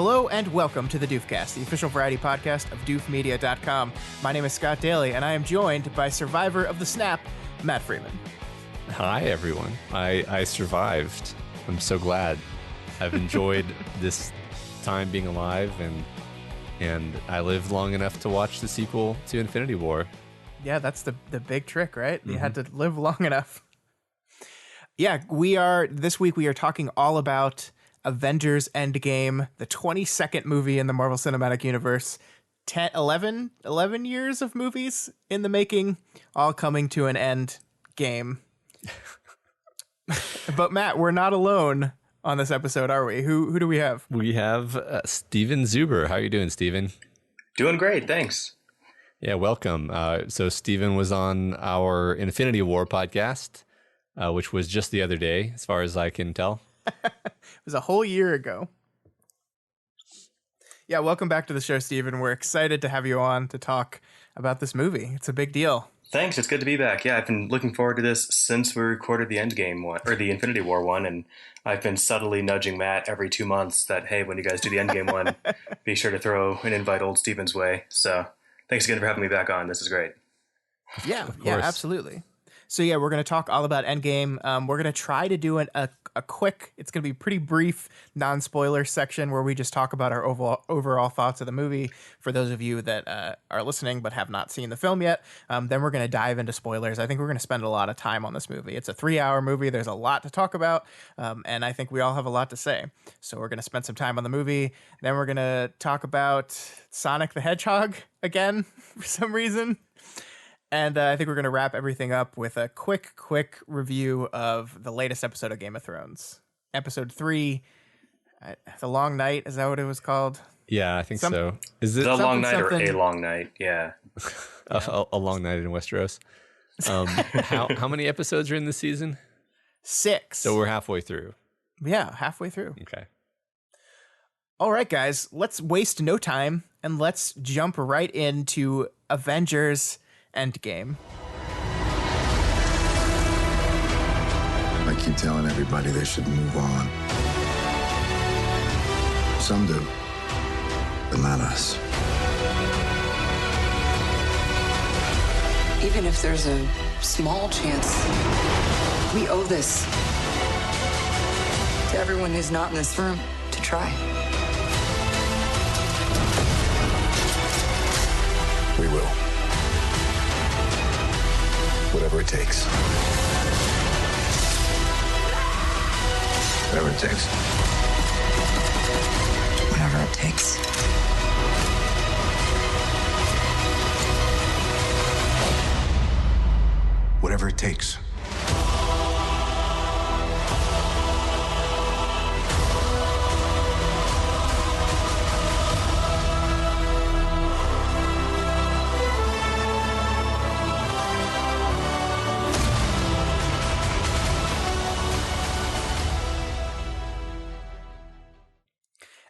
Hello and welcome to the Doofcast, the official variety podcast of doofmedia.com. My name is Scott Daly, and I am joined by survivor of the snap, Matt Freeman. Hi, everyone. I survived. I'm so glad. I've enjoyed this time being alive, and I lived long enough to watch the sequel to Infinity War. Yeah, that's the big trick, right? You had to live long enough. Yeah, this week we are talking all about Avengers Endgame, the 22nd movie in the Marvel Cinematic Universe. 11 years of movies in the making, all coming to an end game. But Matt, we're not alone on this episode, are we? Who do we have? We have Steven Zuber. How are you doing, Steven? Doing great, thanks. Yeah, welcome. So Steven was on our Infinity War podcast, which was just the other day, as far as I can tell. It was a whole year ago. Yeah, welcome back to the show, Steven. We're excited to have you on to talk about this movie. It's a big deal. Thanks, it's good to be back. Yeah, I've been looking forward to this since we recorded the Endgame one, or the Infinity War one, and I've been subtly nudging Matt every 2 months that, hey, when you guys do the Endgame one, be sure to throw an invite old Steven's way. So thanks again for having me back on. This is great. Yeah, absolutely. So yeah, we're going to talk all about Endgame. We're going to try to do a quick, it's going to be pretty brief, non-spoiler section where we just talk about our overall thoughts of the movie for those of you that are listening but have not seen the film yet. Then we're going to dive into spoilers. I think we're going to spend a lot of time on this movie. It's a 3-hour movie. There's a lot to talk about, and I think we all have a lot to say. So we're going to spend some time on the movie. Then we're going to talk about Sonic the Hedgehog again for some reason. And I think we're going to wrap everything up with a quick review of the latest episode of Game of Thrones. Episode 3, The Long Night, is that what it was called? Yeah, I think so. Is it The Long Night or A Long Night? Yeah. a long night in Westeros. How many episodes are in this season? 6. So we're halfway through. Yeah, halfway through. Okay. All right, guys, let's waste no time and let's jump right into Avengers Endgame. I keep telling everybody they should move on. Some do, but not us. Even if there's a small chance, we owe this to everyone who's not in this room to try. We will. Whatever it takes. Whatever it takes. Whatever it takes. Whatever it takes.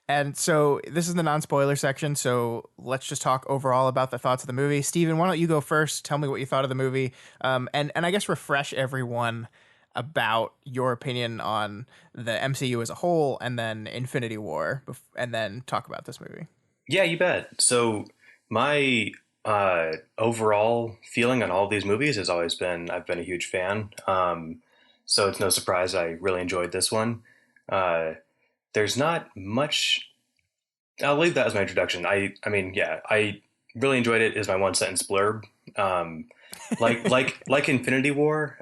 And so this is the non-spoiler section, so let's just talk overall about the thoughts of the movie. Steven, why don't you go first? Tell me what you thought of the movie, and I guess refresh everyone about your opinion on the MCU as a whole, and then Infinity War, and then talk about this movie. Yeah, you bet. So my overall feeling on all of these movies has always been I've been a huge fan. So it's no surprise I really enjoyed this one. There's not much. I'll leave that as my introduction. I mean, yeah, I really enjoyed it. Is my one sentence blurb. Like Infinity War,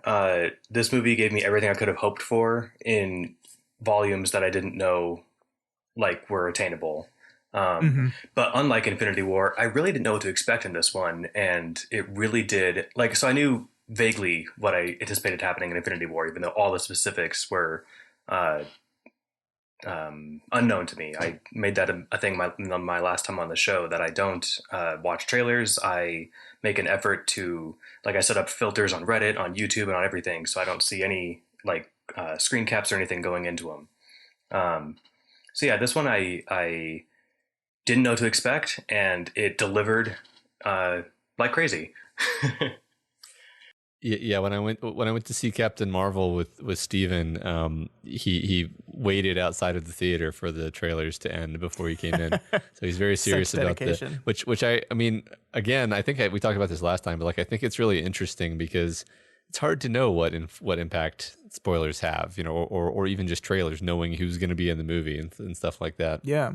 this movie gave me everything I could have hoped for in volumes that I didn't know were attainable. But unlike Infinity War, I really didn't know what to expect in this one, and it really did. So I knew vaguely what I anticipated happening in Infinity War, even though all the specifics were unknown to me. I made that a thing my last time on the show, that I don't watch trailers. I make an effort to, I set up filters on Reddit, on YouTube, and on everything, so I don't see any screen caps or anything going into them. So yeah, this one I didn't know to expect, and it delivered like crazy. Yeah, when I went to see Captain Marvel with Steven, he waited outside of the theater for the trailers to end before he came in. So he's very serious about dedication. which I mean, again, I think we talked about this last time, but like I think it's really interesting because it's hard to know what impact spoilers have, you know, or even just trailers, knowing who's going to be in the movie and stuff like that. Yeah.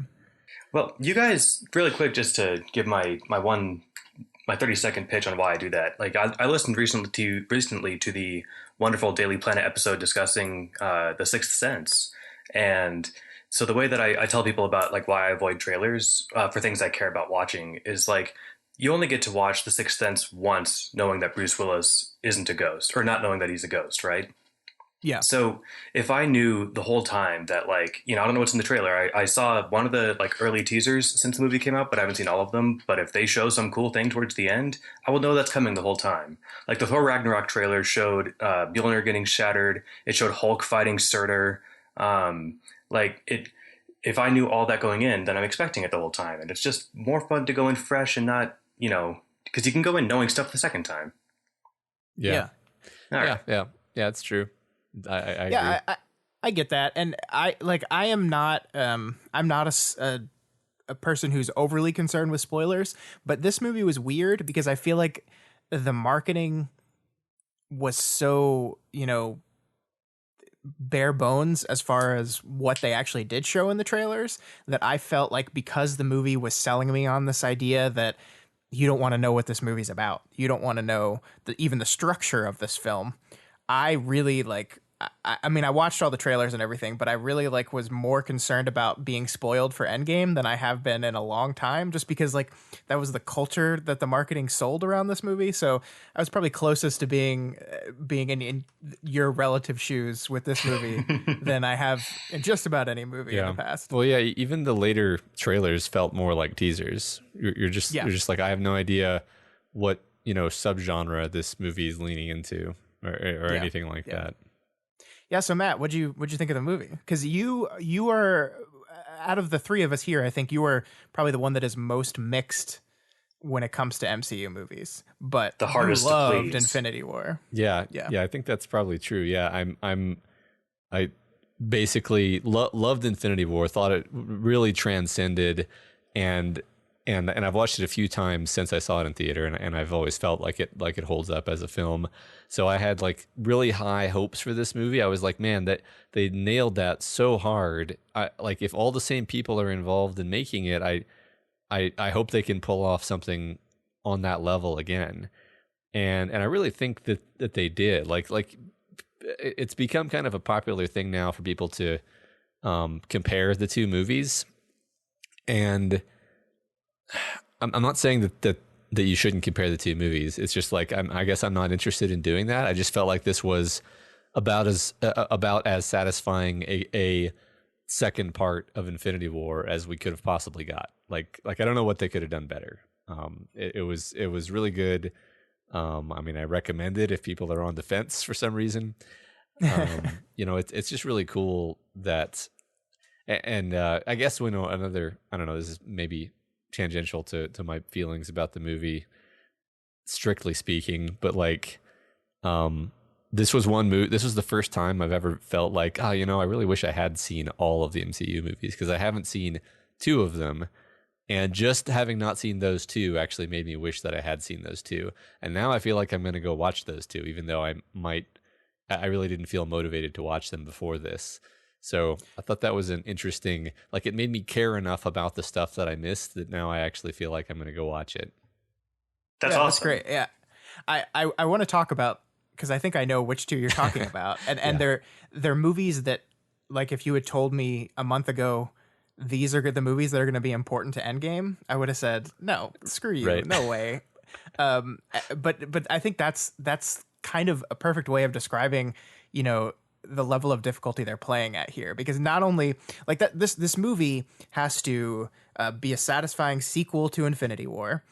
Well, you guys, really quick, just to give my 30-second pitch on why I do that. Like, I listened recently to the wonderful Daily Planet episode discussing The Sixth Sense, and so the way that I tell people about like why I avoid trailers for things I care about watching is like you only get to watch The Sixth Sense once, knowing that Bruce Willis isn't a ghost, or not knowing that he's a ghost, right? Yeah. So if I knew the whole time that, like, you know, I don't know what's in the trailer. I saw one of the like early teasers since the movie came out, but I haven't seen all of them. But if they show some cool thing towards the end, I will know that's coming the whole time. Like the Thor Ragnarok trailer showed Mjolnir getting shattered. It showed Hulk fighting Surtur. If I knew all that going in, then I'm expecting it the whole time. And it's just more fun to go in fresh and not, you know, because you can go in knowing stuff the second time. Yeah. All right. Yeah, it's true. I agree. Yeah, I get that, and I'm not a person who's overly concerned with spoilers, but this movie was weird because I feel like the marketing was so, you know, bare bones as far as what they actually did show in the trailers that I felt like because the movie was selling me on this idea that you don't want to know what this movie's about, you don't want to know even the structure of this film. I really I mean, I watched all the trailers and everything, but I really was more concerned about being spoiled for Endgame than I have been in a long time, just because that was the culture that the marketing sold around this movie. So I was probably closest to being in your relative shoes with this movie than I have in just about any movie in the past. Well, yeah, even the later trailers felt more like teasers. You're just like, I have no idea what, you know, subgenre this movie is leaning into or anything like that. Yeah, so Matt, what'd you think of the movie? Because you are, out of the three of us here, I think you are probably the one that is most mixed when it comes to MCU movies. But the hardest you loved to please. Infinity War. Yeah, I think that's probably true. Yeah, I basically loved Infinity War. Thought it really transcended, and I've watched it a few times since I saw it in theater, and I've always felt like it holds up as a film. So I had really high hopes for this movie. I was like, man, that they nailed that so hard. If all the same people are involved in making it, I hope they can pull off something on that level again. And I really think that they did. It's become kind of a popular thing now for people to compare the two movies, and I'm not saying that you shouldn't compare the two movies. It's just I guess I'm not interested in doing that. I just felt like this was about as satisfying a second part of Infinity War as we could have possibly got. I don't know what they could have done better. It was really good. I mean, I recommend it if people are on the fence for some reason. You know, it's just really cool that, and I guess we know another. I don't know. This is maybe tangential to my feelings about the movie, strictly speaking, but this was the first time I've ever felt like, you know, I really wish I had seen all of the MCU movies, because I haven't seen two of them, and just having not seen those two actually made me wish that I had seen those two. And now I feel like I'm going to go watch those two, even though I really didn't feel motivated to watch them before this. So I thought that was an interesting, it made me care enough about the stuff that I missed that now I actually feel like I'm going to go watch it. That's awesome. That's great. Yeah. I want to talk about, because I think I know which two you're talking about. And they're movies that, if you had told me a month ago, these are the movies that are going to be important to Endgame, I would have said, no, screw you. Right. No way. But I think that's kind of a perfect way of describing, you know, the level of difficulty they're playing at here, because not only this movie has to be a satisfying sequel to Infinity War,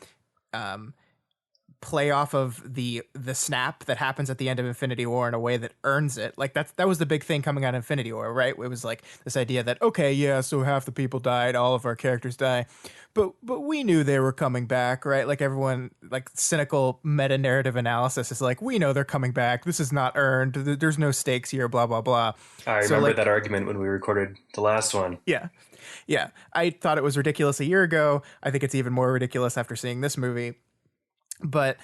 play off of the snap that happens at the end of Infinity War in a way that earns it. Like that was the big thing coming out of Infinity War, right? It was like this idea that, okay, yeah, so half the people died, all of our characters die, but we knew they were coming back, right? Like everyone, like cynical meta narrative analysis is like, we know they're coming back. This is not earned. There's no stakes here. Blah blah blah. I remember that argument when we recorded the last one. Yeah. Yeah. I thought it was ridiculous a year ago. I think it's even more ridiculous after seeing this movie. But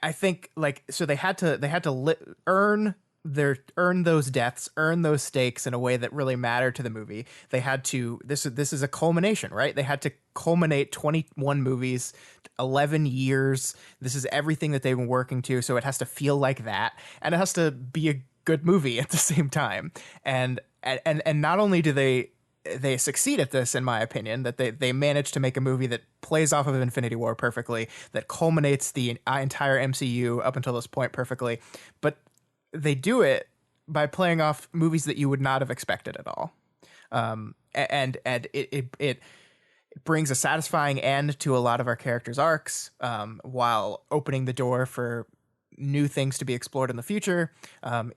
I think like, so they had to earn those deaths, earn those stakes in a way that really mattered to the movie. They had to, this is a culmination, right? They had to culminate 21 movies, 11 years. This is everything that they've been working to. So it has to feel like that. And it has to be a good movie at the same time. And not only do they succeed at this, in my opinion, that they managed to make a movie that plays off of Infinity War perfectly, that culminates the entire MCU up until this point perfectly, but they do it by playing off movies that you would not have expected at all. And it brings a satisfying end to a lot of our characters' arcs, while opening the door for new things to be explored in the future.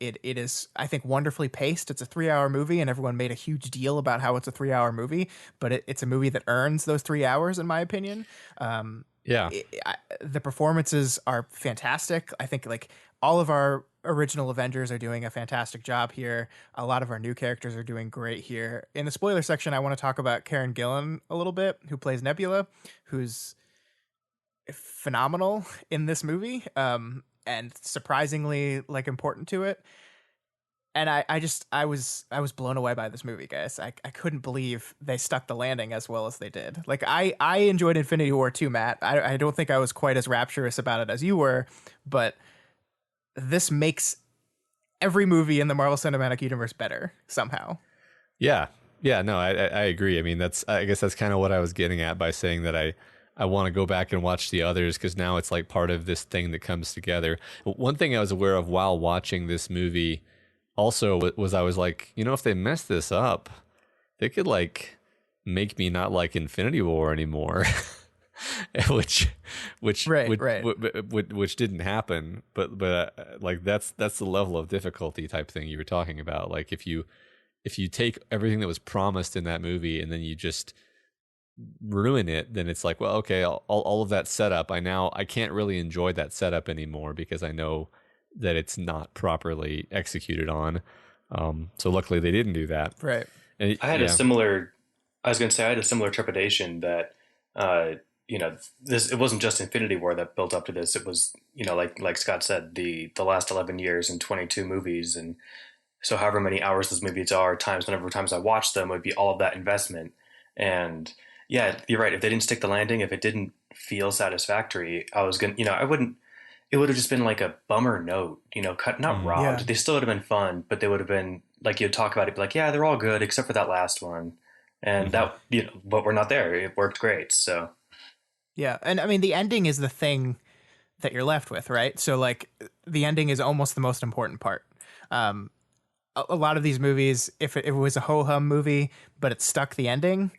It is, I think, wonderfully paced. It's a 3-hour movie, and everyone made a huge deal about how it's a 3-hour movie, but it's a movie that earns those 3 hours, in my opinion. The performances are fantastic. I think like all of our original Avengers are doing a fantastic job here. A lot of our new characters are doing great here. In the spoiler section, I want to talk about Karen Gillan a little bit, who plays Nebula, who's phenomenal in this movie. And surprisingly like important to it. And I was blown away by this movie, guys. I couldn't believe they stuck the landing as well as they did. Like I enjoyed Infinity War too, Matt. I don't think I was quite as rapturous about it as you were, but this makes every movie in the Marvel Cinematic Universe better somehow. Yeah. No, I agree. I mean, I guess that's kind of what I was getting at by saying that I want to go back and watch the others, because now it's like part of this thing that comes together. One thing I was aware of while watching this movie also was I was like, if they mess this up, they could like make me not like Infinity War anymore, which didn't happen. But like that's the level of difficulty type thing you were talking about. Like if you take everything that was promised in that movie and then you just ruin it, then it's like, well, okay, all of that setup, I can't really enjoy that setup anymore because I know that it's not properly executed on. So luckily they didn't do that. Right. And I had a similar trepidation that it wasn't just Infinity War that built up to this. It was, like Scott said, the last 11 years and 22 movies, and so however many hours those movies are times whenever times I watched them would be all of that investment. And yeah, you're right. If they didn't stick the landing, if it didn't feel satisfactory, I was going to, it would have just been like a bummer note, cut, not robbed. Yeah. They still would have been fun, but they would have been like, you'd talk about it, be like, yeah, they're all good except for that last one. And that, but we're not there. It worked great. So. Yeah. And I mean, the ending is the thing that you're left with, right? So like the ending is almost the most important part. A lot of these movies, if it was a ho-hum movie, but it stuck the ending,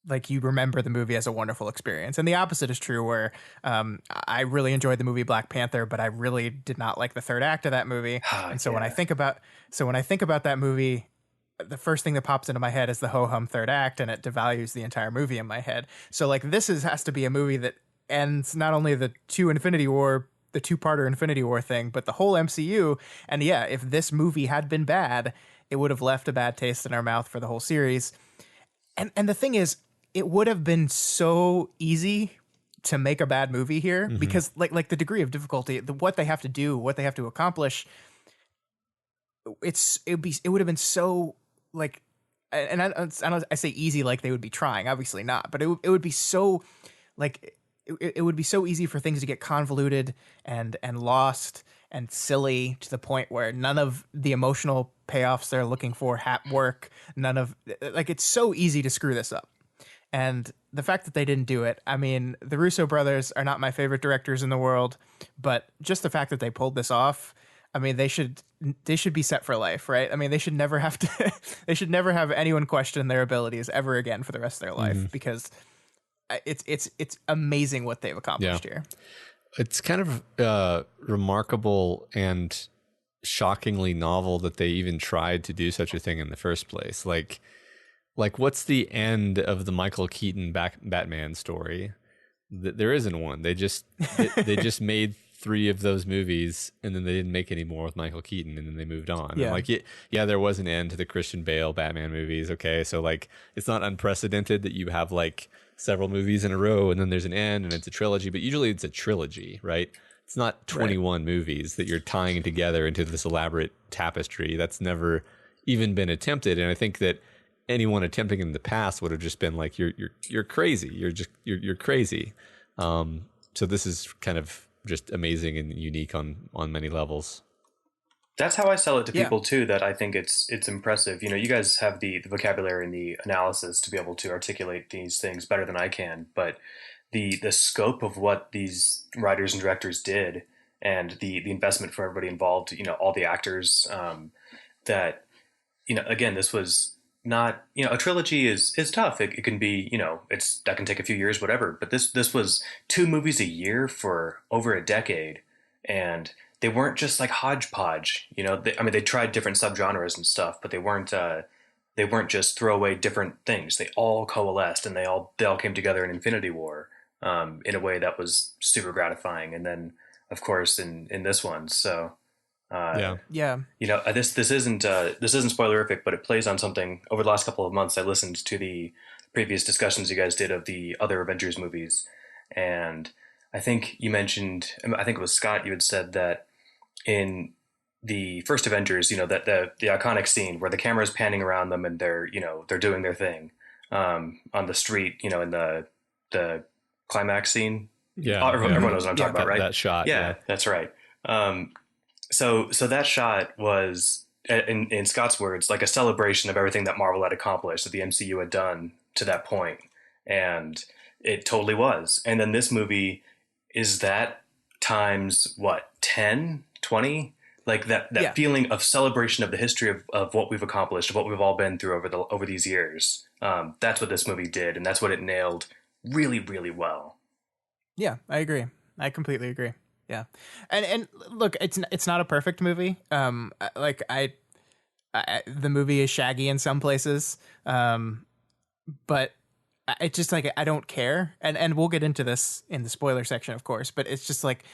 like you remember the movie as a wonderful experience. And the opposite is true, where I really enjoyed the movie Black Panther, but I really did not like the third act of that movie. And so when I think about that movie, the first thing that pops into my head is the ho-hum third act, and it devalues the entire movie in my head. So like has to be a movie that ends not only the two-parter Infinity War thing, but the whole MCU. And yeah, if this movie had been bad, it would have left a bad taste in our mouth for the whole series. And the thing is, it would have been so easy to make a bad movie here, because like the degree of difficulty, what they have to do, what they have to accomplish, it would have been so like, and I say easy like they would be trying, obviously not, but it would be so like it would be so easy for things to get convoluted and lost and silly to the point where none of the emotional payoffs they're looking for work. None of it's so easy to screw this up. And the fact that they didn't do it, I mean, the Russo brothers are not my favorite directors in the world, but just the fact that they pulled this off, I mean, they should be set for life, right? I mean, they should never have anyone question their abilities ever again for the rest of their life, because it's amazing what they've accomplished here. It's kind of remarkable and shockingly novel that they even tried to do such a thing in the first place. Like what's the end of the Michael Keaton Batman story? There isn't one. They just made 3 of those movies, and then they didn't make any more with Michael Keaton, and then they moved on. Yeah. And there was an end to the Christian Bale Batman movies. Okay, so like it's not unprecedented that you have like several movies in a row, and then there's an end, and it's a trilogy. But usually it's a trilogy, right? It's not 21 movies that you're tying together into this elaborate tapestry. That's never even been attempted, and I think that anyone attempting in the past would have just been like, you're crazy. You're crazy. So this is kind of just amazing and unique on many levels. That's how I sell it to people too, that I think it's impressive. You guys have the vocabulary and the analysis to be able to articulate these things better than I can, but the scope of what these writers and directors did and the investment for everybody involved, all the actors, that, again, this was not, a trilogy is tough. It can be, that can take a few years, whatever. But this was 2 movies a year for over a decade, and they weren't just like hodgepodge. They tried different subgenres and stuff, but they weren't just throwaway different things. They all coalesced, and they all came together in Infinity War, in a way that was super gratifying. And then, of course, in this one, so. This isn't spoilerific, but it plays on something. Over the last couple of months, I listened to the previous discussions you guys did of the other Avengers movies, and I think you mentioned, I think it was Scott, you had said that in the first Avengers, that the iconic scene where the camera is panning around them and they're doing their thing on the street, in the climax scene. Yeah, everyone knows what I'm talking about, right? That shot. Yeah, that's right. So that shot was, in Scott's words, like a celebration of everything that Marvel had accomplished, that the MCU had done to that point. And it totally was. And then this movie is that times, 10, 20? Like that feeling of celebration of the history of what we've accomplished, of what we've all been through over these years. That's what this movie did, and that's what it nailed really, really well. Yeah, I agree. I completely agree. Yeah, and look, it's not a perfect movie. The movie is shaggy in some places, but it's just like I don't care, and we'll get into this in the spoiler section, of course. But it's just like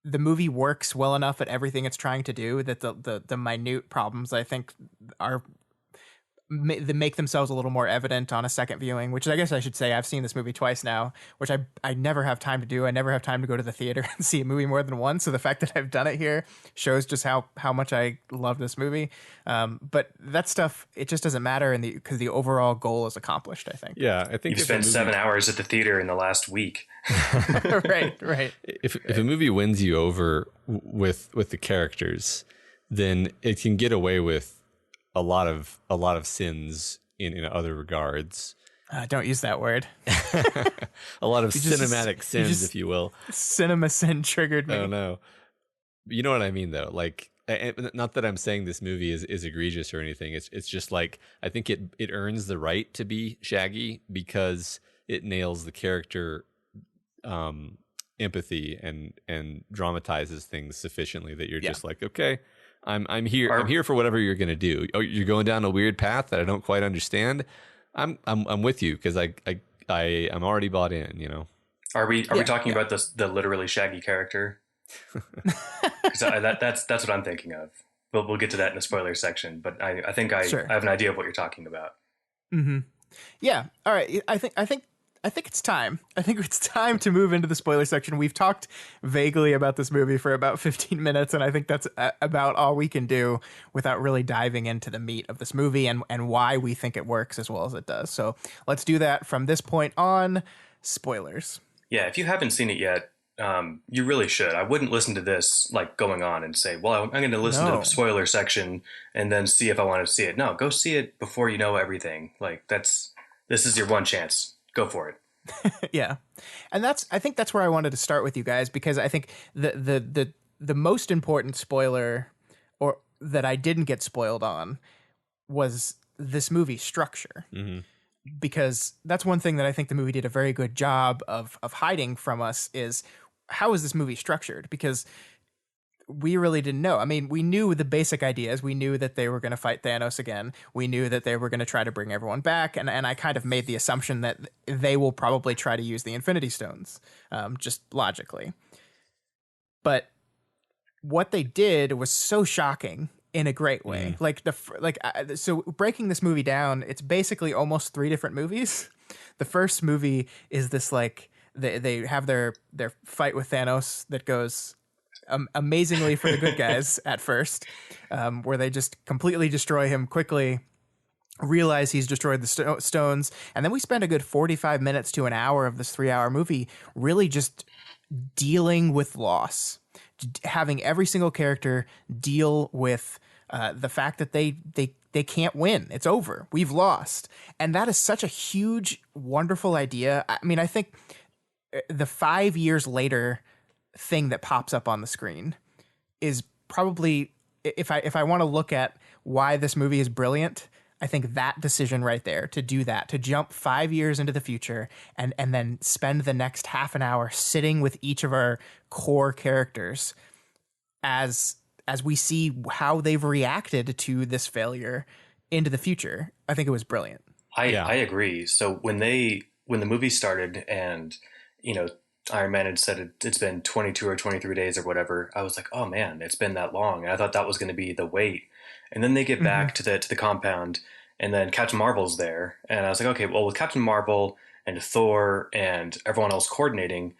the movie works well enough at everything it's trying to do that the minute problems I think are they make themselves a little more evident on a second viewing, which I guess I should say I've seen this movie twice now, which I never have time to do. I never have time to go to the theater and see a movie more than once. So the fact that I've done it here shows just how much I love this movie. But that stuff, it just doesn't matter because the overall goal is accomplished, I think. Yeah, I think you've spent 7 hours at the theater in the last week. Right. If a movie wins you over with the characters, then it can get away with a lot of sins in other regards. Don't use that word. A lot of cinematic sins, if you will. Cinema sin triggered me. Oh no, you know what I mean though. Like, not that I'm saying this movie is egregious or anything. It's just like I think it earns the right to be shaggy because it nails the character empathy and dramatizes things sufficiently that you're just like, okay, I'm here. I'm here for whatever you're going to do. Oh, you're going down a weird path that I don't quite understand. I'm with you because I'm already bought in. Are we talking about the literally shaggy character? Because that's what I'm thinking of. We'll get to that in the spoiler section. But I think I have an idea of what you're talking about. Mm-hmm. Yeah. All right. I think it's time. I think it's time to move into the spoiler section. We've talked vaguely about this movie for about 15 minutes, and I think that's about all we can do without really diving into the meat of this movie and why we think it works as well as it does. So let's do that from this point on. Spoilers. Yeah, if you haven't seen it yet, you really should. I wouldn't listen to this like going on and say, well, I'm going to listen to the spoiler section and then see if I want to see it. No, go see it before you know everything. Like this is your one chance. Go for it. Yeah. And I think that's where I wanted to start with you guys, because I think the most important spoiler or that I didn't get spoiled on was this movie's structure. Mm-hmm. Because that's one thing that I think the movie did a very good job of hiding from us is how is this movie structured? Because we really didn't know. I mean, we knew the basic ideas. We knew that they were going to fight Thanos again. We knew that they were going to try to bring everyone back. And I kind of made the assumption that they will probably try to use the Infinity Stones, just logically. But what they did was so shocking in a great way. So breaking this movie down, it's basically almost 3 different movies. The first movie is this, like, they have their fight with Thanos that goes amazingly for the good guys at first, where they just completely destroy him quickly, realize he's destroyed the stones, and then we spend a good 45 minutes to an hour of this 3-hour movie really just dealing with loss, having every single character deal with the fact that they can't win. It's over. We've lost. And that is such a huge, wonderful idea. I mean, I think the 5 years later thing that pops up on the screen is probably, if I want to look at why this movie is brilliant, I think that decision right there, to do that, to jump 5 years into the future and then spend the next half an hour sitting with each of our core characters as we see how they've reacted to this failure into the future. I think it was brilliant. I agree. So when the movie started and, Iron Man had said it's been 22 or 23 days or whatever, I was like, oh man, it's been that long. And I thought that was going to be the wait. And then they get back to the compound, and then Captain Marvel's there. And I was like, okay, well, with Captain Marvel and Thor and everyone else coordinating,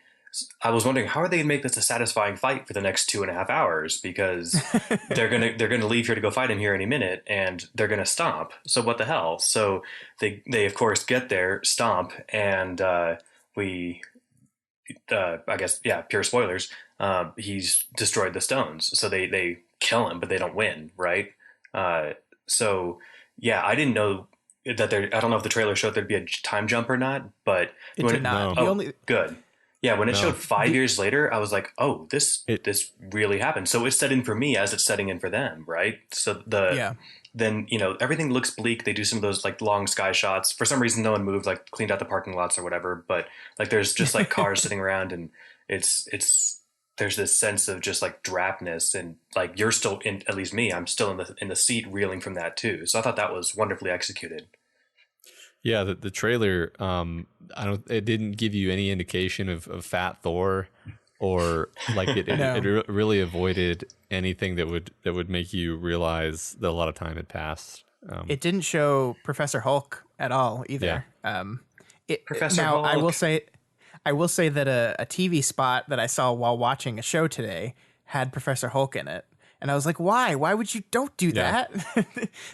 I was wondering, how are they going to make this a satisfying fight for the next 2.5 hours? Because they're gonna leave here to go fight him here any minute, and they're gonna stomp. So what the hell? So they of course get there, stomp, and I guess, pure spoilers. He's destroyed the stones, so they kill him, but they don't win, right? So yeah, I didn't know that there. I don't know if the trailer showed there'd be a time jump or not, but it did not. Good. Yeah, when it showed 5 years later, I was like, oh, this really happened. So it's set in for me as it's setting in for them, right? So then, everything looks bleak. They do some of those like long sky shots. For some reason, no one moved, like cleaned out the parking lots or whatever. But like, there's just like cars sitting around, and there's this sense of just like drabness, and like you're still in. At least me, I'm still in the seat, reeling from that too. So I thought that was wonderfully executed. Yeah, the trailer, it didn't give you any indication of Fat Thor, or like it really avoided anything that would make you realize that a lot of time had passed. It didn't show Professor Hulk at all either. Yeah. Professor Hulk. I will say that a TV spot that I saw while watching a show today had Professor Hulk in it. And I was like, why? Why would you don't do that?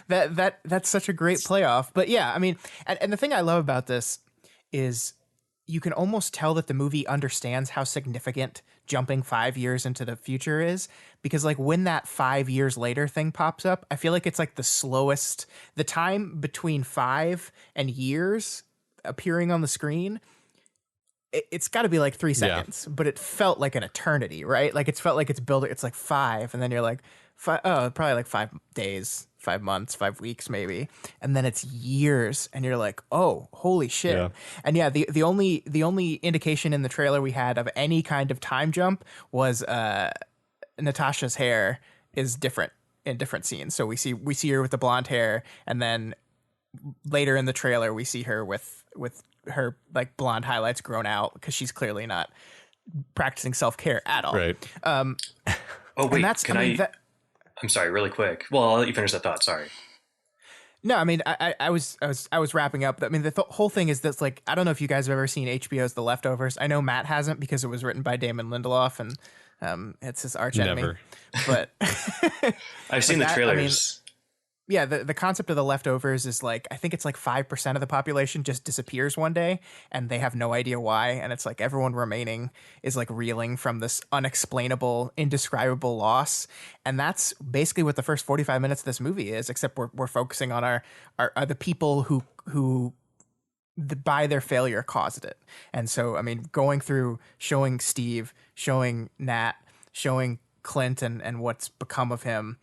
That's such a great playoff. But yeah, I mean, and the thing I love about this is you can almost tell that the movie understands how significant jumping 5 years into the future is, because like when that 5 years later thing pops up, I feel like it's like the time between 5 and years appearing on the screen. It's got to be like 3 seconds, but it felt like an eternity, right? Like it's felt like it's building. It's like 5, and then you're like, probably like 5 days, 5 months, 5 weeks, maybe, and then it's years, and you're like, oh, holy shit! Yeah. And yeah, the only indication in the trailer we had of any kind of time jump was Natasha's hair is different in different scenes. So we see her with the blonde hair, and then later in the trailer we see her with her like blonde highlights grown out, because she's clearly not practicing self-care at all. Right. Oh wait, I'm sorry, really quick. Well, I'll let you finish that thought. Sorry. No, I mean, I was wrapping up. I mean, the whole thing is this, like, I don't know if you guys have ever seen HBO's The Leftovers. I know Matt hasn't, because it was written by Damon Lindelof, and it's his arch enemy. Never. But I've seen the trailers. Yeah, the concept of The Leftovers is like, I think it's like 5% of the population just disappears one day, and they have no idea why. And it's like everyone remaining is like reeling from this unexplainable, indescribable loss. And that's basically what the first 45 minutes of this movie is, except we're focusing on our the people who by their failure caused it. And so, I mean, going through showing Steve, showing Nat, showing Clint and what's become of him,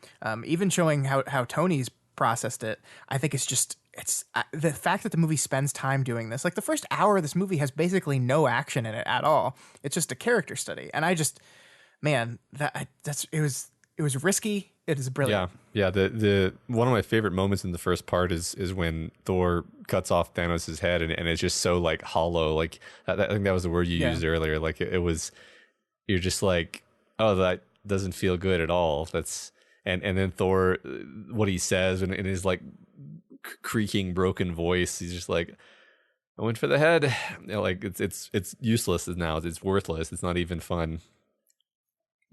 even showing how Tony's processed it, I think it's just it's the fact that the movie spends time doing this. Like the first hour of this movie has basically no action in it at all. It's just a character study, and I just, man, it was risky. It is brilliant. Yeah. The one of my favorite moments in the first part is when Thor cuts off Thanos' head, and it's just so like hollow. Like I think that was the word you used earlier. Like it was, you're just like, oh, that doesn't feel good at all. And then Thor, what he says in his like creaking broken voice, he's just like, I went for the head. You know, like it's useless now. It's worthless. It's not even fun.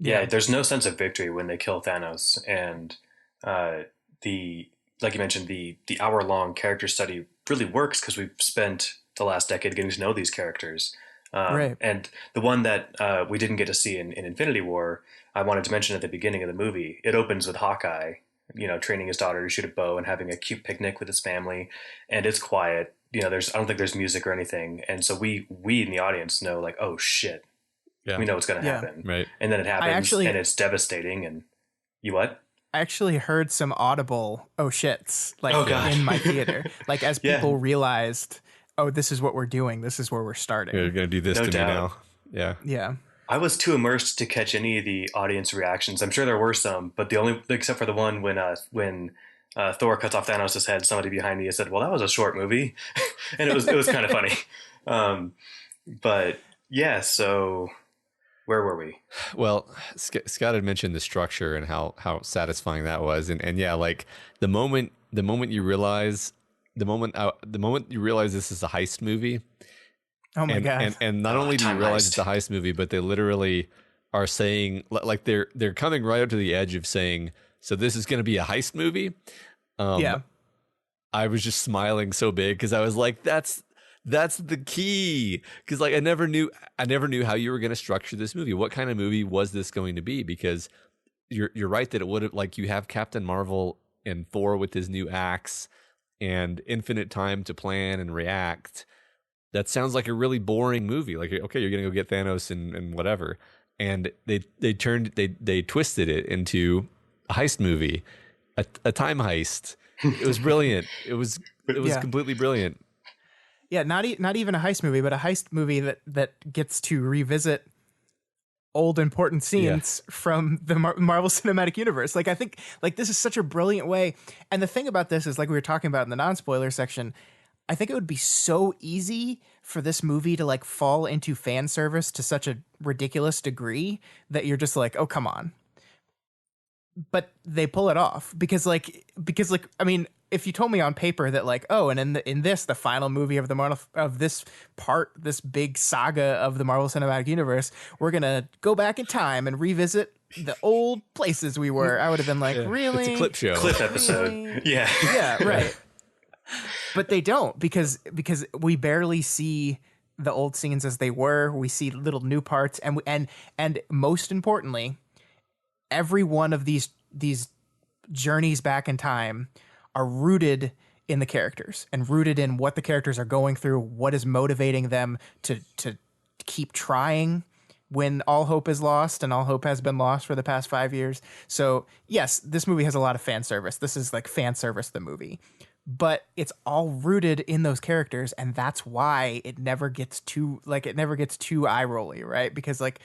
Yeah, there's no sense of victory when they kill Thanos, and like you mentioned, the hour-long character study really works because we've spent the last decade getting to know these characters. Right. And the one that we didn't get to see in Infinity War, I wanted to mention at the beginning of the movie. It opens with Hawkeye, training his daughter to shoot a bow and having a cute picnic with his family, and it's quiet. I don't think there's music or anything, and so we in the audience know, like, oh shit. Yeah. We know what's going to happen. Right. And then it happens, and it's devastating. And you what? I actually heard some audible oh shits in my theater. Like as people realized, oh, this is what we're doing. This is where we're starting. You're going to do this to me now. Yeah. Yeah. I was too immersed to catch any of the audience reactions. I'm sure there were some, but except for the one when Thor cuts off Thanos' head, somebody behind me said, well, that was a short movie. And it was kind of funny. But yeah, so... Where were we? Well, Scott had mentioned the structure and how satisfying that was, and yeah, like the moment you realize this is a heist movie. Oh my god! And not only do you realize it's a heist movie, but they literally are saying, like, they're coming right up to the edge of saying, so this is going to be a heist movie. Yeah. I was just smiling so big because I was like, that's the key, because like I never knew how you were going to structure this movie. What kind of movie was this going to be? Because you're right that it would have, like, you have Captain Marvel and Thor with his new axe and infinite time to plan and react. That sounds like a really boring movie. Like, okay, you're going to go get Thanos and whatever. And they twisted it into a heist movie, a time heist. It was brilliant. It was completely brilliant. Yeah, not even a heist movie, but a heist movie that gets to revisit old important scenes from the Marvel Cinematic Universe. Like, I think like this is such a brilliant way. And the thing about this is, like we were talking about in the non-spoiler section, I think it would be so easy for this movie to like fall into fan service to such a ridiculous degree that you're just like, oh, come on. But they pull it off because I mean, if you told me on paper that like, oh, and in this the final movie of this big saga of the Marvel Cinematic Universe, we're gonna go back in time and revisit the old places we were, I would have been like, really? It's a clip show, episode. Really? Yeah, right. But they don't because we barely see the old scenes as they were. We see little new parts, and most importantly, every one of these journeys back in time are rooted in the characters and rooted in what the characters are going through, what is motivating them to keep trying when all hope is lost, and all hope has been lost for the past 5 years. So yes, this movie has a lot of fan service. This is like fan service, the movie, but it's all rooted in those characters. And that's why it never gets too eye rolly, right? Because like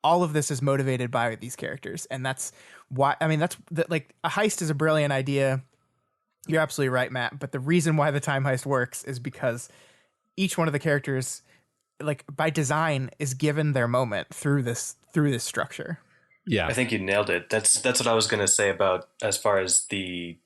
all of this is motivated by these characters. And that's why, I mean, like a heist is a brilliant idea. You're absolutely right, Matt. But the reason why the time heist works is because each one of the characters, like by design, is given their moment through this structure. Yeah, I think you nailed it. That's what I was going to say about as far as the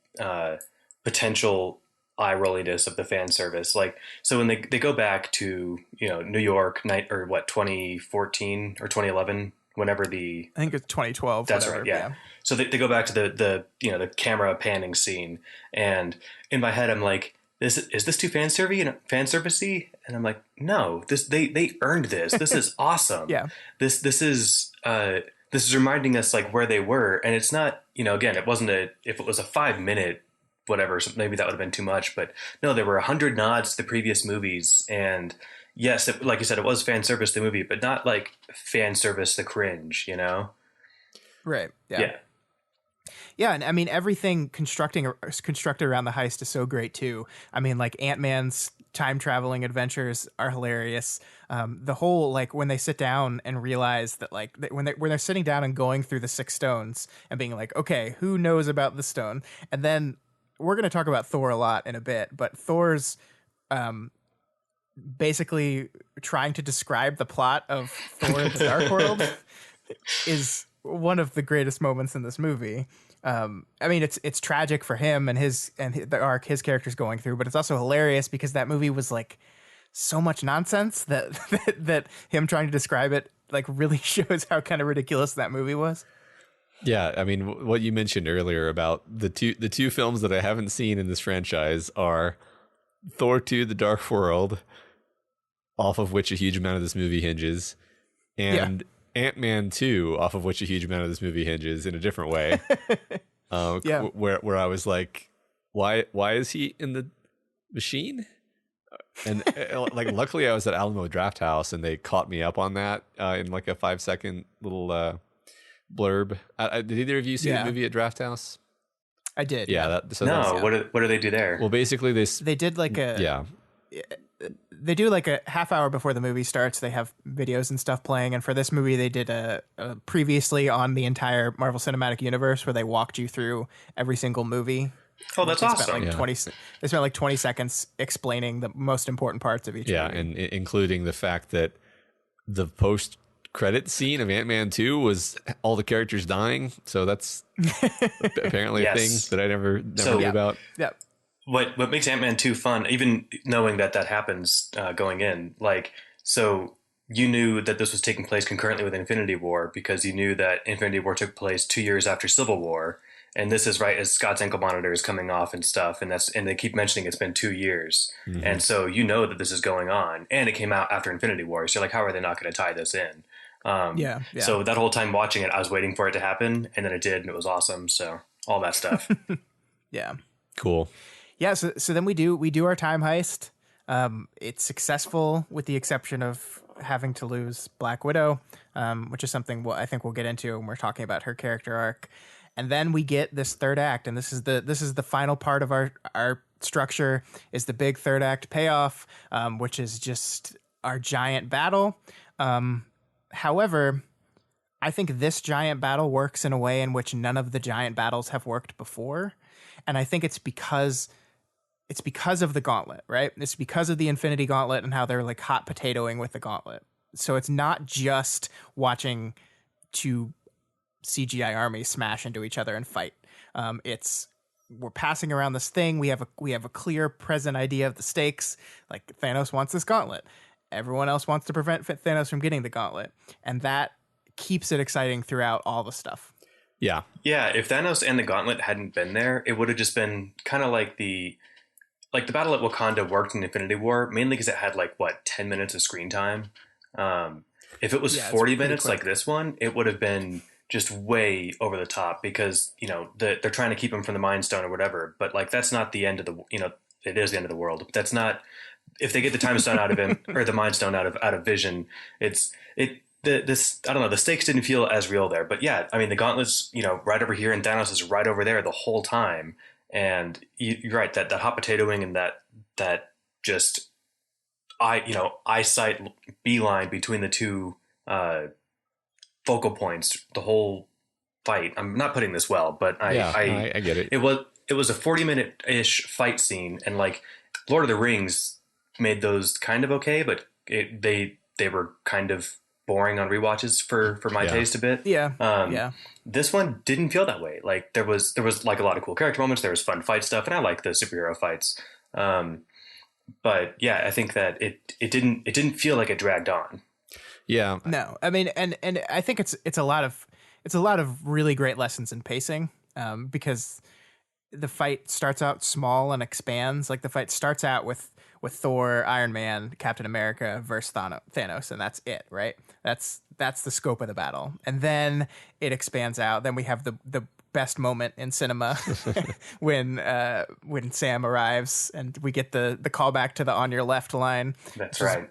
potential eye rolliness of the fan service. Like, so when they go back to New York 2014 or 2011. Whenever I think it's 2012. That's whatever, right. Yeah. So they go back to the camera panning scene, and in my head I'm like, is this too fan servicey? And I'm like, no, they earned this. This is awesome. Yeah. This is reminding us like where they were, and it's not again, it wasn't if it was a 5-minute whatever, so maybe that would have been too much, but no, there were 100 nods to the previous movies. And yes, like you said, it was fan service the movie, but not like fan service the cringe, Right. Yeah. Yeah, and I mean everything constructed around the heist is so great too. I mean, like Ant-Man's time traveling adventures are hilarious. The whole like when they sit down and realize that like when they're sitting down and going through the 6 stones and being like, okay, who knows about the stone? And then we're going to talk about Thor a lot in a bit, but Thor's basically trying to describe the plot of Thor: The Dark World is one of the greatest moments in this movie. I mean, it's tragic for him and the arc his character's going through, but it's also hilarious because that movie was like so much nonsense that that him trying to describe it like really shows how kind of ridiculous that movie was. Yeah, I mean, what you mentioned earlier about the two films that I haven't seen in this franchise are Thor 2: The Dark World, off of which a huge amount of this movie hinges, and Ant-Man 2, off of which a huge amount of this movie hinges in a different way. Where I was like, why is he in the machine? And like, luckily I was at Alamo Draft House and they caught me up on that in like a 5-second little blurb. Did either of you see the movie at Draft House? I did. No, what do they do there? Well, basically they did like they do like a half hour before the movie starts. They have videos and stuff playing. And for this movie, they did a previously on the entire Marvel Cinematic Universe where they walked you through every single movie. Oh, that's awesome. They spent like 20 seconds explaining the most important parts of each movie. And including the fact that the post-credit scene of Ant-Man 2 was all the characters dying. So that's apparently a thing that I never knew about. Yeah. What makes Ant-Man 2 fun, even knowing that happens going in, like, so you knew that this was taking place concurrently with Infinity War because you knew that Infinity War took place 2 years after Civil War, and this is right as Scott's ankle monitor is coming off and stuff, and they keep mentioning it's been 2 years, and so you know that this is going on, and it came out after Infinity War, so you're like, how are they not going to tie this in? So that whole time watching it, I was waiting for it to happen, and then it did, and it was awesome. So all that stuff. Yeah, cool. Yeah, so then we do our time heist. It's successful with the exception of having to lose Black Widow, which is something I think we'll get into when we're talking about her character arc. And then we get this third act, and this is the final part of our structure, is the big third act payoff, which is just our giant battle. However, I think this giant battle works in a way in which none of the giant battles have worked before, and I think it's because of the gauntlet, right? It's because of the Infinity Gauntlet and how they're like hot potatoing with the gauntlet. So it's not just watching two CGI armies smash into each other and fight. We're passing around this thing. We have a clear present idea of the stakes. Like Thanos wants this gauntlet. Everyone else wants to prevent Thanos from getting the gauntlet. And that keeps it exciting throughout all the stuff. Yeah. Yeah. If Thanos and the gauntlet hadn't been there, it would have just been kind of like the battle at Wakanda worked in Infinity War, mainly because it had 10 minutes of screen time. If it was 40 minutes like this one, it would have been just way over the top because, they're trying to keep him from the Mind Stone or whatever. But that's not the end of it is the end of the world. That's not, if they get the Time Stone out of him or the Mind Stone out of Vision, I don't know, the stakes didn't feel as real there. But yeah, I mean, the gauntlet's, right over here and Thanos is right over there the whole time. And you're right, that hot potatoing and that just eyesight beeline between the two focal points, the whole fight. I'm not putting this well, but I get it. It was a 40-minute-ish fight scene, and Lord of the Rings made those kind of okay, but they were kind of boring on rewatches for my taste a bit. This one didn't feel that way. There was a lot of cool character moments. There was fun fight stuff, and I like the superhero fights. But yeah, I think that it didn't feel like it dragged on. Yeah. No, I mean, and I think it's a lot of really great lessons in pacing, because the fight starts out small and expands. Like the fight starts out with Thor, Iron Man, Captain America versus Thanos, and that's it, right? That's the scope of the battle, and then it expands out. Then we have the best moment in cinema when Sam arrives and we get the callback to the "on your left" line. That's right.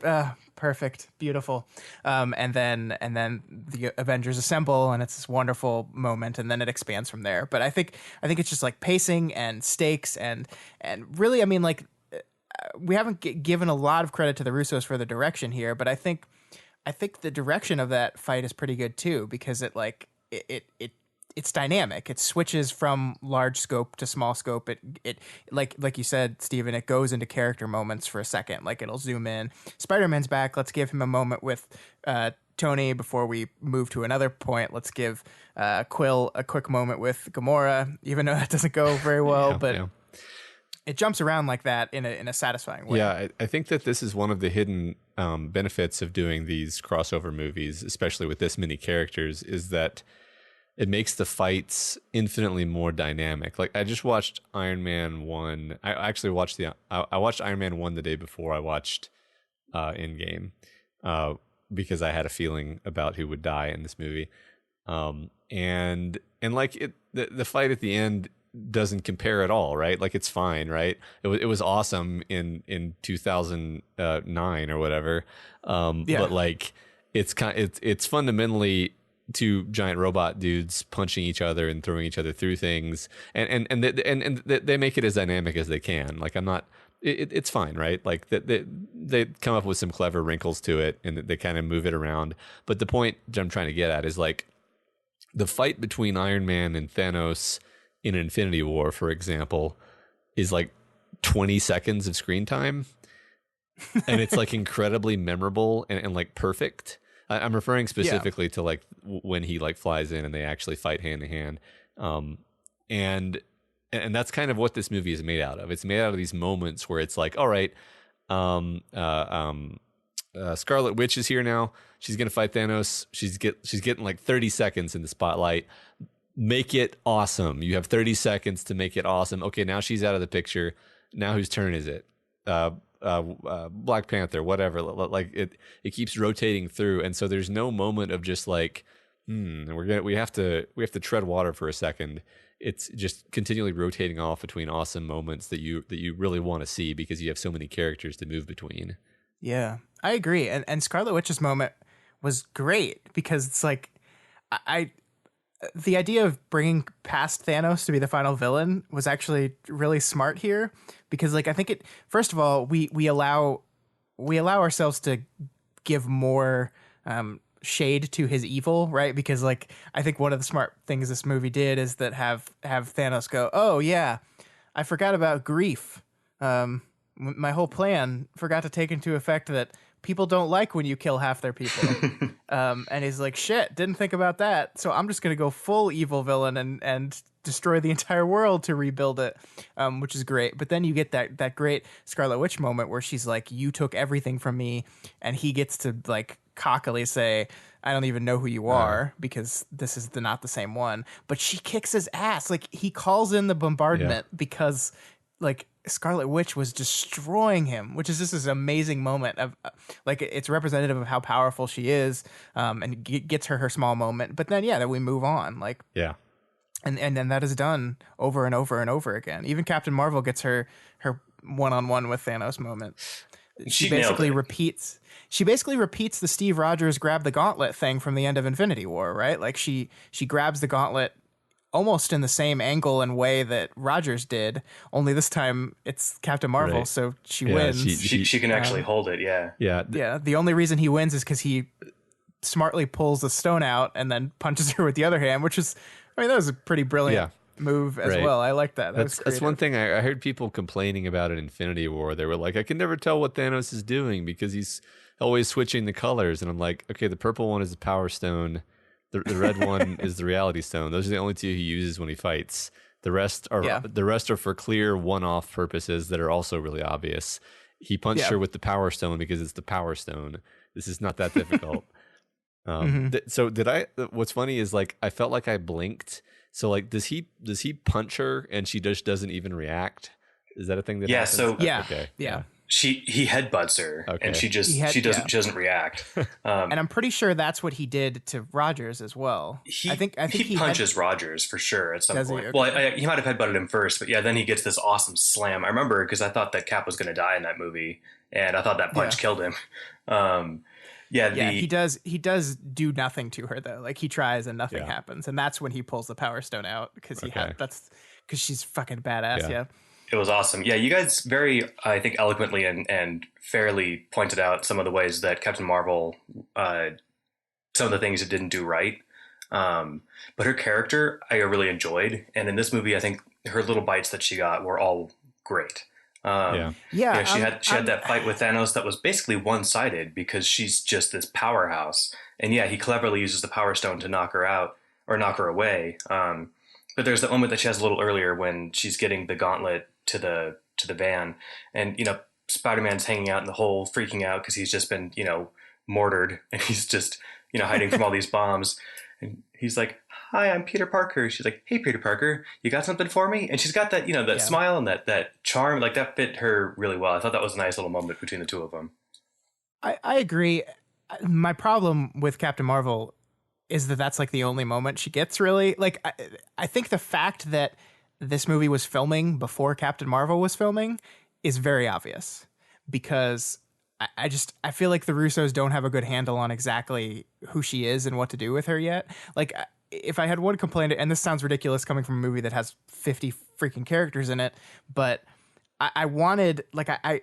Perfect, beautiful. And then the Avengers assemble, and it's this wonderful moment, and then it expands from there. But I think it's just like pacing and stakes and really, I mean, like we haven't given a lot of credit to the Russos for the direction here, but I think the direction of that fight is pretty good too, because it's dynamic. It switches from large scope to small scope. It like you said, Steven, it goes into character moments for a second. Like it'll zoom in. Spider-Man's back. Let's give him a moment with Tony before we move to another point. Let's give Quill a quick moment with Gamora, even though that doesn't go very well. It jumps around like that in a satisfying way. Yeah, I think that this is one of the hidden benefits of doing these crossover movies, especially with this many characters, is that it makes the fights infinitely more dynamic. Like I just watched Iron Man 1. I actually watched I watched Iron Man 1 the day before I watched Endgame because I had a feeling about who would die in this movie. And like the fight at the end doesn't compare at all, right? Like it's fine, right? It was awesome in 2009 or whatever. But like it's fundamentally two giant robot dudes punching each other and throwing each other through things, and they make it as dynamic as they can. Like I'm not, it's fine, right? Like they come up with some clever wrinkles to it, and they kind of move it around. But the point I'm trying to get at is like the fight between Iron Man and Thanos in Infinity War, for example, is like 20 seconds of screen time, and it's like incredibly memorable and like perfect. I'm referring specifically to like when he like flies in and they actually fight hand to hand. And that's kind of what this movie is made out of. It's made out of these moments where it's like, all right, Scarlet Witch is here now. She's going to fight Thanos. She's getting like 30 seconds in the spotlight. Make it awesome. You have 30 seconds to make it awesome. Okay, now she's out of the picture. Now whose turn is it? Black Panther, whatever. Like it keeps rotating through, and so there's no moment of just like, we have to tread water for a second. It's just continually rotating off between awesome moments that you really want to see because you have so many characters to move between. Yeah, I agree. And Scarlet Witch's moment was great because it's like the idea of bringing past Thanos to be the final villain was actually really smart here, because like I think first of all we allow ourselves to give more shade to his evil, right? Because like I think one of the smart things this movie did is that have Thanos go, oh yeah, I forgot about grief. My whole plan forgot to take into effect that people don't like when you kill half their people. And he's like, shit, didn't think about that. So I'm just going to go full evil villain and destroy the entire world to rebuild it, which is great. But then you get that great Scarlet Witch moment where she's like, you took everything from me. And he gets to like cockily say, I don't even know who you are because this is not the same one. But she kicks his ass. Like he calls in the bombardment because like Scarlet Witch was destroying him, which is just this amazing moment of like it's representative of how powerful she is, and gets her small moment. But then then we move on, like and then that is done over and over and over again. Even Captain Marvel gets her one-on-one with Thanos moment. She basically repeats the Steve Rogers grab the gauntlet thing from the end of Infinity War, right? Like she grabs the gauntlet almost in the same angle and way that Rogers did, only this time it's Captain Marvel, right. So she wins. She can actually hold it, Yeah, the only reason he wins is because he smartly pulls the stone out and then punches her with the other hand, which is, I mean, that was a pretty brilliant move as well. I like that. That's one thing I heard people complaining about in Infinity War. They were like, I can never tell what Thanos is doing because he's always switching the colors. And I'm like, okay, the purple one is the Power Stone. The red one is the Reality Stone. Those are the only two he uses when he fights. The rest are for clear one-off purposes that are also really obvious. He punched her with the Power Stone because it's the Power Stone. This is not that difficult. What's funny is like I felt like I blinked. So like does he punch her and she just doesn't even react? Is that a thing that happens? So okay. he headbutts her, and she doesn't react. And I'm pretty sure that's what he did to Rogers as well. I think he punches Rogers for sure at some point. Okay. Well, he might have headbutted him first, but yeah, then he gets this awesome slam. I remember because I thought that Cap was going to die in that movie, and I thought that punch killed him. He does do nothing to her though. Like he tries and nothing happens, and that's when he pulls the Power Stone out because because she's fucking badass. Yeah. It was awesome. Yeah, you guys very, I think, eloquently and fairly pointed out some of the ways that Captain Marvel, some of the things it didn't do right. But her character, I really enjoyed. And in this movie, I think her little bites that she got were all great. She had that fight with Thanos that was basically one-sided because she's just this powerhouse. And yeah, he cleverly uses the Power Stone to knock her out or knock her away. But there's that moment that she has a little earlier when she's getting the gauntlet to the van, and Spider-Man's hanging out in the hole, freaking out because he's just been mortared, and he's just hiding from all these bombs. And he's like, "Hi, I'm Peter Parker." She's like, "Hey, Peter Parker, you got something for me?" And she's got that that smile and that charm, like that fit her really well. I thought that was a nice little moment between the two of them. I agree. My problem with Captain Marvel is that that's like the only moment she gets really. Like I think the fact that this movie was filming before Captain Marvel was filming is very obvious, because I feel like the Russos don't have a good handle on exactly who she is and what to do with her yet. Like if I had one complaint, and this sounds ridiculous coming from a movie that has 50 freaking characters in it, but I wanted, like, I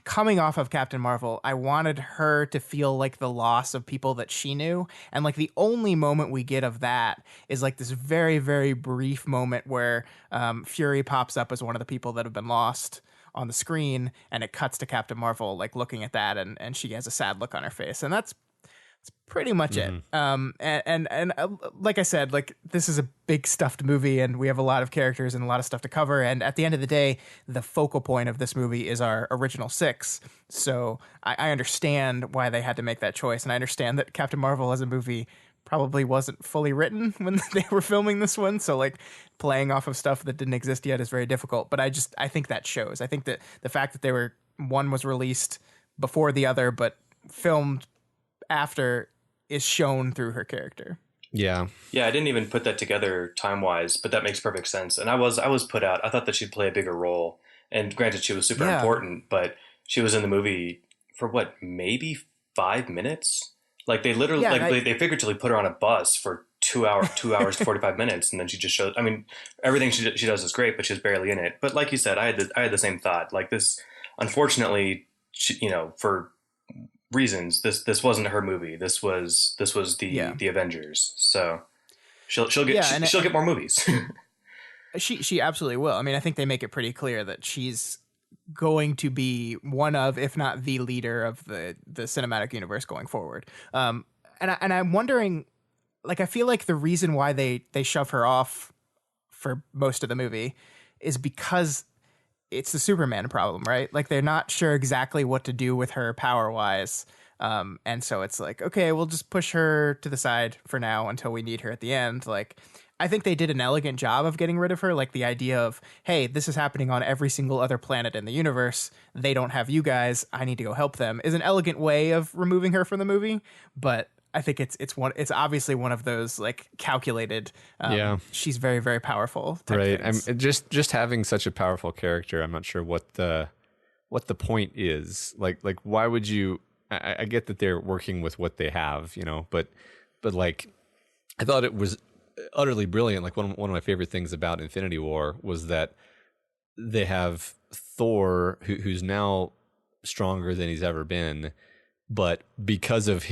coming off of Captain Marvel, I wanted her to feel like the loss of people that she knew. And like the only moment we get of that is like this very, very brief moment where Fury pops up as one of the people that have been lost on the screen, and it cuts to Captain Marvel like looking at that, and she has a sad look on her face. And that's pretty much it. And like I said, like this is a big stuffed movie, and we have a lot of characters and a lot of stuff to cover. And at the end of the day, the focal point of this movie is our original six. So I understand why they had to make that choice. And I understand that Captain Marvel as a movie probably wasn't fully written when they were filming this one. So like playing off of stuff that didn't exist yet is very difficult. But I think that shows. I think that the fact that one was released before the other, but filmed after, is shown through her character. Yeah, I didn't even put that together time-wise, but that makes perfect sense. And I was put out. I thought that she'd play a bigger role. And granted, she was super important, but she was in the movie for what, maybe 5 minutes? Like they literally, they figuratively put her on a bus for 2 hours, 45 minutes, and then she just shows. I mean, everything she does is great, but she's barely in it. But like you said, I had the same thought. Like this, unfortunately, for reasons, this wasn't her movie. This was the Avengers. So she'll get more movies. she absolutely will. I mean, I think they make it pretty clear that she's going to be one of, if not the leader of the cinematic universe going forward. And I'm wondering, like, I feel like the reason why they shove her off for most of the movie is because it's the Superman problem, right? Like they're not sure exactly what to do with her power wise. And so it's like, okay, we'll just push her to the side for now until we need her at the end. Like, I think they did an elegant job of getting rid of her. Like the idea of, hey, this is happening on every single other planet in the universe. They don't have you guys. I need to go help them, is an elegant way of removing her from the movie. But I think it's obviously one of those like calculated. She's very, very powerful. Right. I'm just having such a powerful character. I'm not sure what the point is. Like why would you? I get that they're working with what they have, but like I thought it was utterly brilliant. Like one of my favorite things about Infinity War was that they have Thor, who's now stronger than he's ever been. But because of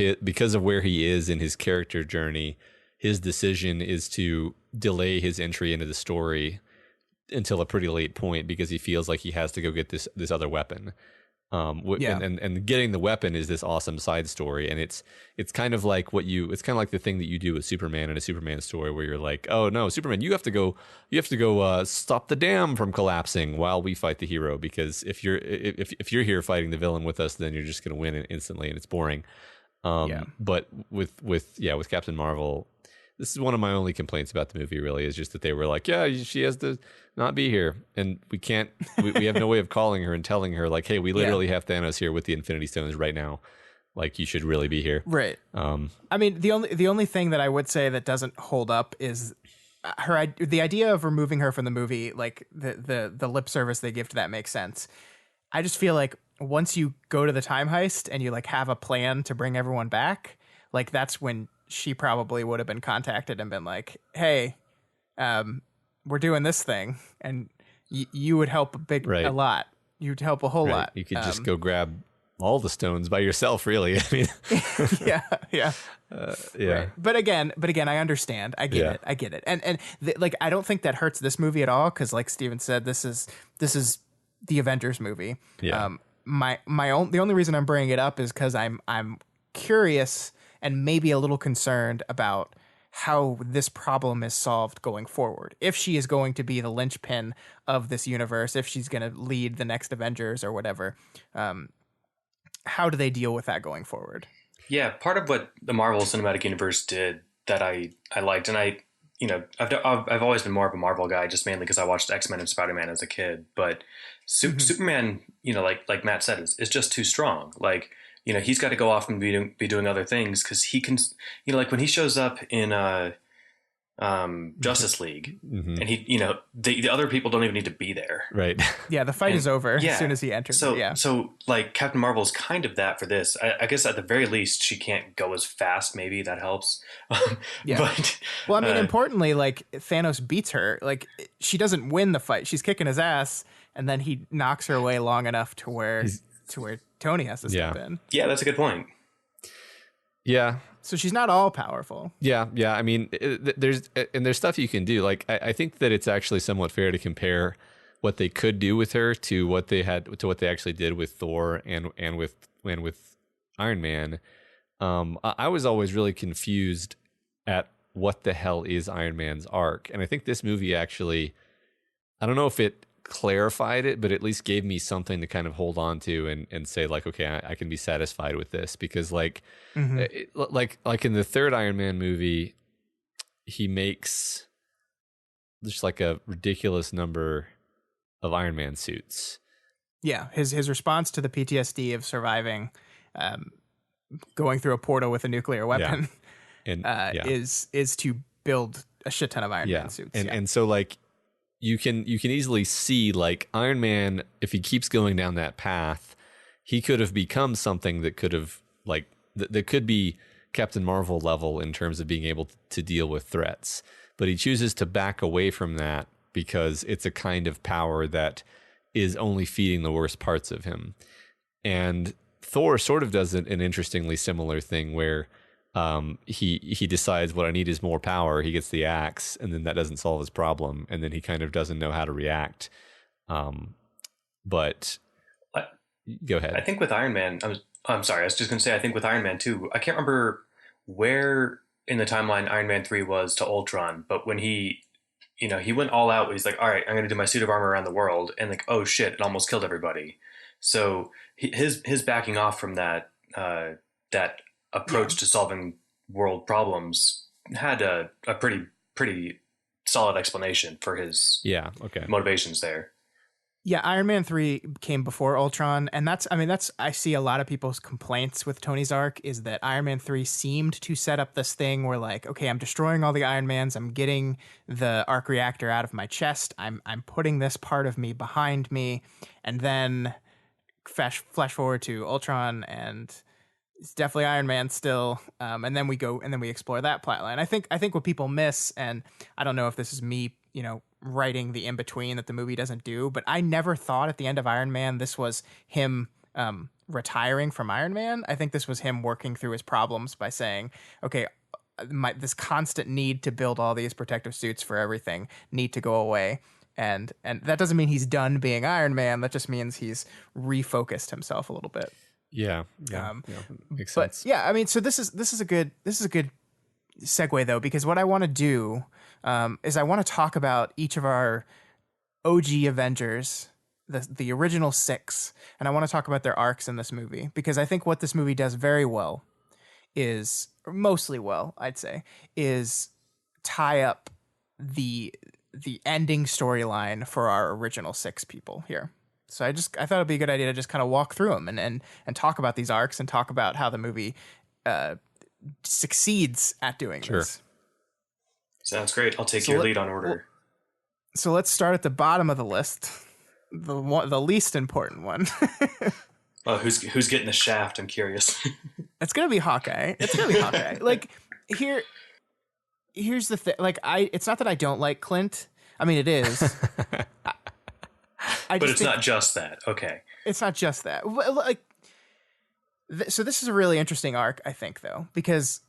where he is in his character journey, his decision is to delay his entry into the story until a pretty late point because he feels like he has to go get this other weapon. And getting the weapon is this awesome side story, and it's kind of like the thing that you do with Superman in a Superman story where you're like, oh no, Superman, you have to go stop the dam from collapsing while we fight the hero, because if you're here fighting the villain with us, then you're just going to win instantly, and it's boring. But with Captain Marvel, This is one of my only complaints about the movie, really, is just that they were like, yeah, she has to not be here. And we have no way of calling her and telling her, like, hey, we literally have Thanos here with the Infinity Stones right now. Like, you should really be here. Right. I mean, the only thing that I would say that doesn't hold up is the idea of removing her from the movie, like the lip service they give to that makes sense. I just feel like once you go to the time heist and you like have a plan to bring everyone back, like that's when she probably would have been contacted and been like, hey, we're doing this thing, and you would help a lot. You'd help a whole lot. You could just go grab all the stones by yourself, really. I mean, yeah. yeah. Right. But again, I understand. I get it. And like, I don't think that hurts this movie at all. Cause like Steven said, this is the Avengers movie. Yeah. The only reason I'm bringing it up is cause I'm curious and maybe a little concerned about how this problem is solved going forward. If she is going to be the linchpin of this universe, if she's going to lead the next Avengers or whatever, how do they deal with that going forward? Yeah, part of what the Marvel Cinematic Universe did that I liked, and I've always been more of a Marvel guy, just mainly because I watched X-Men and Spider-Man as a kid. But Superman, like Matt said, is just too strong. Like, he's got to go off and be doing other things because he can, like when he shows up in Justice League, and he, the other people don't even need to be there. Right. Yeah, the fight is over as soon as he enters. So like Captain Marvel is kind of that for this. I guess at the very least she can't go as fast. Maybe that helps. But well, I mean, importantly, like Thanos beats her. Like she doesn't win the fight. She's kicking his ass, and then he knocks her away long enough to where Tony has to step in. Yeah, that's a good point. Yeah. So she's not all powerful. Yeah. I mean, there's stuff you can do. Like, I think that it's actually somewhat fair to compare what they could do with her to what they actually did with Thor and with Iron Man. I was always really confused at what the hell is Iron Man's arc, and I think this movie actually, I don't know if it clarified it, but at least gave me something to kind of hold on to and say like, okay, I can be satisfied with this, because like like in the third Iron Man movie, he makes just like a ridiculous number of Iron Man suits. Yeah, his response to the PTSD of surviving, going through a portal with a nuclear weapon, and is to build a shit ton of Iron Man suits. And so like you can easily see like Iron Man, if he keeps going down that path, he could have become something that could have like that could be Captain Marvel level in terms of being able to deal with threats. But he chooses to back away from that because it's a kind of power that is only feeding the worst parts of him. And Thor sort of does an interestingly similar thing where he decides what I need is more power. He gets the axe, and then that doesn't solve his problem, and then he kind of doesn't know how to react. But go ahead. I think with Iron Man, I'm sorry. I was just going to say, I think with Iron Man 2, I can't remember where in the timeline Iron Man 3 was to Ultron, but when he went all out, he's like, all right, I'm going to do my suit of armor around the world, and like, oh shit, it almost killed everybody. So his backing off from that approach to solving world problems had a pretty solid explanation for his motivations there. Yeah, Iron Man 3 came before Ultron, and I see a lot of people's complaints with Tony's arc is that Iron Man 3 seemed to set up this thing where like, okay, I'm destroying all the Iron Mans, I'm getting the arc reactor out of my chest, I'm putting this part of me behind me, and then flash forward to Ultron, and it's definitely Iron Man still, and then we explore that plotline. I think what people miss, and I don't know if this is me, writing the in-between that the movie doesn't do, but I never thought at the end of Iron Man this was him retiring from Iron Man. I think this was him working through his problems by saying, okay, this constant need to build all these protective suits for everything need to go away. And that doesn't mean he's done being Iron Man. That just means he's refocused himself a little bit. Yeah, makes sense. But yeah, I mean, so this is a good segue though, because what I want to do is I want to talk about each of our OG Avengers, the original 6, and I want to talk about their arcs in this movie, because I think what this movie does very well is, or mostly well, I'd say, is tie up the ending storyline for our original 6 people here. So I thought it'd be a good idea to just kind of walk through them and talk about these arcs and talk about how the movie succeeds at doing this. Sounds great. I'll take your lead on order. So let's start at the bottom of the list, the least important one. Oh, who's getting the shaft? I'm curious. It's gonna be Hawkeye. Like here's the thing. Like it's not that I don't like Clint. I mean, it is. But it's not just that. Okay. It's not just that. Like, so this is a really interesting arc, I think, though, because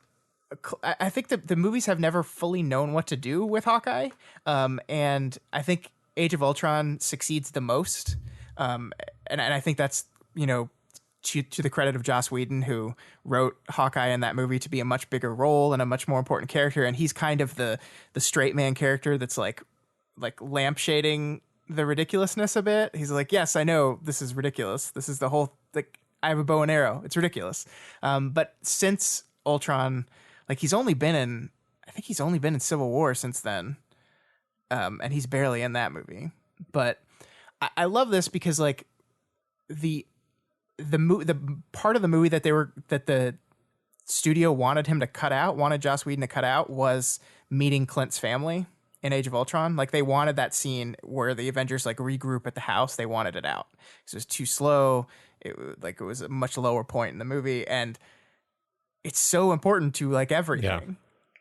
I think that the movies have never fully known what to do with Hawkeye. And I think Age of Ultron succeeds the most. And I think that's, to the credit of Joss Whedon, who wrote Hawkeye in that movie to be a much bigger role and a much more important character. And he's kind of the straight man character that's like lampshading the ridiculousness a bit. He's like, yes, I know this is ridiculous. This is the whole, like, I have a bow and arrow. It's ridiculous. But since Ultron, like, he's only been in Civil War since then. And he's barely in that movie. But I love this because, like, the part of the movie that the studio wanted Joss Whedon to cut out was meeting Clint's family in Age of Ultron. Like, they wanted that scene where the Avengers like regroup at the house. They wanted it out. It was too slow. It was a much lower point in the movie, and it's so important to like everything. Yeah.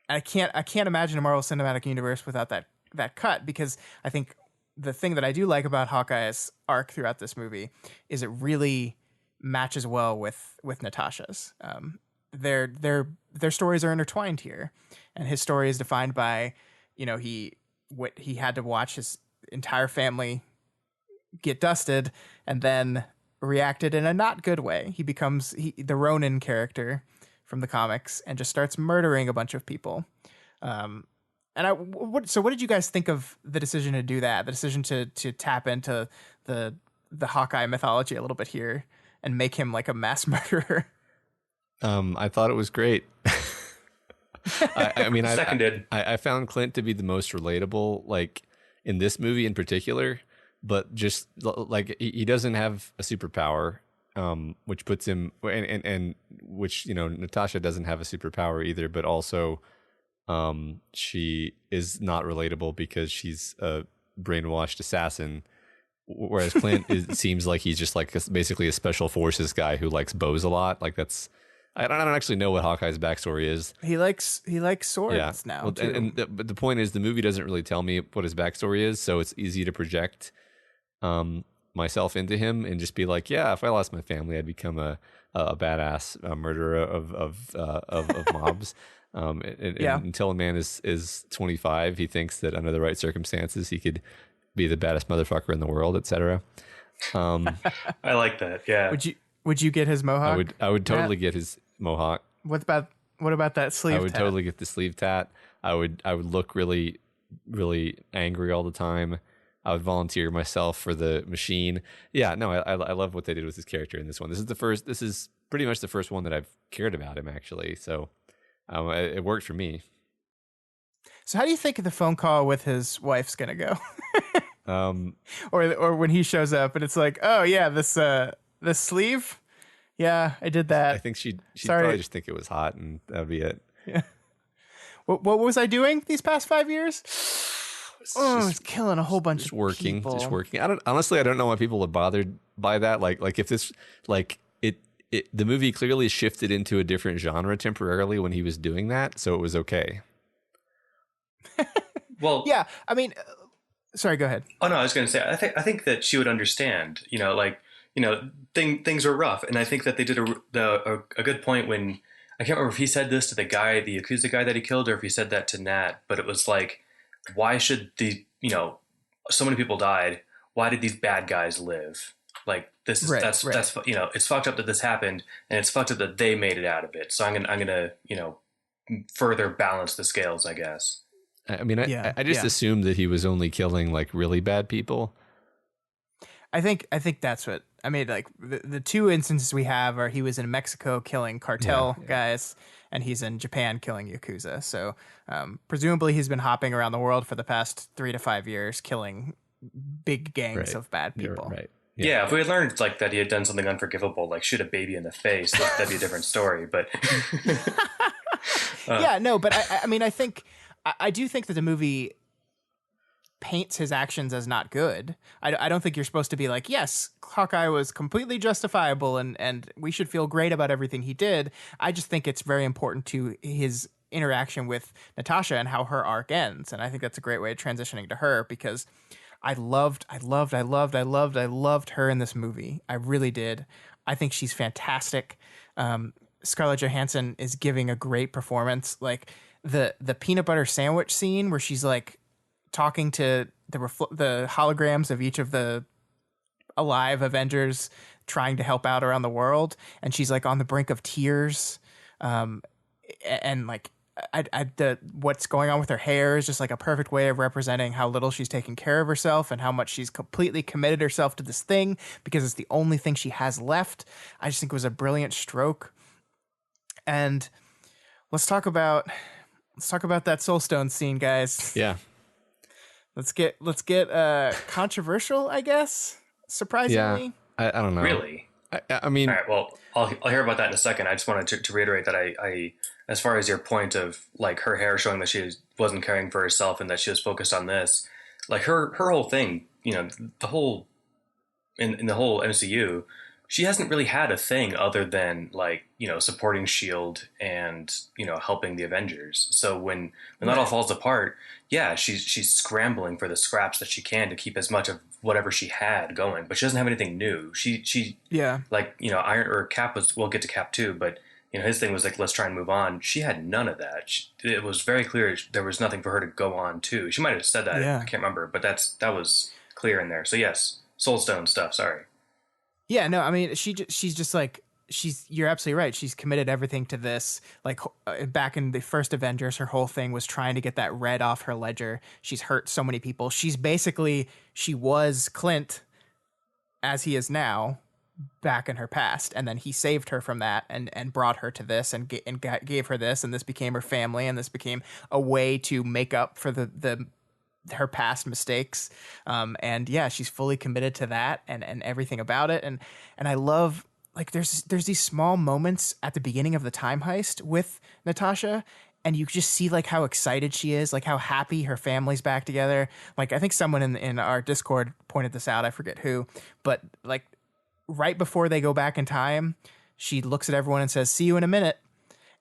And I can't imagine a Marvel Cinematic Universe without that cut, because I think the thing that I do like about Hawkeye's arc throughout this movie is it really matches well with Natasha's. Their stories are intertwined here, and his story is defined by, he had to watch his entire family get dusted and then reacted in a not good way. He becomes the Ronin character from the comics and just starts murdering a bunch of people. What did you guys think of the decision to do that? The decision to tap into the Hawkeye mythology a little bit here and make him like a mass murderer? I thought it was great. I mean, seconded. I found Clint to be the most relatable, like in this movie in particular. But just like he doesn't have a superpower, which puts him and which Natasha doesn't have a superpower either. But also, she is not relatable because she's a brainwashed assassin. Whereas Clint seems like he's just like basically a special forces guy who likes bows a lot. Like that's. I don't actually know what Hawkeye's backstory is. He likes swords now. Well, too. But the point is, the movie doesn't really tell me what his backstory is, so it's easy to project myself into him and just be like, yeah, if I lost my family, I'd become a badass murderer of mobs. Until a man is 25, he thinks that under the right circumstances, he could be the baddest motherfucker in the world, etc. I like that. Yeah. Would you get his mohawk? I would totally get his mohawk. What about that sleeve? I would totally get the sleeve tat. I would look really, really angry all the time. I would volunteer myself for the machine. Yeah, no, I love what they did with his character in this one. This is pretty much the first one that I've cared about him, actually. So it worked for me. So how do you think the phone call with his wife's gonna go? Or when he shows up and it's like, oh yeah, this sleeve? Yeah, I did that. I think she'd probably just think it was hot and that'd be it. Yeah. What was I doing these past 5 years? I was killing a whole bunch of people. Just working. I don't know why people are bothered by that. Like if this, like the movie clearly shifted into a different genre temporarily when he was doing that, so it was okay. Well, yeah, I mean, sorry, go ahead. Oh no, I was going to say, I think that she would understand. Things are rough, and I think that they did a good point when, I can't remember if he said this to the Yakuza guy that he killed, or if he said that to Nat, but it was like, why should so many people died? Why did these bad guys live? Like this is that's it's fucked up that this happened, and it's fucked up that they made it out of it. So I'm gonna further balance the scales, I guess. I mean, I just assumed that he was only killing like really bad people. I think that's what I mean, like the two instances we have are he was in Mexico killing cartel guys, and he's in Japan killing Yakuza. So presumably he's been hopping around the world for the past 3 to 5 years, killing big gangs of bad people. Right. Yeah, if we had learned like that he had done something unforgivable, like shoot a baby in the face, that'd be a different story. But but I mean, I do think that the movie paints his actions as not good. I don't think you're supposed to be like, yes, Hawkeye was completely justifiable and we should feel great about everything he did. I just think it's very important to his interaction with Natasha and how her arc ends. And I think that's a great way of transitioning to her, because I loved her in this movie. I really did. I think she's fantastic. Scarlett Johansson is giving a great performance. Like the peanut butter sandwich scene where she's like talking to the holograms of each of the alive Avengers trying to help out around the world, and she's like on the brink of tears, and like what's going on with her hair is just like a perfect way of representing how little she's taking care of herself and how much she's completely committed herself to this thing because it's the only thing she has left. I just think it was a brilliant stroke. And let's talk about that Soulstone scene, guys. Yeah. Let's get controversial, I guess. Surprisingly. Yeah. I don't know. Really? I mean, all right. Well, I'll hear about that in a second. I just wanted to reiterate that I, as far as your point of like her hair showing that she wasn't caring for herself and that she was focused on this, like her whole thing, you know, the whole in the whole MCU, she hasn't really had a thing other than like, you know, supporting SHIELD and, you know, helping the Avengers. So when that all falls apart, yeah, she's scrambling for the scraps that she can to keep as much of whatever she had going, but she doesn't have anything new. She like, you know, Cap we'll get to Cap too, but you know, his thing was like, let's try and move on. She had none of that. It was very clear there was nothing for her to go on to. She might have said that. I can't remember, but that was clear in there. So yes, Soulstone stuff. Sorry. Yeah, no, I mean, she's just like, you're absolutely right. She's committed everything to this. Like back in the first Avengers, her whole thing was trying to get that red off her ledger. She's hurt so many people. She was Clint as he is now back in her past. And then he saved her from that and brought her to this and gave her this. And this became her family. And this became a way to make up for her past mistakes. And yeah, she's fully committed to that and everything about it. And I love, like, there's these small moments at the beginning of the time heist with Natasha, and you just see like how excited she is, like how happy her family's back together. Like I think someone in our Discord pointed this out, I forget who, but like right before they go back in time, she looks at everyone and says, "See you in a minute."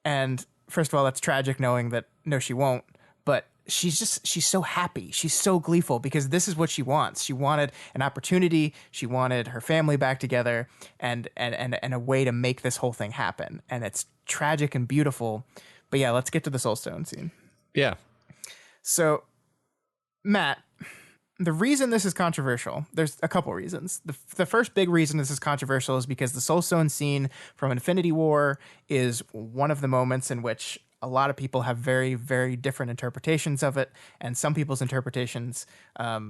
And first of all, that's tragic knowing that no, she won't, but she's so happy. She's so gleeful because this is what she wants. She wanted an opportunity. She wanted her family back together and a way to make this whole thing happen. And it's tragic and beautiful. But yeah, let's get to the Soulstone scene. Yeah. So, Matt, the reason this is controversial, there's a couple reasons. The first big reason this is controversial is because the Soulstone scene from Infinity War is one of the moments in which a lot of people have very, very different interpretations of it, and some people's interpretations are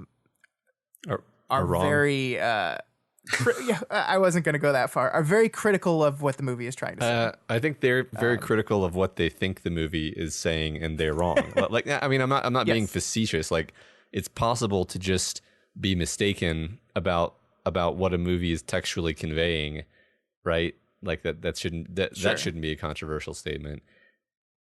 wrong. Very. I wasn't going to go that far. Are very critical of what the movie is trying to say. I think they're very critical of what they think the movie is saying, and they're wrong. Like, I mean, I'm not being facetious. Like, it's possible to just be mistaken about what a movie is textually conveying, right? Like that shouldn't be a controversial statement.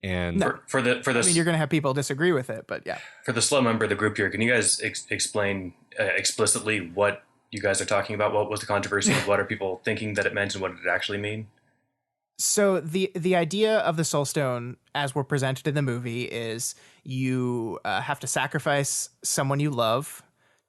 And for this, I mean, you're going to have people disagree with it, but yeah. For the slow member of the group here, can you guys explain explicitly what you guys are talking about? What was the controversy? What are people thinking that it meant, and what did it actually mean? So the idea of the Soulstone, as we're presented in the movie, is you have to sacrifice someone you love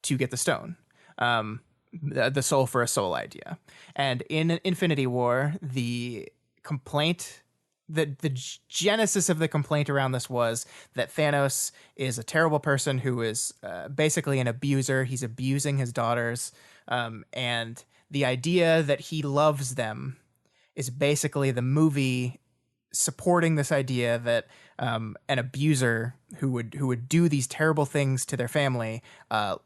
to get the stone. The soul for a soul idea. And in Infinity War, the complaint, the genesis of the complaint around this was that Thanos is a terrible person who is basically an abuser. He's abusing his daughters. And the idea that he loves them is basically the movie supporting this idea that an abuser who would do these terrible things to their family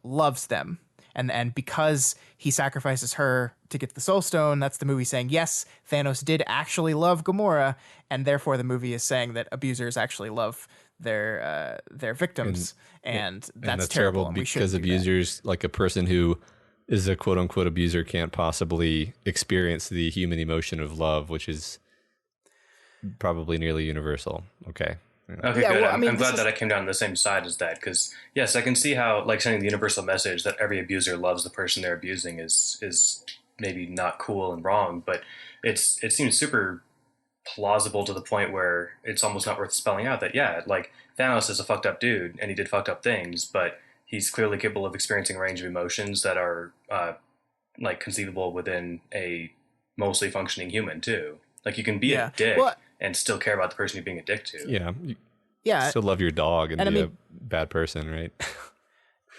loves them. And because he sacrifices her to get the Soul Stone, that's the movie saying, yes, Thanos did actually love Gamora, and therefore the movie is saying that abusers actually love their victims, and that's terrible. And because abusers, like a person who is a quote unquote abuser, can't possibly experience the human emotion of love, which is probably nearly universal. Okay. Okay, good. I'm glad that I came down on the same side as that, because yes, I can see how like sending the universal message that every abuser loves the person they're abusing is maybe not cool and wrong, but it seems super plausible to the point where it's almost not worth spelling out that like Thanos is a fucked up dude and he did fucked up things, but he's clearly capable of experiencing a range of emotions that are like conceivable within a mostly functioning human too. Like you can be a dick and still care about the person you're being a dick to. Yeah. Still love your dog and be a bad person, right?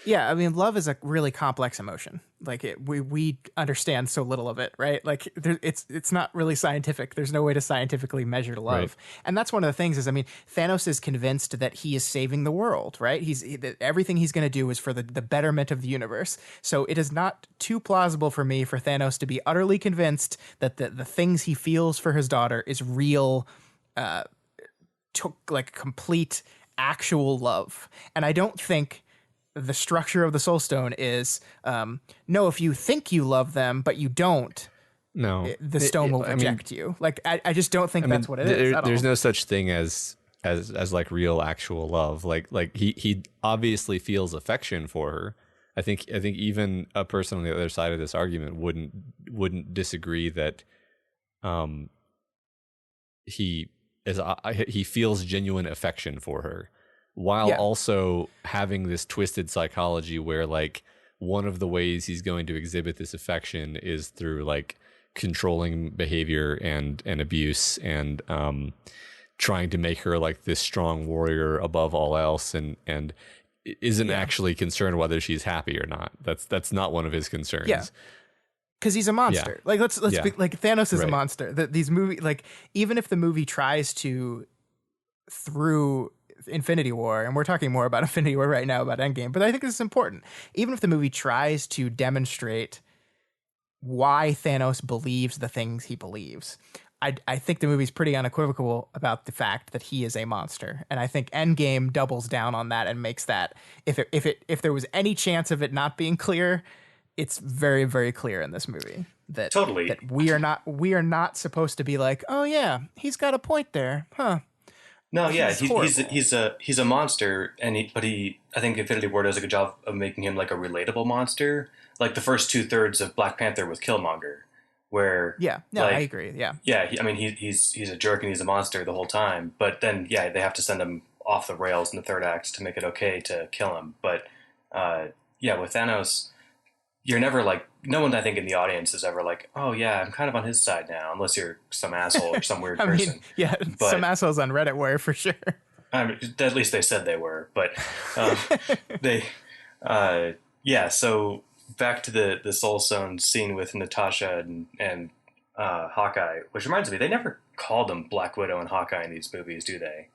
Yeah, I mean, love is a really complex emotion. Like we understand so little of it, right? Like it's not really scientific. There's no way to scientifically measure love, right. And that's one of the things. Is, I mean, Thanos is convinced that he is saving the world, right? Everything he's going to do is for the betterment of the universe. So it is not too plausible for me for Thanos to be utterly convinced that the things he feels for his daughter is real, like complete actual love. And I don't think the structure of the Soul Stone is no, if you think you love them but you don't, the stone will reject you. Like I just don't think that's what it is. There's no such thing as like real actual love. Like he obviously feels affection for her. I think even a person on the other side of this argument wouldn't disagree that he feels genuine affection for her, while also having this twisted psychology where like one of the ways he's going to exhibit this affection is through like controlling behavior and abuse and trying to make her like this strong warrior above all else and isn't actually concerned whether she's happy or not. That's not one of his concerns. Yeah. Because he's a monster. Like let's be like Thanos is a monster. These movie, like even if the movie tries to through Infinity War, and we're talking more about Infinity War right now about Endgame, but I think this is important. Even if the movie tries to demonstrate why Thanos believes the things he believes, I think the movie's pretty unequivocal about the fact that he is a monster, and I think Endgame doubles down on that and makes that if there was any chance of it not being clear, it's very, very clear in this movie that that we are not supposed to be like, oh yeah, he's got a point there, huh? No, yeah, he's a monster, and I think Infinity War does a good job of making him like a relatable monster. Like the first 2/3 of Black Panther with Killmonger, where I agree, he's a jerk and he's a monster the whole time, but then they have to send him off the rails in the third act to make it okay to kill him. But with Thanos, you're never like, no one I think in the audience is ever like, oh yeah, I'm kind of on his side now, unless you're some asshole or some weird person. But some assholes on Reddit were for sure. At least they said they were, but so back to the Soul Stone scene with Natasha and Hawkeye, which reminds me, they never called them Black Widow and Hawkeye in these movies, do they?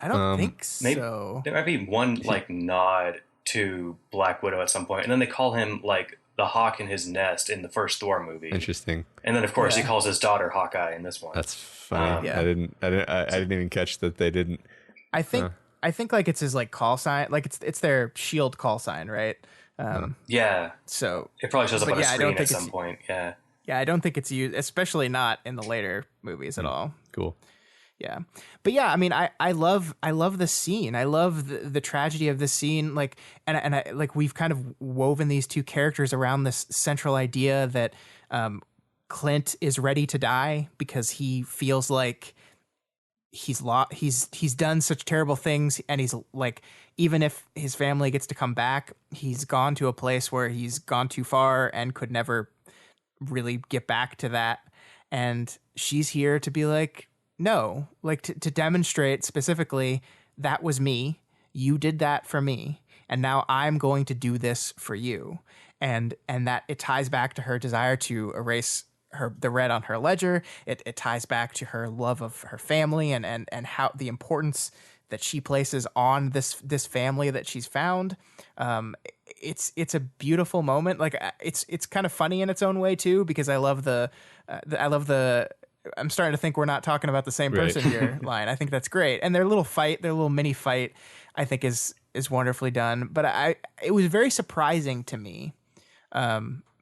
I don't think so. There might be one like nod to Black Widow at some point, and then they call him like the hawk in his nest in the first Thor movie. Interesting. And then of course he calls his daughter Hawkeye in this one. That's funny. I didn't even catch that they didn't. I think like it's his like call sign, like it's their shield call sign, right? So it probably shows up on a screen at some point. Yeah, I don't think it's used, especially not in the later movies at all. Cool. Yeah. But yeah, I mean, I love the scene. I love the tragedy of this scene. Like, and I like, we've kind of woven these two characters around this central idea that Clint is ready to die because he feels like he's done such terrible things. And he's like, even if his family gets to come back, he's gone to a place where he's gone too far and could never really get back to that. And she's here to be like, no, like to demonstrate specifically, that was me. You did that for me. And now I'm going to do this for you. And that it ties back to her desire to erase the red on her ledger. It ties back to her love of her family and how the importance she places on this family that she's found. It's a beautiful moment. Like it's kind of funny in its own way too, because I love the I'm starting to think we're not talking about the same person here line. I think that's great. And their little mini fight, I think is wonderfully done. But it was very surprising to me,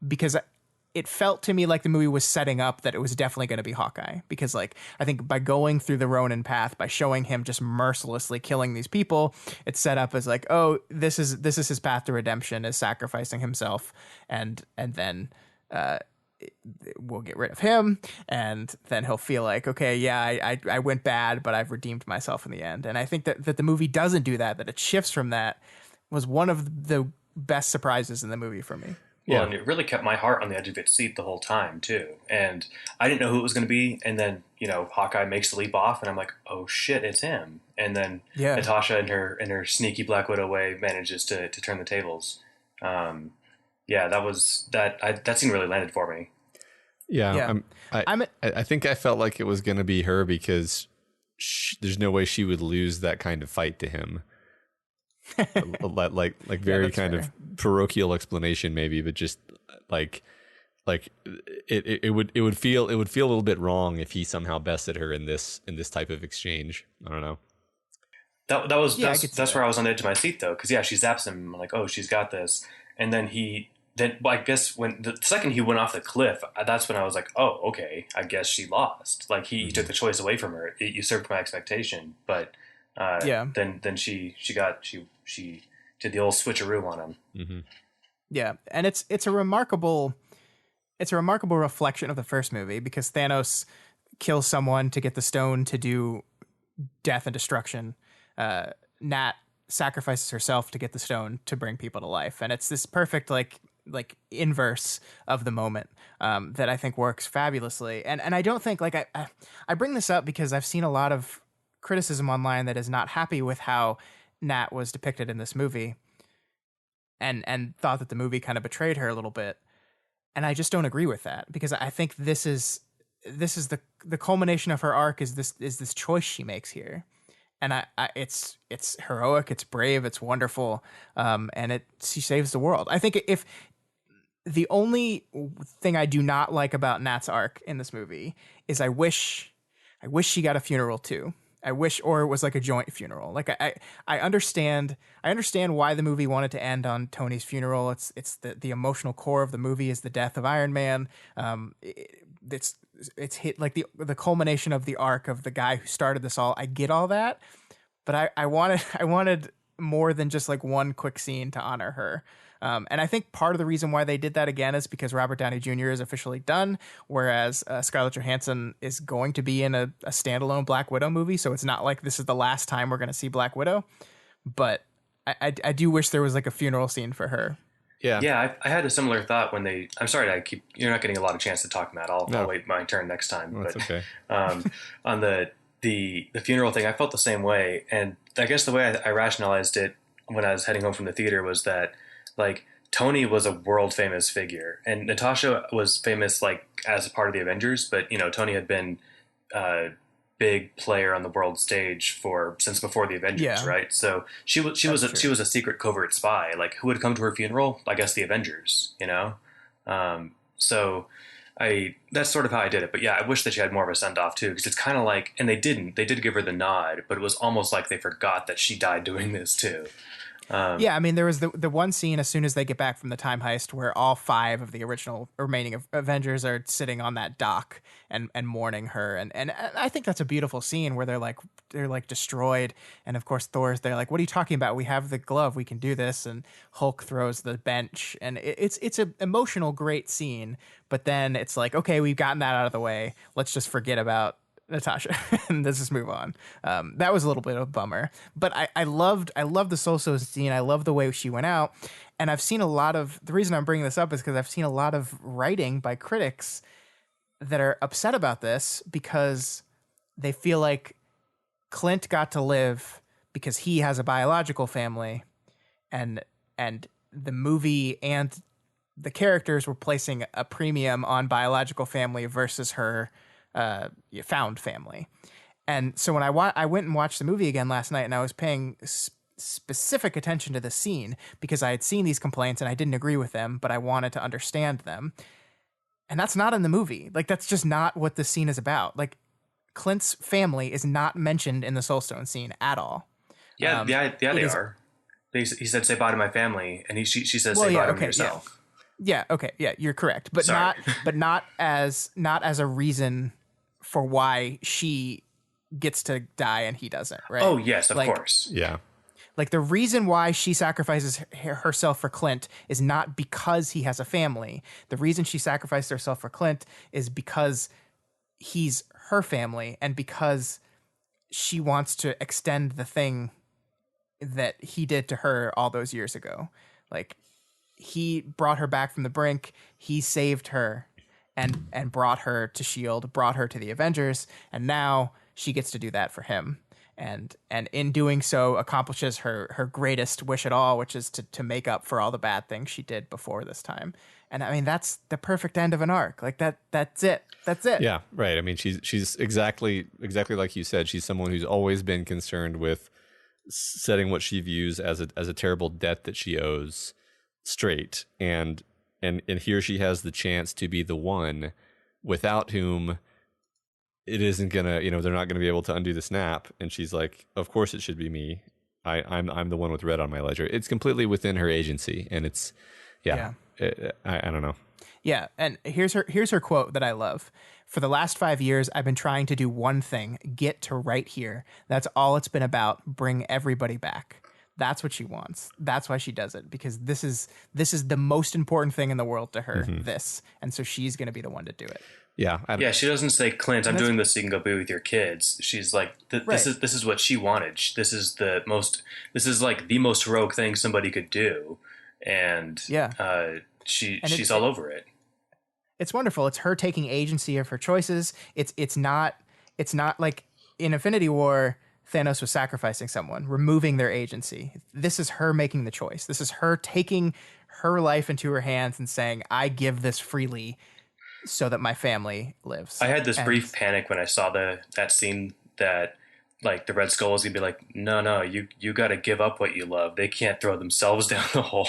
because it felt to me like the movie was setting up that it was definitely going to be Hawkeye, because like I think by going through the Ronin path, by showing him just mercilessly killing these people, it's set up as like, oh, this is his path to redemption, is sacrificing himself, and then we'll get rid of him, and then he'll feel like, okay, yeah, I went bad, but I've redeemed myself in the end. And I think that the movie doesn't do that it shifts from that, was one of the best surprises in the movie for me. Well, and it really kept my heart on the edge of its seat the whole time, too. And I didn't know who it was going to be. And then, Hawkeye makes the leap off, and I'm like, oh, shit, it's him. And then Natasha, in her sneaky Black Widow way, manages to turn the tables. That scene really landed for me. Yeah. I think I felt like it was going to be her, because there's no way she would lose that kind of fight to him. like very kind of parochial explanation maybe, but just like it would feel a little bit wrong if he somehow bested her in this type of exchange. I don't know. That's where I was on the edge of my seat though, because she zaps him. I'm like, oh, she's got this, and then I guess when the second he went off the cliff, that's when I was like, oh, okay, I guess she lost. Like he took the choice away from her. It usurped my expectation, but. Then she did the old switcheroo on him. Mm-hmm. Yeah, and it's a remarkable reflection of the first movie, because Thanos kills someone to get the stone to do death and destruction. Nat sacrifices herself to get the stone to bring people to life, and it's this perfect like inverse of the moment that I think works fabulously. And I don't think I bring this up because I've seen a lot of criticism online that is not happy with how Nat was depicted in this movie, and thought that the movie kind of betrayed her a little bit. And I just don't agree with that, because I think this is the culmination of her arc is this choice she makes here. And it's heroic, it's brave, it's wonderful, and she saves the world. I think if the only thing I do not like about Nat's arc in this movie is I wish she got a funeral too. Or it was like a joint funeral. Like I understand why the movie wanted to end on Tony's funeral. It's the emotional core of the movie is the death of Iron Man. It's hit like the culmination of the arc of the guy who started this all. I get all that, but I wanted more than just like one quick scene to honor her. And I think part of the reason why they did that again is because Robert Downey Jr. is officially done, whereas Scarlett Johansson is going to be in a standalone Black Widow movie. So it's not like this is the last time we're going to see Black Widow. But I do wish there was like a funeral scene for her. Yeah. I had a similar thought when I'm sorry you're not getting a lot of chance to talk, Matt. I'll wait my turn next time. That's okay. On the funeral thing, I felt the same way. And I guess the way I rationalized it when I was heading home from the theater was that, like, Tony was a world famous figure, and Natasha was famous like as a part of the Avengers, but Tony had been a big player on the world stage since before the Avengers, right? So she was a secret covert spy. Like, who would come to her funeral? I guess the Avengers, So that's sort of how I did it. But yeah, I wish that she had more of a send off too, because it's kind of like, and they did give her the nod, but it was almost like they forgot that she died doing this too. I mean, there was the one scene as soon as they get back from the time heist where all 5 of the original remaining Avengers are sitting on that dock and mourning her, and I think that's a beautiful scene where they're like destroyed, and of course they're like, what are you talking about? We have the glove, we can do this, and Hulk throws the bench, and it's an emotional, great scene. But then it's like, okay, we've gotten that out of the way, let's just forget about Natasha and let's just move on. That was a little bit of a bummer, but I loved the Soso scene. I love the way she went out, and I've seen a lot of, the reason I'm bringing this up is because I've seen a lot of writing by critics that are upset about this because they feel like Clint got to live because he has a biological family, and the movie and the characters were placing a premium on biological family versus her found family. And so when I went and watched the movie again last night, and I was paying specific attention to the scene because I had seen these complaints and I didn't agree with them, but I wanted to understand them. And that's not in the movie. Like, that's just not what the scene is about. Like, Clint's family is not mentioned in the Soulstone scene at all. Yeah, they are. He said, "Say bye to my family," and she says, "Say bye to me yourself." Yeah, okay, yeah, you're correct, but Sorry. not as a reason for why she gets to die and he doesn't, right? Oh yes, of course. Yeah. Like, the reason why she sacrifices herself for Clint is not because he has a family. The reason she sacrificed herself for Clint is because he's her family and because she wants to extend the thing that he did to her all those years ago. Like, he brought her back from the brink. He saved her and brought her to S.H.I.E.L.D., brought her to the Avengers, and now she gets to do that for him. And in doing so accomplishes her greatest wish at all, which is to make up for all the bad things she did before this time. And I mean, that's the perfect end of an arc. Like, that's it. Yeah, right. I mean, she's exactly like you said. She's someone who's always been concerned with setting what she views as a terrible debt that she owes straight. And here she has the chance to be the one without whom it isn't gonna, they're not gonna be able to undo the snap. And she's like, of course it should be me. I'm the one with red on my ledger. It's completely within her agency, and it's I don't know. Yeah, and here's her quote that I love. For the last 5 years, I've been trying to do one thing: get to right here. That's all it's been about. Bring everybody back. That's what she wants. That's why she does it, because this is the most important thing in the world to her. This, and so she's going to be the one to do it. Yeah. She doesn't say, "Clint, I'm doing this so you can go be with your kids." She's like, this is what she wanted. This is like the most heroic thing somebody could do. And she's all over it. It's wonderful. It's her taking agency of her choices. It's not like in Infinity War, Thanos was sacrificing someone, removing their agency. This is her making the choice. This is her taking her life into her hands and saying, I give this freely so that my family lives. I had this brief panic when I saw that scene that, like, the Red Skull was gonna be like, no, you got to give up what you love. They can't throw themselves down the hole,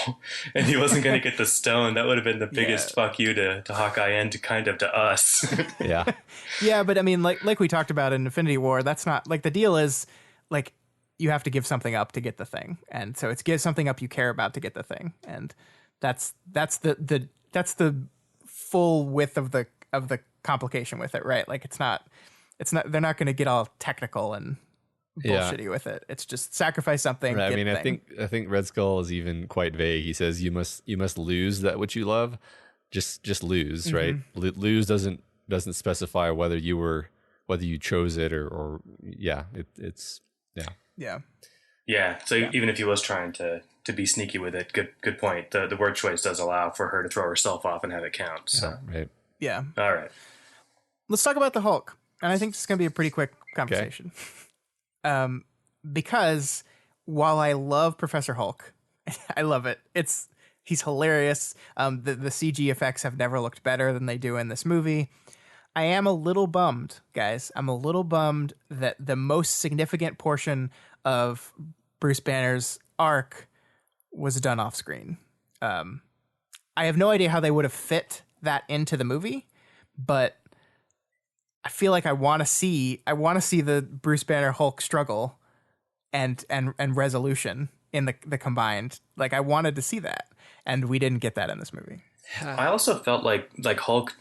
and he wasn't gonna get the stone. That would have been the biggest fuck you to Hawkeye and to us. Yeah, yeah, but I mean, like we talked about in Infinity War, that's not like the deal. Is like you have to give something up to get the thing, and so it's give something up you care about to get the thing, and that's the full width of the complication with it, right? Like it's not they're not going to get all technical and bullshitty with it. It's just sacrifice something. Right. I mean, I think Red Skull is even quite vague. He says you must lose that which you love. Just lose, right? Lose doesn't specify whether you chose it or it's. So even if he was trying to be sneaky with it, good point. The word choice does allow for her to throw herself off and have it count. So right. Yeah. All right. Let's talk about the Hulk. And I think this is going to be a pretty quick conversation. Okay. Because while I love Professor Hulk, I love it. He's hilarious. The CG effects have never looked better than they do in this movie. I am a little bummed, guys. I'm a little bummed that the most significant portion of Bruce Banner's arc was done off screen. I have no idea how they would have fit that into the movie, but I feel like I want to see the Bruce Banner Hulk struggle and resolution in the combined. Like, I wanted to see that, and we didn't get that in this movie. I also felt like Hulk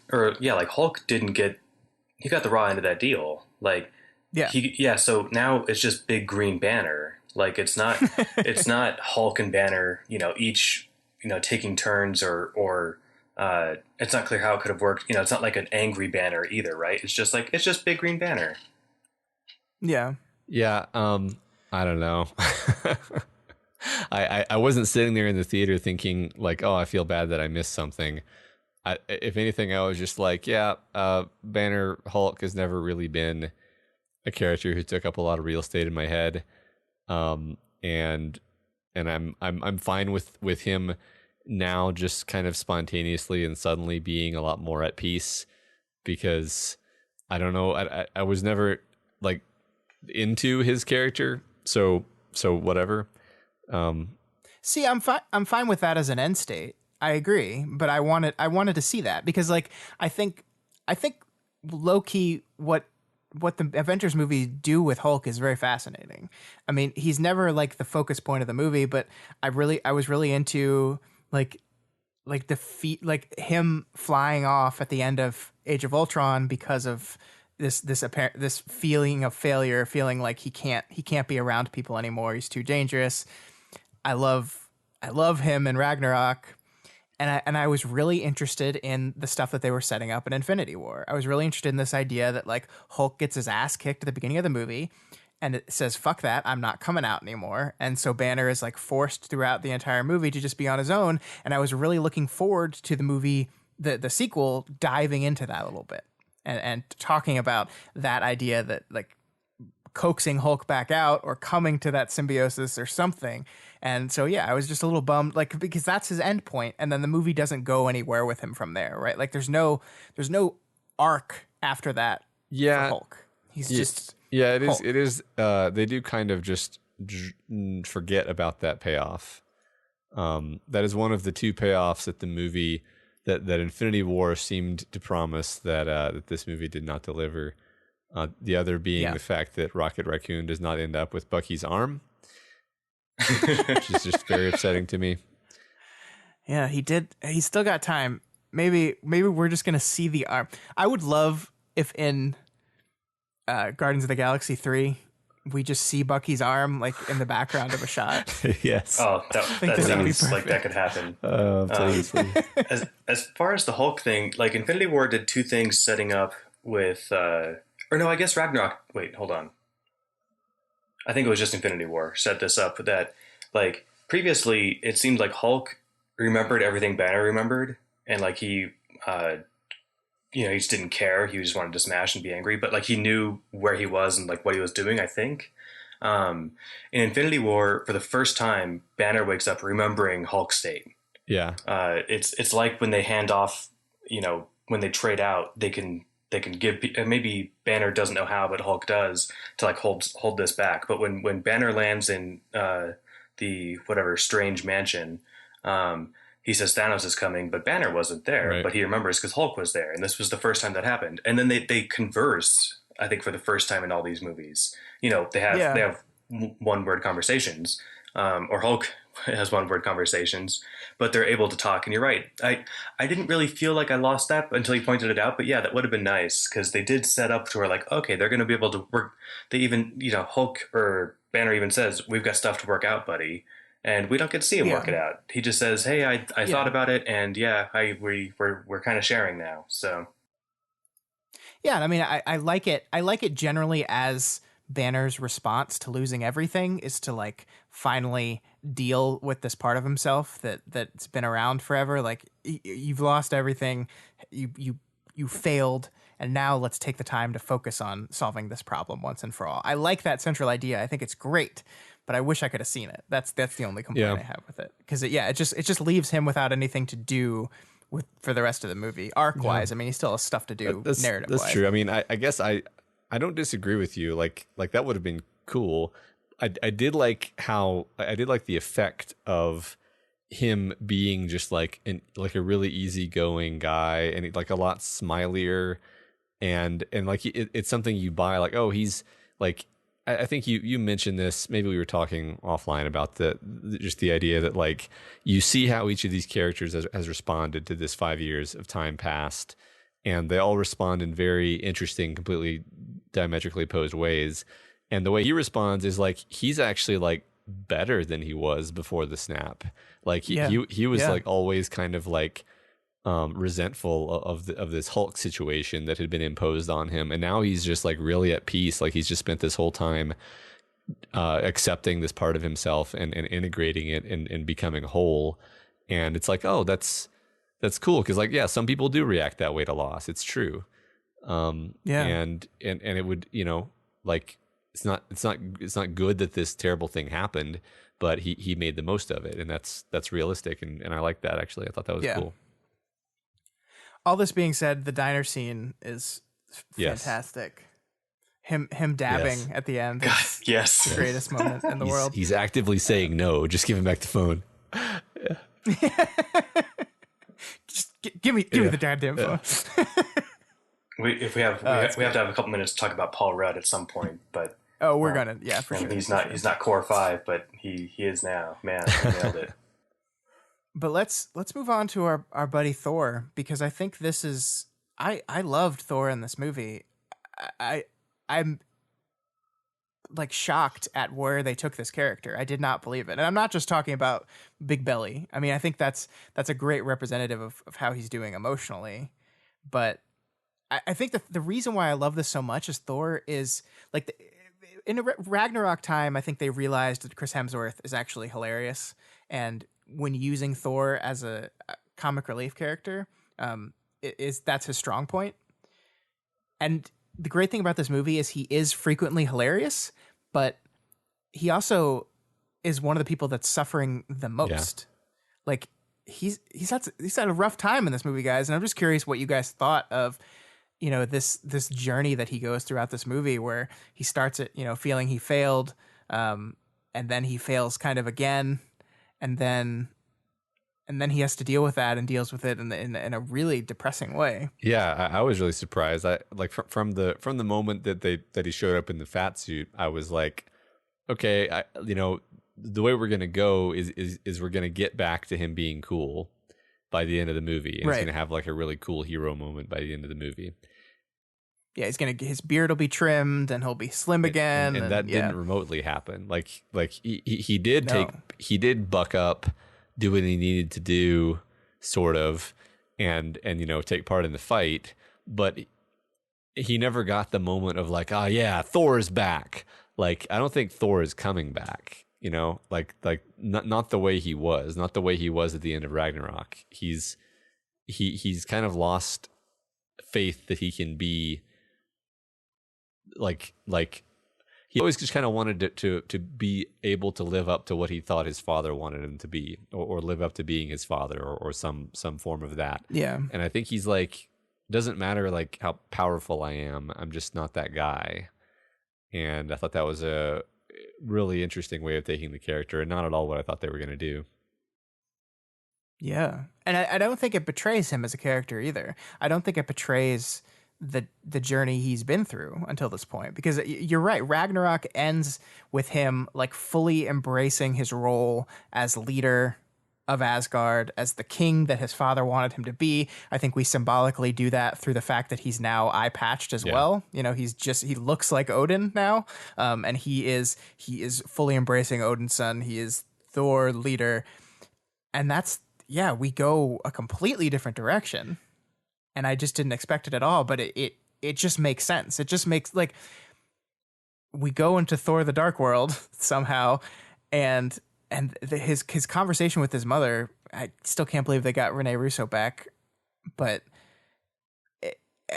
didn't get, he got the raw end of that deal. Like, so now it's just big green Banner. Like, it's not Hulk and Banner, each, taking turns or it's not clear how it could have worked. It's not like an angry Banner either, right? It's just big green Banner. Yeah. Yeah. I don't know. I wasn't sitting there in the theater thinking like, oh, I feel bad that I missed something. If anything, I was just like, Banner Hulk has never really been a character who took up a lot of real estate in my head. And I'm fine with him now just kind of spontaneously and suddenly being a lot more at peace, because I don't know, I was never like into his character. So whatever. See, I'm fine with that as an end state. I agree, but I wanted to see that because like I think low key what the Avengers movies do with Hulk is very fascinating. I mean, he's never like the focus point of the movie, but I was really into like like him flying off at the end of Age of Ultron because of this feeling of failure, feeling like he can't be around people anymore. He's too dangerous. I love him in Ragnarok. And I was really interested in the stuff that they were setting up in Infinity War. I was really interested in this idea that like Hulk gets his ass kicked at the beginning of the movie and it says, fuck that, I'm not coming out anymore. And so Banner is like forced throughout the entire movie to just be on his own. And I was really looking forward to the movie, the sequel, diving into that a little bit and talking about that idea that like coaxing Hulk back out or coming to that symbiosis or something. And so, yeah, I was just a little bummed, like, because that's his end point, and then the movie doesn't go anywhere with him from there, right? Like, there's no arc after that for Hulk. He's just Hulk. It is. They do kind of just forget about that payoff. That is one of the two payoffs that the movie that Infinity War seemed to promise that this movie did not deliver. The other being the fact that Rocket Raccoon does not end up with Bucky's arm. Which is just very upsetting to me. Yeah, he did. He's still got time. Maybe we're just gonna see the arm. I would love if in Guardians of the Galaxy 3 we just see Bucky's arm like in the background of a shot. Yes. Oh, that sounds like that could happen. As far as the Hulk thing, like Infinity War did two things setting up with, or no, I guess Ragnarok. Wait, hold on. I think it was just Infinity War set this up that, like, previously it seemed like Hulk remembered everything Banner remembered, and like he just didn't care. He just wanted to smash and be angry, but like he knew where he was and like what he was doing. I think in Infinity War, for the first time, Banner wakes up remembering Hulk's state. Yeah, it's like when they hand off, when they trade out, they can give, maybe Banner doesn't know how, but Hulk does, to like hold this back. But when Banner lands in the whatever strange mansion, he says Thanos is coming, but Banner wasn't there. Right. But he remembers because Hulk was there, and this was the first time that happened. And then they converse, I think, for the first time in all these movies. They have one word conversations, or Hulk has one word conversations, but they're able to talk. And you're right. I didn't really feel like I lost that until you pointed it out. But yeah, that would have been nice because they did set up to where like, okay, they're going to be able to work. They even, Hulk or Banner even says, we've got stuff to work out, buddy. And we don't get to see him work it out. He just says, hey, I thought about it. And yeah, we're kind of sharing now. So. Yeah. I mean, I like it. I like it generally as Banner's response to losing everything is to like finally deal with this part of himself that's been around forever. Like you've lost everything, you failed, and now let's take the time to focus on solving this problem once and for all. I like that central idea. I think it's great, but I wish I could have seen it. That's the only complaint I have with it, because it just leaves him without anything to do for the rest of the movie arc wise. I mean, he still has stuff to do narrative wise. That's true. I mean, I guess I don't disagree with you. Like that would have been cool. I did like the effect of him being just like a really easygoing guy and like a lot smilier and like it's something you buy. Like, oh, he's like, I think you mentioned this. Maybe we were talking offline about just the idea that like you see how each of these characters has responded to this 5 years of time past, and they all respond in very interesting, completely diametrically opposed ways. And the way he responds is like he's actually like better than he was before the snap. Like he was like always kind of like resentful of this Hulk situation that had been imposed on him, and now he's just like really at peace. Like he's just spent this whole time accepting this part of himself and integrating it and becoming whole. And it's like, oh, that's cool, because like some people do react that way to loss. It's true. And it would, like it's not good that this terrible thing happened, but he made the most of it, and that's realistic, and I like that. Actually, I thought that was cool. All this being said, the diner scene is fantastic. him dabbing Yes. at the end is Yes. the greatest moment in the world. He's actively saying no. Just give him back the phone. Just give me the goddamn phone. We have to have a couple minutes to talk about Paul Rudd at some point, but Oh, we're gonna for and sure. he's not core 5, but he is now. Man, he nailed it. But let's move on to our buddy Thor, because I think this is I loved Thor in this movie. I'm like shocked at where they took this character. I did not believe it. And I'm not just talking about Big Belly. I mean, I think that's a great representative of how he's doing emotionally. But I think the reason why I love this so much is Thor is like in a Ragnarok time, I think they realized that Chris Hemsworth is actually hilarious. And when using Thor as a comic relief character, that's his strong point. And the great thing about this movie is he is frequently hilarious, but he also is one of the people that's suffering the most. Yeah. Like he's had a rough time in this movie, guys. And I'm just curious what you guys thought of, this journey that he goes throughout this movie, where he starts at, feeling he failed, and then he fails kind of again, and then he has to deal with that and deals with it in a really depressing way. Yeah, I was really surprised. I like from the moment that he showed up in the fat suit, I was like, okay, the way we're gonna go is we're gonna get back to him being cool by the end of the movie, and he's gonna have like a really cool hero moment by the end of the movie. Yeah, his beard will be trimmed and he'll be slim again, and that didn't remotely happen. Like he did buck up, do what he needed to do, sort of, and take part in the fight, but he never got the moment of like, oh yeah, Thor's back. Like, I don't think Thor is coming back, like not the way he was, not the way he was at the end of Ragnarok. He's kind of lost faith that he can be like he always just kind of wanted to be able to live up to what he thought his father wanted him to be, or live up to being his father, or some form of that. Yeah. And I think he's like, doesn't matter like how powerful I am, I'm just not that guy. And I thought that was a really interesting way of taking the character, and not at all what I thought they were going to do. Yeah. And I don't think it betrays him as a character either. I don't think it betrays the journey he's been through until this point, because you're right, Ragnarok ends with him like fully embracing his role as leader of Asgard, as the king that his father wanted him to be. I think we symbolically do that through the fact that he's now eye patched as well. He looks like Odin now, and he is fully embracing Odin's son. He is Thor, leader, and we go a completely different direction. And I just didn't expect it at all, but it just makes sense. It just makes, like, we go into Thor: The Dark World somehow, and his conversation with his mother, I still can't believe they got Rene Russo back, but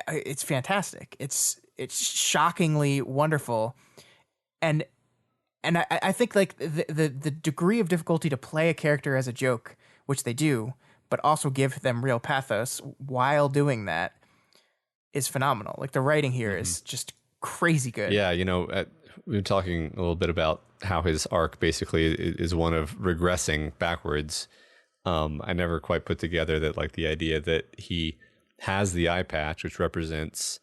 it's fantastic. It's shockingly wonderful, and I think like the degree of difficulty to play a character as a joke, which they do, but also give them real pathos while doing that, is phenomenal. Like, the writing here is just crazy good. Yeah, we were talking a little bit about how his arc basically is one of regressing backwards. I never quite put together that, like, the idea that he has the eye patch, which represents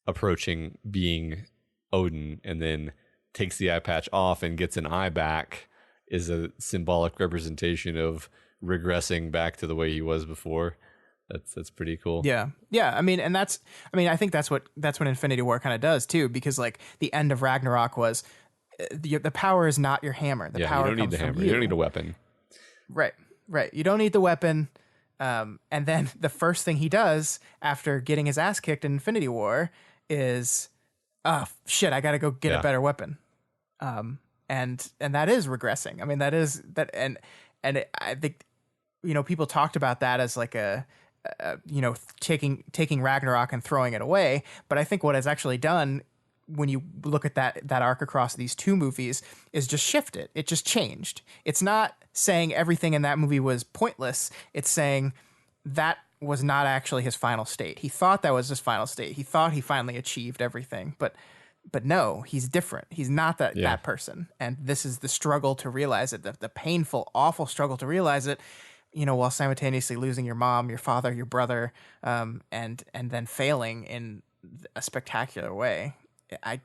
approaching being Odin, and then takes the eye patch off and gets an eye back, is a symbolic representation of regressing back to the way he was before. That's pretty cool. Yeah. I mean, I think that's what Infinity War kind of does too, because like the end of Ragnarok was the power is not your hammer. The power you don't need the hammer. You don't need a weapon. Right. You don't need the weapon. And then the first thing he does after getting his ass kicked in Infinity War is, oh shit, I got to go get a better weapon. And that is regressing. I mean, and I think, people talked about that as like taking Ragnarok and throwing it away. But I think what it's actually done, when you look at that arc across these two movies, is just shift it. It just changed. It's not saying everything in that movie was pointless. It's saying that was not actually his final state. He thought that was his final state. He thought he finally achieved everything, but But no, he's different. He's not Yeah. that person. And this is the struggle to realize it, the painful, awful struggle to realize it, while simultaneously losing your mom, your father, your brother, and then failing in a spectacular way. I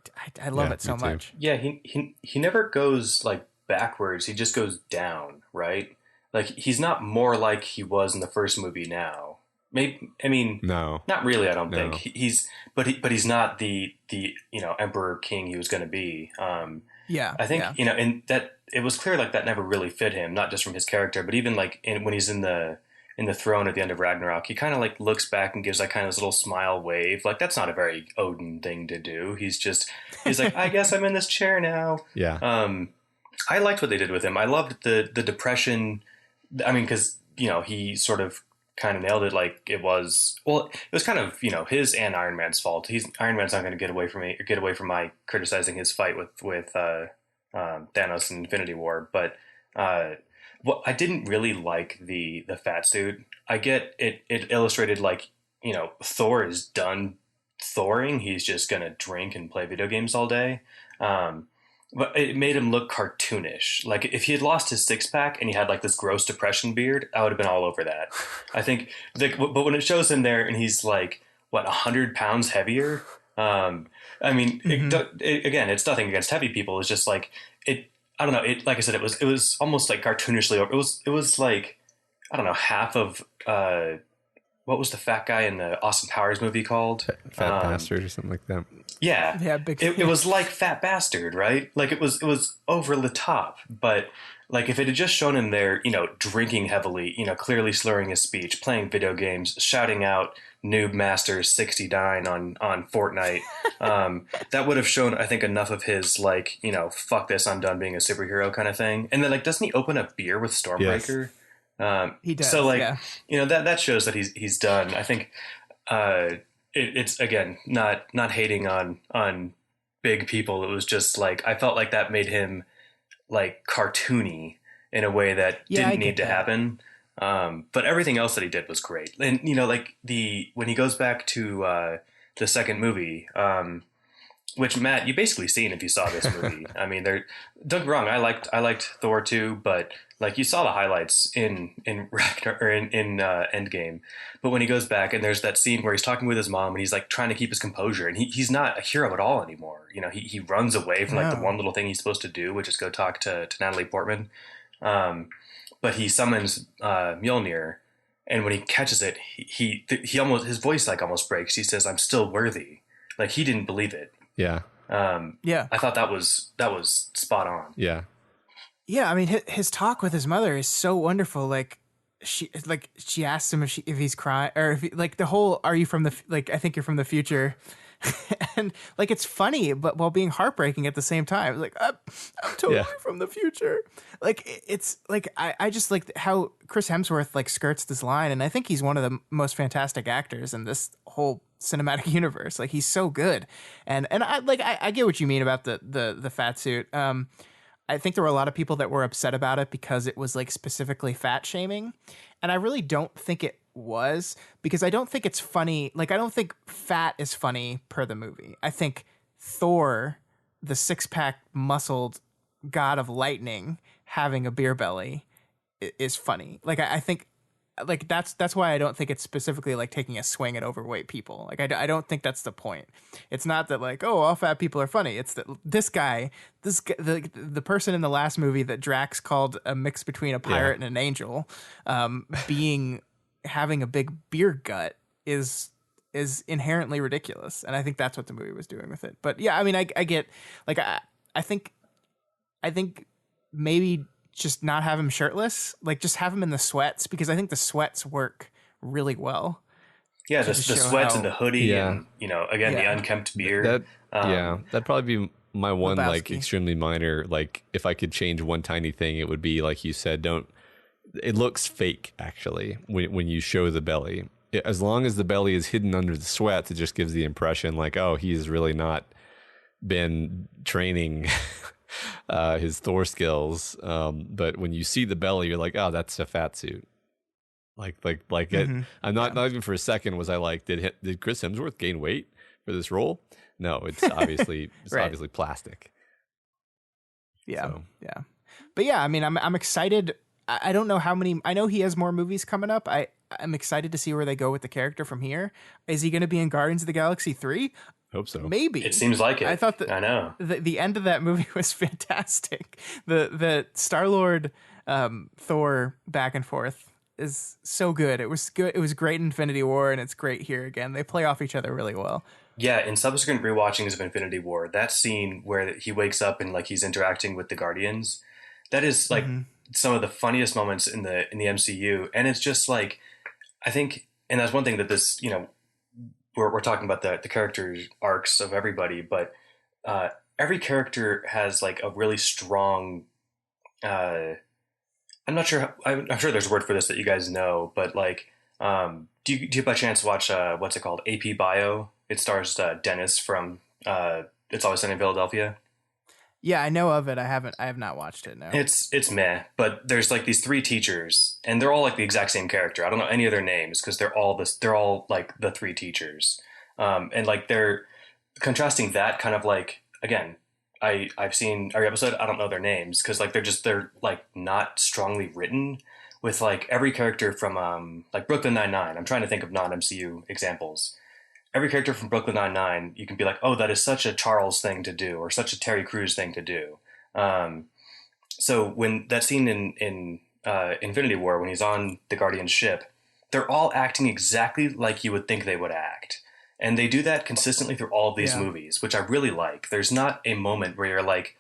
love it so much. Yeah, he never goes like backwards. He just goes down, right? Like he's not more like he was in the first movie now. Maybe No, not really. I don't no. think but he's not the Emperor King he was going to be. I think and that it was clear like that never really fit him, not just from his character, but even like when he's in the throne at the end of Ragnarok, he kind of like looks back and gives like kind of this little smile wave. Like that's not a very Odin thing to do. He's like, I guess I'm in this chair now. Yeah. I liked what they did with him. I loved the depression. I mean, because he sort of kind of nailed it. Like it was kind of his and Iron Man's fault. Iron Man's not going to get away from my criticizing his fight with Thanos in Infinity War. But what I didn't really like the fat suit. I get it. It illustrated like Thor is done thoring. He's just going to drink and play video games all day. But it made him look cartoonish. Like if he had lost his six pack and he had like this gross depression beard, I would have been all over that. I think, but when it shows him there and he's like, 100 pounds heavier. I mean, again, it's nothing against heavy people. It's just like it. I don't know. It, like I said, it was almost like cartoonishly. It was like, I don't know, half of what was the fat guy in the Austin Powers movie called? Fat Bastard or something like that. Yeah. Yeah, big. It was like Fat Bastard, right? Like it was over the top. But like if it had just shown him there, drinking heavily, clearly slurring his speech, playing video games, shouting out Noob Master 69 on Fortnite, that would have shown, I think, enough of his like, fuck this, I'm done being a superhero kind of thing. And then like, doesn't he open a beer with Stormbreaker? Yes. He does. So like, that shows that he's done. I think it's again not hating on big people. It was just like I felt like that made him like cartoony in a way that didn't need to happen. But everything else that he did was great. And like when he goes back to the second movie, which Matt, you basically seen if you saw this movie. I mean, don't get me wrong, I liked Thor 2, but like you saw the highlights in Ragnar or in Endgame. But when he goes back and there's that scene where he's talking with his mom and he's like trying to keep his composure and he's not a hero at all anymore. He runs away from like the one little thing he's supposed to do, which is go talk to Natalie Portman. But he summons Mjolnir, and when he catches it, he almost his voice like almost breaks. He says, "I'm still worthy." Like he didn't believe it. Yeah. I thought that was spot on. Yeah. Yeah, I mean, his talk with his mother is so wonderful. Like she asks him if he's crying or if like the whole "Are you from the I think you're from the future," and like it's funny, but while being heartbreaking at the same time. Like I'm totally from the future. Like it's like I just like how Chris Hemsworth like skirts this line, and I think he's one of the most fantastic actors in this whole cinematic universe. Like he's so good, and I get what you mean about the fat suit. I think there were a lot of people that were upset about it because it was like specifically fat shaming, and I really don't think it was, because I don't think it's funny. Like I don't think fat is funny per the movie. I think Thor, the six-pack muscled god of lightning having a beer belly is funny. Like I think like that's why I don't think it's specifically like taking a swing at overweight people. Like I don't think that's the point. It's not that like, oh, all fat people are funny. It's that this guy, the person in the last movie that Drax called a mix between a pirate and an angel, having a big beer gut is inherently ridiculous. And I think that's what the movie was doing with it. But yeah, I mean, I get like, I think maybe just not have him shirtless, like just have him in the sweats, because I think the sweats work really well. Yeah, the sweats and the hoodie and, again, the unkempt beard. That'd probably be my one Lebowski. Like extremely minor, like if I could change one tiny thing, it would be like you said, it looks fake actually when you show the belly. As long as the belly is hidden under the sweats, it just gives the impression like, oh, he's really not been training his Thor skills. But when you see the belly, you're like, oh, that's a fat suit. Like it. I'm not even for a second was I like, did Chris Hemsworth gain weight? for this role. No, it's obviously Right. obviously plastic. Yeah, So. yeah. But yeah, I mean, I'm excited. I don't know how many. I know he has more movies coming up. I'm excited to see where they go with the character from here. Is he going to be in Guardians of the Galaxy 3? Hope so. Maybe. It seems like it. I thought that I know. the end of that movie was fantastic. The Star-Lord Thor back and forth is so good. It was good. It was great in Infinity War, and it's great here again. They play off each other really well. Yeah, in subsequent rewatchings of Infinity War, that scene where he wakes up and like he's interacting with the Guardians, that is like some of the funniest moments in the MCU, and it's just like I think, and that's one thing that this, you know, we're talking about the character arcs of everybody, but every character has like a really strong. I'm not sure. I'm sure there's a word for this that you guys know, but like, do you by chance watch what's it called? AP Bio. It stars Dennis from It's Always Sunny in Philadelphia. Yeah, I know of it. I have not watched it. No, it's meh. But there's like these three teachers, and they're all like the exact same character. I don't know any of their names because they're all like the three teachers, and like they're contrasting that kind of like again. I've seen every episode. I don't know their names because like they're like not strongly written with like every character from like Brooklyn Nine-Nine. I'm trying to think of non-MCU examples. Every character from Brooklyn Nine-Nine, you can be like, oh, that is such a Charles thing to do or such a Terry Crews thing to do. So when that scene in Infinity War, when he's on the Guardian ship, they're all acting exactly like you would think they would act. And they do that consistently through all of these movies, which I really like. There's not a moment where you're like,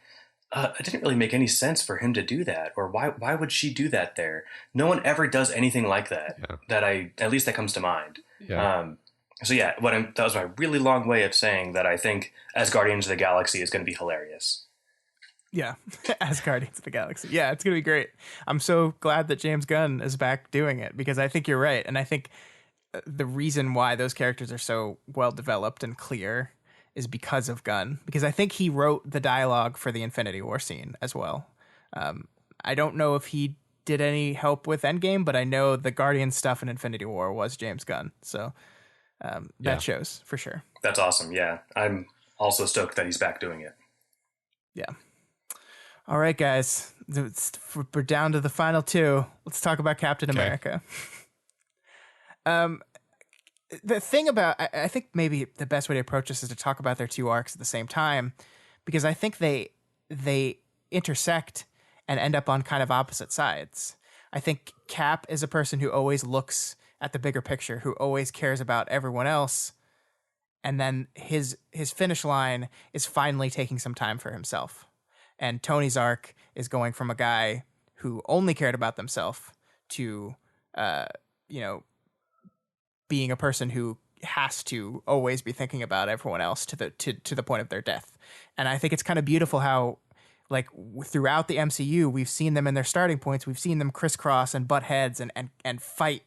it didn't really make any sense for him to do that. Or why would she do that there? No one ever does anything like that. Yeah. At least that comes to mind. Yeah. So yeah, that was my really long way of saying that I think as Guardians of the Galaxy is going to be hilarious. Yeah, as Guardians of the Galaxy. Yeah, it's going to be great. I'm so glad that James Gunn is back doing it because I think you're right. And I think the reason why those characters are so well developed and clear is because of Gunn. Because I think he wrote the dialogue for the Infinity War scene as well. I don't know if he did any help with Endgame, but I know the Guardian stuff in Infinity War was James Gunn. So that shows for sure. That's awesome. Yeah, I'm also stoked that he's back doing it. Yeah. All right, guys. We're down to the final two. Let's talk about Captain America. The thing about, I think maybe the best way to approach this is to talk about their two arcs at the same time, because I think they intersect and end up on kind of opposite sides. I think Cap is a person who always looks at the bigger picture, who always cares about everyone else. And then his finish line is finally taking some time for himself. And Tony's arc is going from a guy who only cared about themselves to, being a person who has to always be thinking about everyone else to the point of their death. And I think it's kind of beautiful how, like, throughout the MCU, we've seen them in their starting points. We've seen them crisscross and butt heads and fight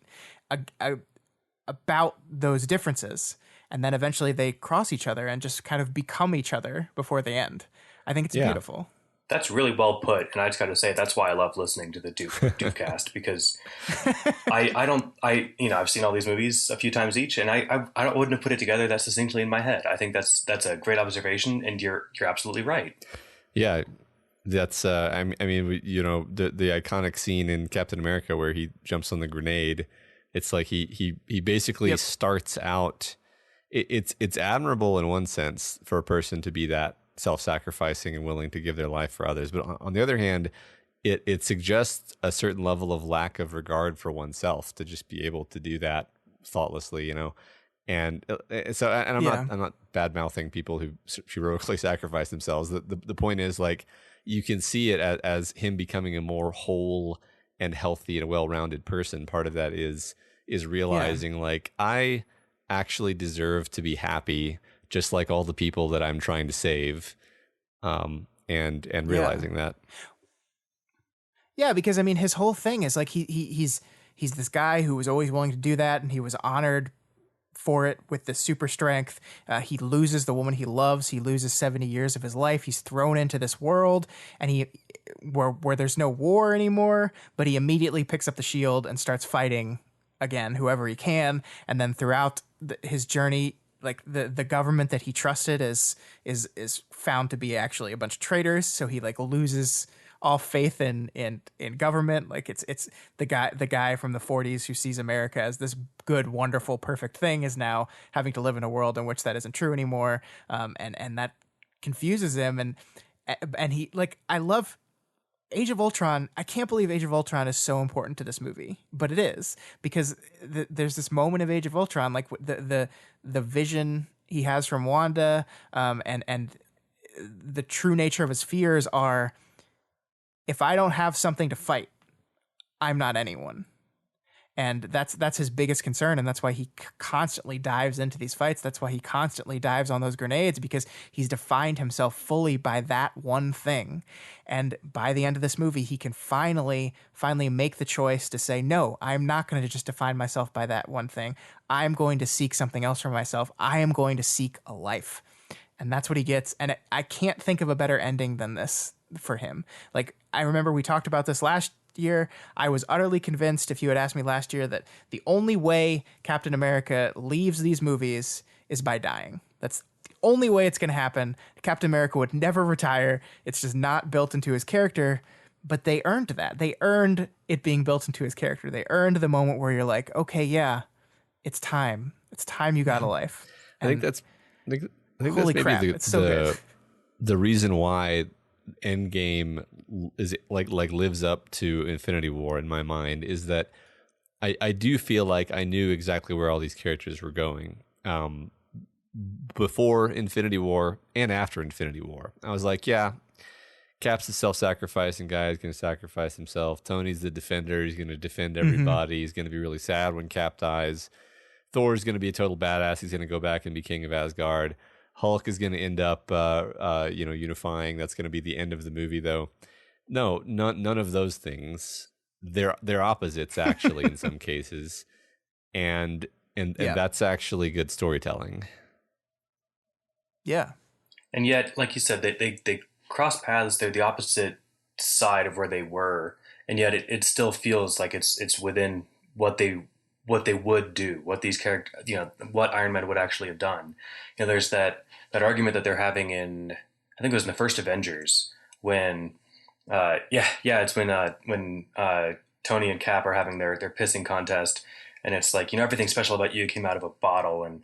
about those differences. And then eventually they cross each other and just kind of become each other before they end. I think it's beautiful. That's really well put, and I just got to say that's why I love listening to the Doofcast because I've seen all these movies a few times each, and I wouldn't have put it together that succinctly in my head. I think that's a great observation, and you're absolutely right. Yeah, that's the iconic scene in Captain America where he jumps on the grenade. It's like he basically starts out. It's admirable in one sense for a person to be that self-sacrificing and willing to give their life for others, but on the other hand, it suggests a certain level of lack of regard for oneself to just be able to do that thoughtlessly, and so I'm not bad mouthing people who heroically sacrifice themselves. The point is, like, you can see it as him becoming a more whole and healthy and well-rounded person. Part of that is realizing like, I actually deserve to be happy just like all the people that I'm trying to save, and realizing that. Yeah, because I mean, his whole thing is like he's this guy who was always willing to do that, and he was honored for it with this super strength. He loses the woman he loves. He loses 70 years of his life. He's thrown into this world, and where there's no war anymore. But he immediately picks up the shield and starts fighting again, whoever he can. And then throughout his journey, like the government that he trusted is found to be actually a bunch of traitors. So he like loses all faith in government. Like it's the guy from the 40s who sees America as this good, wonderful, perfect thing is now having to live in a world in which that isn't true anymore. And that confuses him. And he, like, I love Age of Ultron. I can't believe Age of Ultron is so important to this movie, but it is, because there's this moment of Age of Ultron, like the vision he has from Wanda, and the true nature of his fears are, if I don't have something to fight, I'm not anyone. And that's his biggest concern, and that's why he constantly dives into these fights. That's why he constantly dives on those grenades, because he's defined himself fully by that one thing. And by the end of this movie, he can finally make the choice to say, no, I'm not going to just define myself by that one thing. I'm going to seek something else for myself. I am going to seek a life. And that's what he gets. And I can't think of a better ending than this for him. Like, I remember we talked about this last year. I was utterly convinced, if you had asked me last year, that the only way Captain America leaves these movies is by dying. That's the only way it's going to happen. Captain America would never retire. It's just not built into his character. But they earned that. They earned it being built into his character. They earned the moment where you're like, okay, yeah, it's time. It's time you got a life. And I think that's holy maybe crap, it's so good. The reason why Endgame is like lives up to Infinity War in my mind is that I do feel like I knew exactly where all these characters were going before Infinity War and after Infinity War. I was like, yeah, Cap's the self-sacrificing guy. He's going to sacrifice himself. Tony's the defender. He's going to defend everybody. He's going to be really sad when Cap dies. Thor's going to be a total badass. He's going to go back and be king of Asgard. Hulk is going to end up, unifying. That's going to be the end of the movie, though. No, none of those things. They're opposites, actually, in some cases, and that's actually good storytelling. Yeah, and yet, like you said, they cross paths. They're the opposite side of where they were, and yet it still feels like it's within what they would do, what these characters, what Iron Man would actually have done. There's that argument that they're having in, I think it was in the first Avengers, when, it's when Tony and Cap are having their pissing contest, and it's like, everything special about you came out of a bottle, and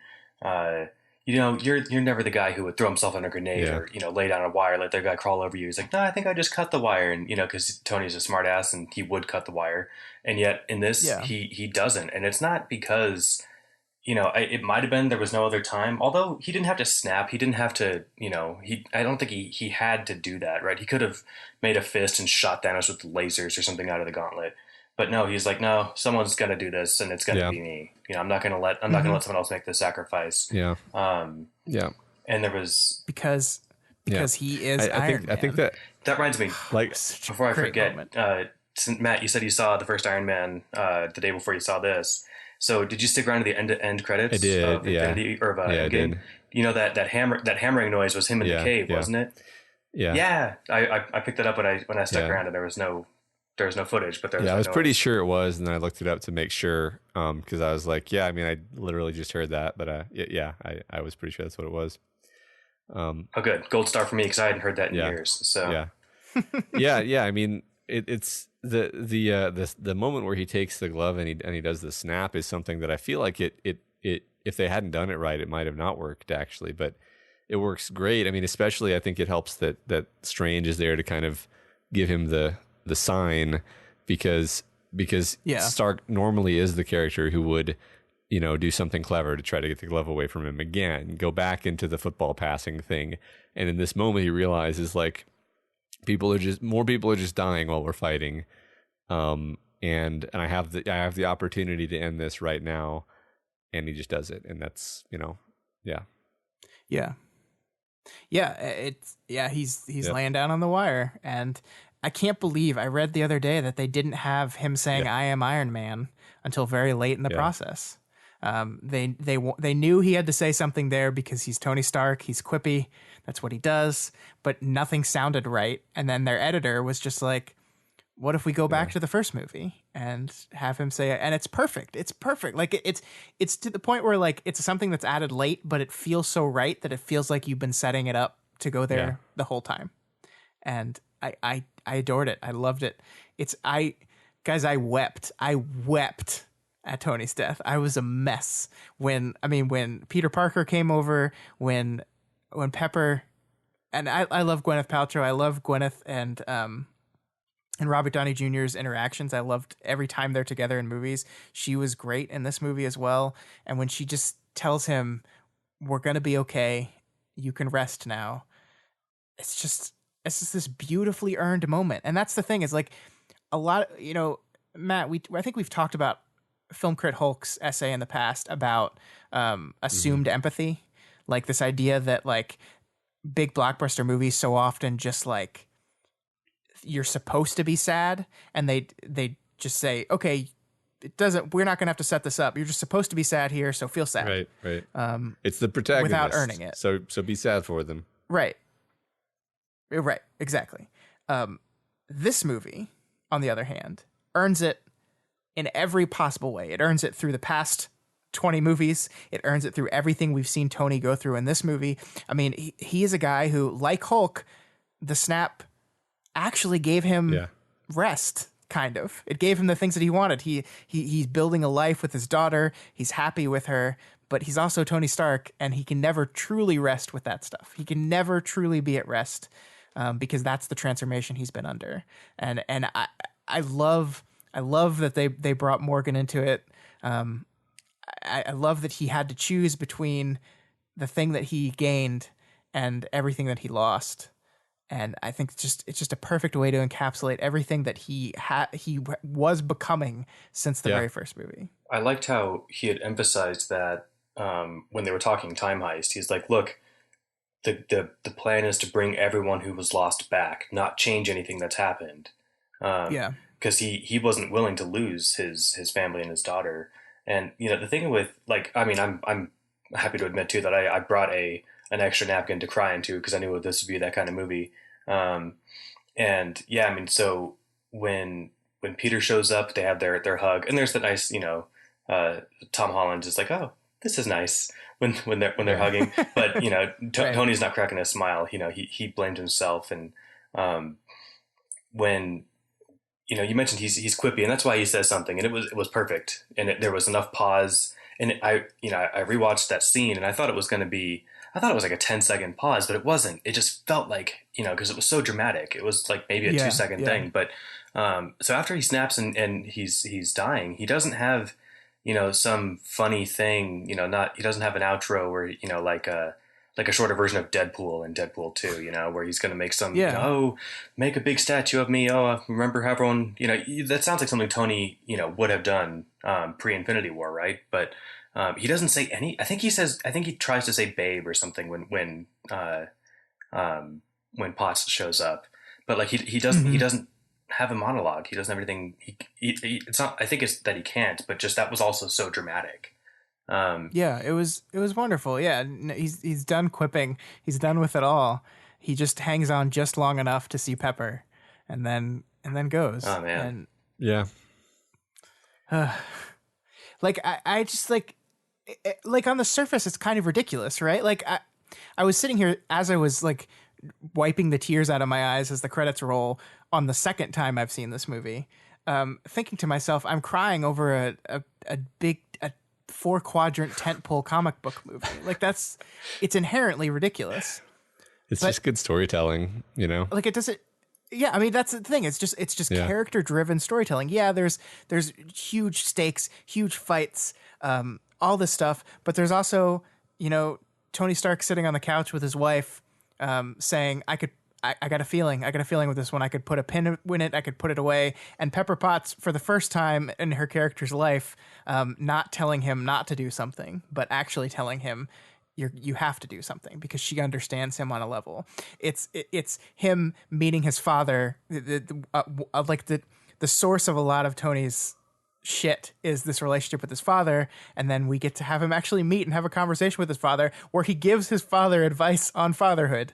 you're never the guy who would throw himself on a grenade or lay down a wire, let their guy crawl over you. He's like, no, I think I just cut the wire, and because Tony's a smart ass and he would cut the wire, and yet in this he doesn't, and it's not because it might have been there was no other time. Although he didn't have to snap, he didn't have to I don't think he had to do that, right? He could have made a fist and shot Thanos with lasers or something out of the gauntlet. But no, he's like, no, someone's gonna do this, and it's gonna be me. I'm not gonna let someone else make the sacrifice. Yeah. And there was because he is Iron Man. I think that reminds me. Like, before I forget, Matt, you said you saw the first Iron Man the day before you saw this. So did you stick around to the end credits? I did. Of Infinity, or of Endgame? I did. That hammering noise was him in the cave, wasn't it? Yeah. Yeah. I picked that up when I stuck around, and there was no footage, but there was I was noise. pretty sure it was, and then I looked it up to make sure, because I was like, I literally just heard that, but I was pretty sure that's what it was. Oh, good, gold star for me, because I hadn't heard that in years. So It's the moment where he takes the glove and he does the snap is something that I feel like it if they hadn't done it right, it might have not worked, actually, but it works great. I mean, especially I think it helps that Strange is there to kind of give him the sign, because Stark normally is the character who would do something clever to try to get the glove away from him again, go back into the football passing thing, and in this moment he realizes, like, more people are just dying while we're fighting, and I have the opportunity to end this right now, and he just does it, and that's he's laying down on the wire, and I can't believe I read the other day that they didn't have him saying "I am Iron Man" until very late in the process. They knew he had to say something there because he's Tony Stark. He's quippy. That's what he does. But nothing sounded right. And then their editor was just like, "What if we go back to the first movie?" and have him say it, and it's perfect. It's perfect. Like it's to the point where like it's something that's added late, but it feels so right that it feels like you've been setting it up to go there the whole time. And I adored it. I loved it. I wept. I wept at Tony's death. I was a mess when Peter Parker came over, when Pepper, and I love Gwyneth Paltrow. I love Gwyneth and Robert Downey Jr.'s interactions. I loved every time they're together in movies. She was great in this movie as well. And when she just tells him, "We're going to be okay. You can rest now." It's just this beautifully earned moment. And that's the thing, is like a lot, Matt, I think we've talked about Film Crit Hulk's essay in the past about assumed empathy. Like this idea that like big blockbuster movies so often just like, you're supposed to be sad, and they just say, okay, we're not gonna have to set this up. You're just supposed to be sad here, so feel sad. Right. It's the protagonist without earning it. So be sad for them. Right. Exactly. This movie, on the other hand, earns it in every possible way. It earns it through the past 20 movies. It earns it through everything we've seen Tony go through in this movie. I mean, he is a guy who, like Hulk, the snap actually gave him rest, kind of. It gave him the things that he wanted. He's building a life with his daughter. He's happy with her, but he's also Tony Stark, and he can never truly rest with that stuff. He can never truly be at rest because that's the transformation he's been under. And I love that they brought Morgan into it. I love that he had to choose between the thing that he gained and everything that he lost. And I think it's just a perfect way to encapsulate everything that he was becoming since the very first movie. I liked how he had emphasized that when they were talking Time Heist. He's like, look, the plan is to bring everyone who was lost back, not change anything that's happened. Because he wasn't willing to lose his family and his daughter. And the thing with I'm happy to admit too that I brought an extra napkin to cry into because I knew this would be that kind of movie. So when Peter shows up, they have their hug, and there's the nice, Tom Holland is like, oh, this is nice when they're hugging, but Tony's not cracking a smile. He blamed himself, and when you mentioned he's quippy, and that's why he says something, and it was perfect, and there was enough pause, and I rewatched that scene, and I thought it was like a 10-second pause, but it wasn't. It just felt like, because it was so dramatic. It was like maybe a 2-second thing. But so after he snaps and he's dying, he doesn't have, some funny thing, he doesn't have an outro where, like a shorter version of Deadpool in Deadpool 2, where he's going to make some, make a big statue of me. Oh, remember how everyone, that sounds like something Tony, would have done pre-Infinity War, right? But he doesn't say any. I think he tries to say "babe" or something when Potts shows up, but like he doesn't have a monologue. He doesn't have anything. It's not. I think it's that he can't. But just that was also so dramatic. It was wonderful. Yeah, he's done quipping. He's done with it all. He just hangs on just long enough to see Pepper, and then goes. Oh man. Like I just like on the surface, it's kind of ridiculous, right? Like I was sitting here as I was like wiping the tears out of my eyes as the credits roll on the second time I've seen this movie, thinking to myself, I'm crying over a big 4-quadrant tentpole comic book movie. Like it's inherently ridiculous. It's just good storytelling, Like it doesn't. Yeah, I mean that's the thing. It's just character driven storytelling. Yeah, there's huge stakes, huge fights, all this stuff, but there's also, Tony Stark sitting on the couch with his wife, saying, I got a feeling with this one. I could put a pin in it. I could put it away. And Pepper Potts, for the first time in her character's life, not telling him not to do something, but actually telling him you have to do something because she understands him on a level. It's him meeting his father. The source of a lot of Tony's shit is this relationship with his father, and then we get to have him actually meet and have a conversation with his father where he gives his father advice on fatherhood.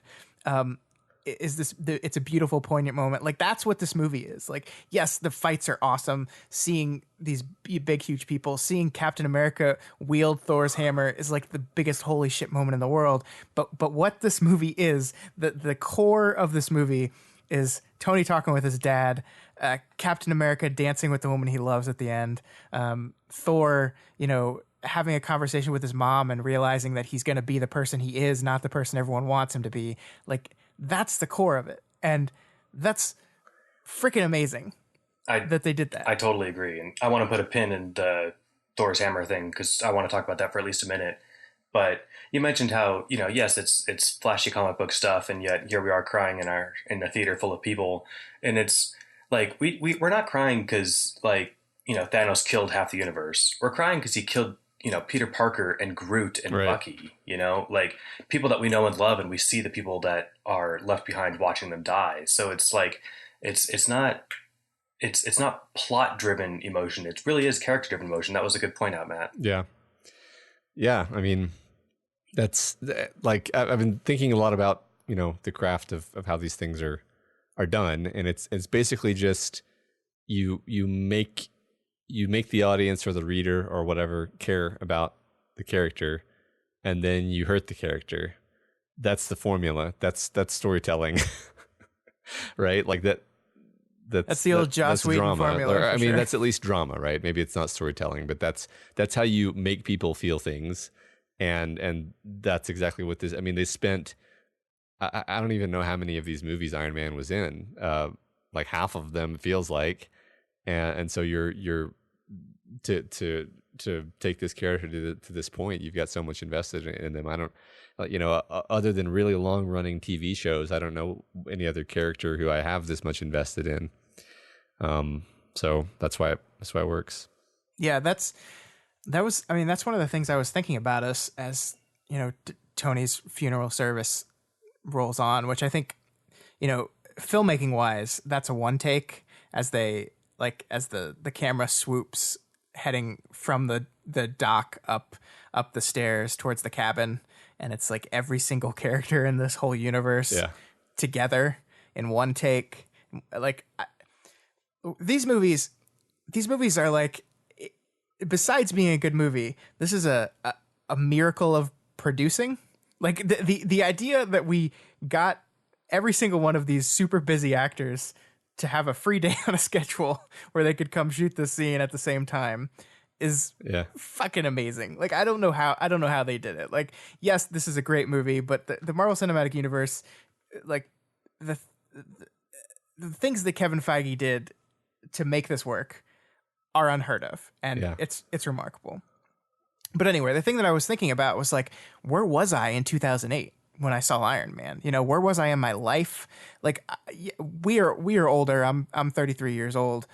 is this it's a beautiful, poignant moment. Like, that's what this movie is. Like, yes, the fights are awesome. Seeing these big, huge people, seeing Captain America wield Thor's hammer is like the biggest holy shit moment in the world. But what this movie is, the core of this movie is Tony talking with his dad, Captain America dancing with the woman he loves at the end, Thor, having a conversation with his mom and realizing that he's going to be the person he is, not the person everyone wants him to be. Like, that's the core of it. And that's freaking amazing that they did that. I totally agree. And I want to put a pin in the Thor's hammer thing because I want to talk about that for at least a minute. But you mentioned how, yes, it's flashy comic book stuff, and yet here we are crying in a theater full of people. And it's like, we're not crying because, like, Thanos killed half the universe. We're crying because he killed, Peter Parker and Groot and Bucky, like people that we know and love, and we see the people that are left behind watching them die. So it's like, it's not plot driven emotion. It really is character driven emotion. That was a good point out, Matt. Yeah. Yeah. I mean, that's like, I've been thinking a lot about, the craft of how these things are done. And it's basically just, you make the audience or the reader or whatever care about the character, and then you hurt the character. That's the formula. That's storytelling, right? Like that's the old Joss Whedon formula. Or, I mean, that's at least drama, right? Maybe it's not storytelling, but that's how you make people feel things, and that's exactly what this. I mean, they spent. I don't even know how many of these movies Iron Man was in. Like half of them, it feels like, and so you're to take this character to this point, you've got so much invested in them. I don't, other than really long running TV shows, I don't know any other character who I have this much invested in. So that's why it works. Yeah, that's one of the things I was thinking about as Tony's funeral service rolls on, which I think, filmmaking wise, that's a one take as the camera swoops heading from the dock up the stairs towards the cabin, and it's like every single character in this whole universe together in one take. Like, these movies are like, besides being a good movie, this is a miracle of producing. Like, the idea that we got every single one of these super busy actors to have a free day on a schedule where they could come shoot this scene at the same time is fucking amazing. Like, I don't know how they did it. Like, yes, this is a great movie, but the Marvel Cinematic Universe, like the things that Kevin Feige did to make this work are unheard of, and it's remarkable. But anyway, the thing that I was thinking about was, like, where was I in 2008? When I saw Iron Man, where was I in my life? Like, we are older. I'm 33 years old.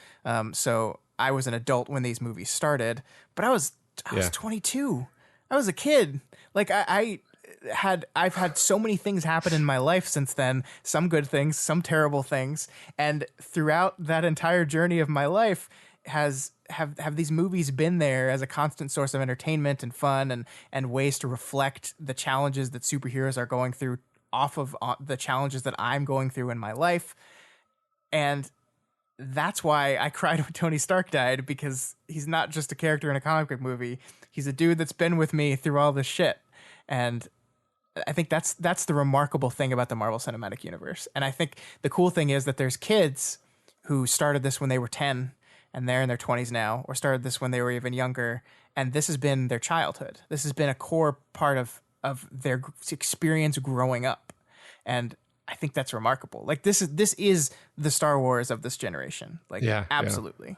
So I was an adult when these movies started, but I was 22. I was a kid. Like, I've had so many things happen in my life since then, some good things, some terrible things. And throughout that entire journey of my life have these movies been there as a constant source of entertainment and fun and ways to reflect the challenges that superheroes are going through off of the challenges that I'm going through in my life. And that's why I cried when Tony Stark died, because he's not just a character in a comic book movie. He's a dude that's been with me through all this shit. And I think that's the remarkable thing about the Marvel Cinematic Universe. And I think the cool thing is that there's kids who started this when they were 10 and they're in their 20s now, or started this when they were even younger, and this has been their childhood. This has been a core part of their experience growing up, and I think that's remarkable. Like, this is the Star Wars of this generation. Like, absolutely.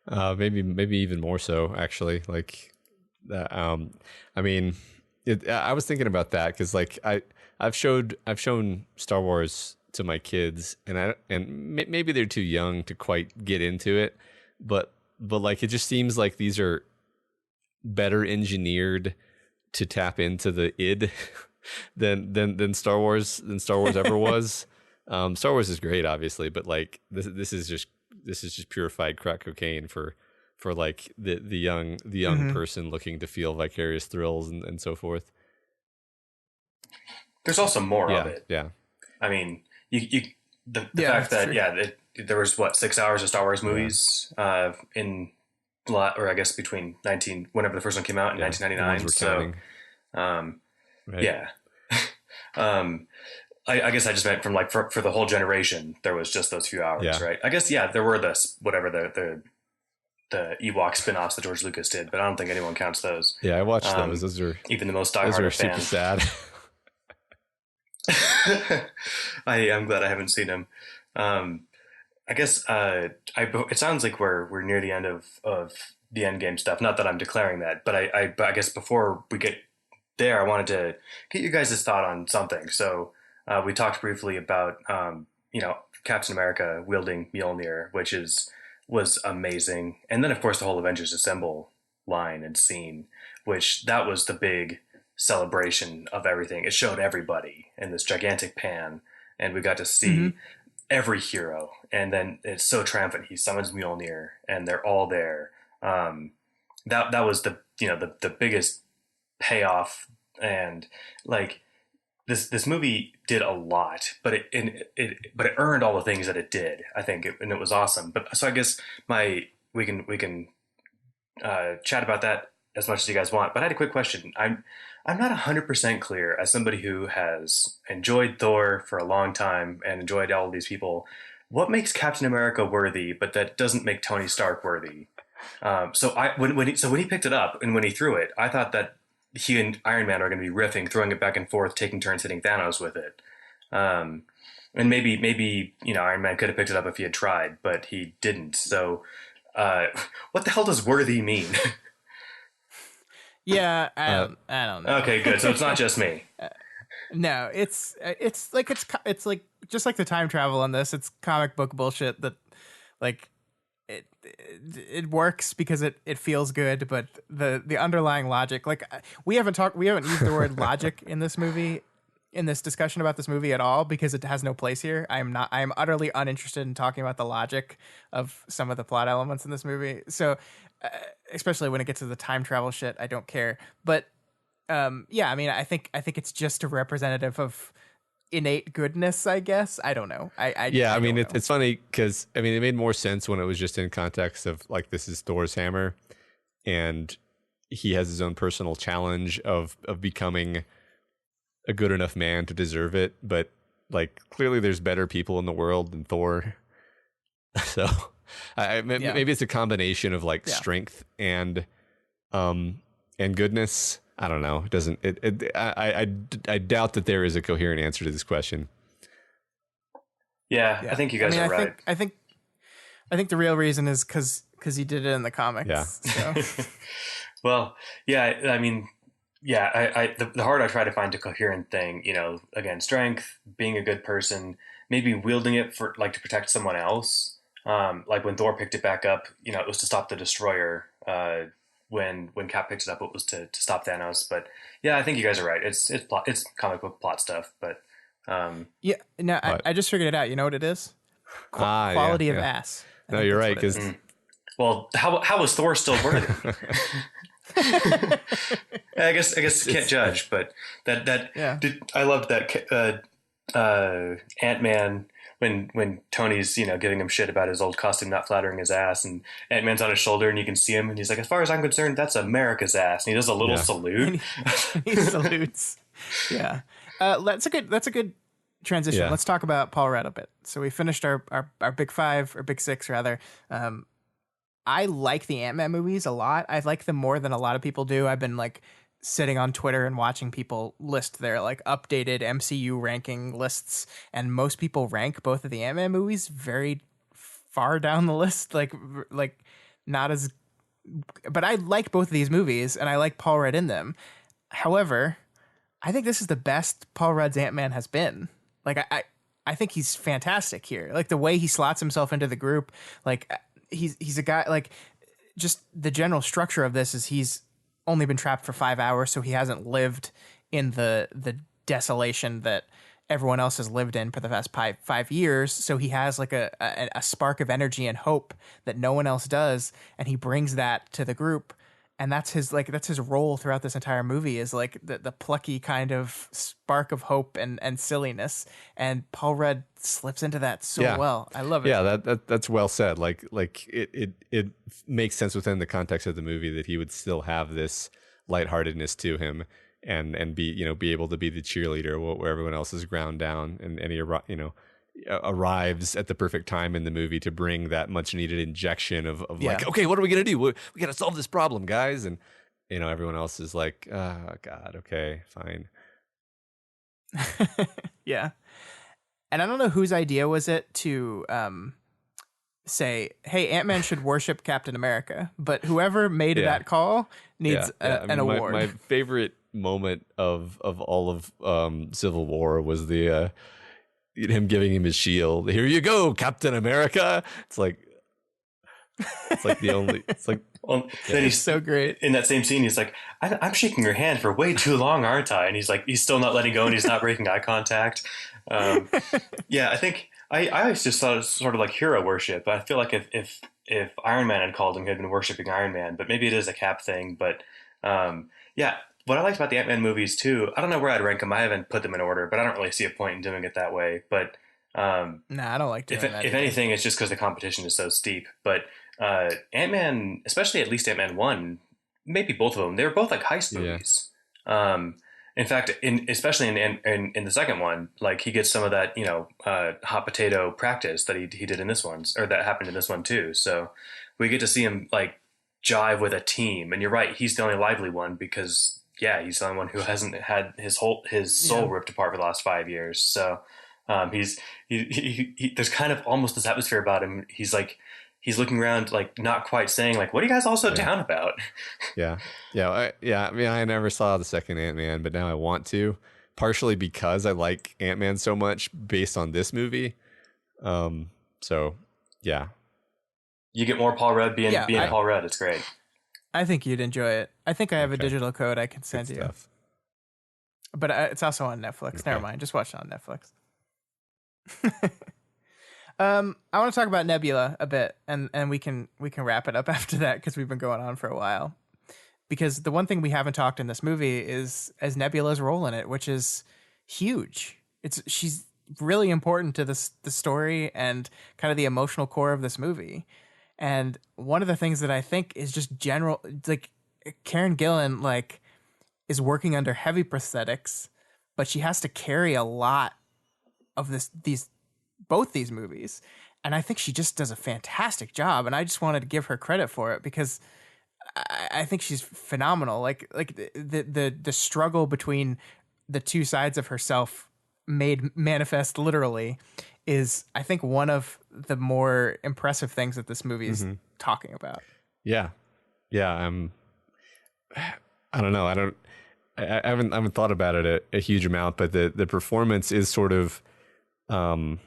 Maybe even more so, actually. Like, I mean, I was thinking about that because, like, I've shown Star Wars to my kids, and maybe they're too young to quite get into it, but like, it just seems like these are better engineered to tap into the id than Star Wars ever was. Star Wars is great, obviously, but like this is just purified crack cocaine for like the young person looking to feel vicarious thrills and so forth. There's also more of it. Yeah. I mean, the fact that there was 6 hours of Star Wars movies in or I guess between whenever the first one came out in 1999. So, right. yeah. I guess I just meant from for the whole generation, there was just those few hours, right? I guess there were the Ewok spin-offs that George Lucas did, but I don't think anyone counts those. Yeah, I watched those. Those are even the most diehard fans. Super sad. I'm glad I haven't seen them. I guess it sounds like we're near the end of the Endgame stuff. Not that I'm declaring that, but I guess before we get there, I wanted to get you guys' thought on something. So we talked briefly about Captain America wielding Mjolnir, which was amazing, and then of course the whole Avengers Assemble line and scene, which that was the big celebration of everything. It showed everybody in this gigantic pan, and we got to see every hero. And then it's so triumphant. He summons Mjolnir, and they're all there. That was the biggest payoff, and this movie did a lot, but it earned all the things that it did. I think, and it was awesome. But so I guess we can chat about that as much as you guys want. But I had a quick question. I'm not 100% clear, as somebody who has enjoyed Thor for a long time and enjoyed all of these people, what makes Captain America worthy, but that doesn't make Tony Stark worthy. So when he picked it up and when he threw it, I thought that he and Iron Man are going to be riffing, throwing it back and forth, taking turns hitting Thanos with it. And maybe Iron Man could have picked it up if he had tried, but he didn't. So what the hell does worthy mean? Yeah, I don't know. Okay, good. So it's not just me. No, it's like just like the time travel on this. It's comic book bullshit that it works because it feels good, but the underlying logic, we haven't used the word logic in this movie, in this discussion about this movie at all, because it has no place here. I'm utterly uninterested in talking about the logic of some of the plot elements in this movie. So especially when it gets to the time travel shit, I don't care. But I mean, I think it's just a representative of innate goodness, I guess. I don't know. I mean, it's funny because I mean, it made more sense when it was just in context of this is Thor's hammer, and he has his own personal challenge of becoming a good enough man to deserve it. But clearly, there's better people in the world than Thor. So maybe it's a combination of strength and goodness. I don't know. It doesn't. I doubt that there is a coherent answer to this question. Yeah. I think you guys are right. I think the real reason is because he did it in the comics. Yeah. So. Well, yeah. I mean, yeah. The harder I try to find a coherent thing, again, strength, being a good person, maybe wielding it for to protect someone else. Like when Thor picked it back up, it was to stop the destroyer. When Cap picks it up, it was to stop Thanos. But yeah, I think you guys are right. It's comic book plot stuff. But I just figured it out. You know what it is? Quality of ass. No, you're right. Because well, how is Thor still worthy? I guess can't judge. But I loved that Ant-Man. When Tony's, giving him shit about his old costume not flattering his ass, and Ant-Man's on his shoulder and you can see him and he's like, as far as I'm concerned, that's America's ass. And he does a little salute. He salutes. Yeah. That's a good transition. Yeah. Let's talk about Paul Rudd a bit. So we finished our big five, or big six rather. I like the Ant-Man movies a lot. I like them more than a lot of people do. I've been sitting on Twitter and watching people list their updated MCU ranking lists, and most people rank both of the Ant-Man movies very far down the list, not as, but I like both of these movies and I like Paul Rudd in them. However, I think this is the best Paul Rudd's Ant-Man has been. I think he's fantastic here. The way he slots himself into the group, he's a guy, just the general structure of this is he's only been trapped for 5 hours, so he hasn't lived in the desolation that everyone else has lived in for the past 5 years. So he has a spark of energy and hope that no one else does, and he brings that to the group. and that's his role throughout this entire movie, is like the plucky kind of spark of hope and silliness, and Paul Rudd slips into that so well. I love it. Yeah, that's well said. Like it makes sense within the context of the movie that he would still have this lightheartedness to him, and be able to be the cheerleader where everyone else is ground down, and he arrives at the perfect time in the movie to bring that much needed injection of like, okay, what are we gonna do? We gotta solve this problem, guys. And everyone else is like, oh God, okay, fine. Yeah. And I don't know whose idea was it to say, hey, Ant-Man should worship Captain America, but whoever made that call needs an award. My favorite moment of all of Civil War was the him giving him his shield. Here you go, Captain America. It's like the only. It's like, well, then he's so great in that same scene. He's like, I'm shaking your hand for way too long, aren't I? And he's still not letting go, and he's not breaking eye contact. Yeah, I think I always just thought it was sort of like hero worship. I feel like if Iron Man had called him, he'd been worshiping Iron Man. But maybe it is a Cap thing. But yeah. What I liked about the Ant-Man movies too, I don't know where I'd rank them. I haven't put them in order, but I don't really see a point in doing it that way. But I don't like doing that. If anything, it's just because the competition is so steep. But Ant-Man, especially at least Ant-Man 1, maybe both of them, they were both like heist movies. In fact, especially in the second one, like he gets some of that hot potato practice that he did in this one, or that happened in this one too. So we get to see him like jive with a team. And you're right, he's the only lively one because he's the only one who hasn't had his soul ripped apart for the last 5 years. So he's there's kind of almost this atmosphere about him. He's looking around, like not quite saying like, what are you guys all so down about? I mean, I never saw the second Ant-Man, but now I want to, partially because I like Ant-Man so much based on this movie. So yeah, you get more Paul Rudd being Paul Rudd. It's great. I think you'd enjoy it. I think I have a digital code I can send you. But it's also on Netflix. Okay. Never mind. Just watch it on Netflix. I want to talk about Nebula a bit, and we can wrap it up after that because we've been going on for a while. Because the one thing we haven't talked in this movie is Nebula's role in it, which is huge. She's really important to the story and kind of the emotional core of this movie. And one of the things that I think is just general, like Karen Gillan, like is working under heavy prosthetics, but she has to carry a lot of both these movies. And I think she just does a fantastic job. And I just wanted to give her credit for it because I think she's phenomenal. Like the struggle between the two sides of herself made manifest literally is, I think, one of the more impressive things that this movie is talking about. Yeah. I don't know. I haven't thought about it a huge amount, but the performance is sort of the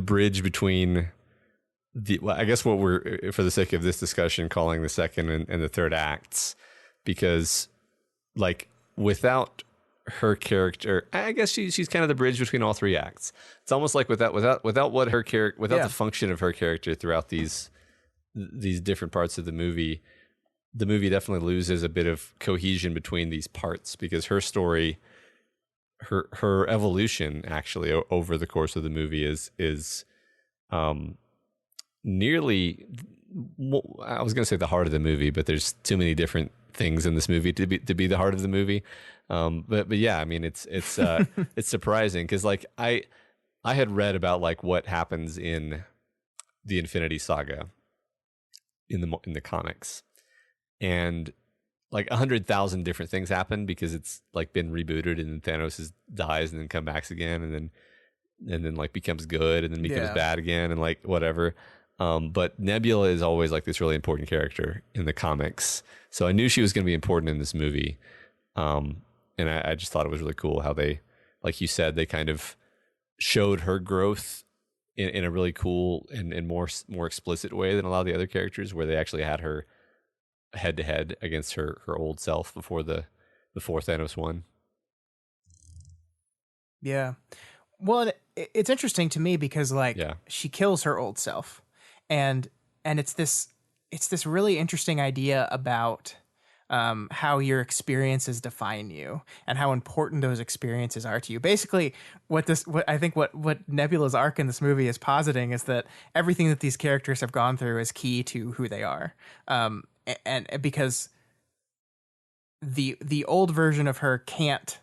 bridge between I guess what we're, for the sake of this discussion, calling the second and the third acts, because like without her character, I guess she's kind of the bridge between all three acts. It's almost like without what her character, without the function of her character throughout these different parts of the movie definitely loses a bit of cohesion between these parts, because her story, her evolution actually over the course of the movie is nearly, I was going to say the heart of the movie, but there's too many different things in this movie to be the heart of the movie. But yeah, I mean, it's it's surprising because like I had read about like what happens in the Infinity Saga in the comics, and like 100,000 different things happen because it's like been rebooted, and then Thanos dies and then comes back again, and then like becomes good and then becomes bad again, and like whatever. But Nebula is always like this really important character in the comics, so I knew she was going to be important in this movie. And I just thought it was really cool how they, like you said, they kind of showed her growth in a really cool and more explicit way than a lot of the other characters, where they actually had her head to head against her old self before Thanos won. Yeah. Well, it's interesting to me because like she kills her old self, and it's this this really interesting idea about how your experiences define you and how important those experiences are to you. Basically, what Nebula's arc in this movie is positing is that everything that these characters have gone through is key to who they are. And because the old version of her can't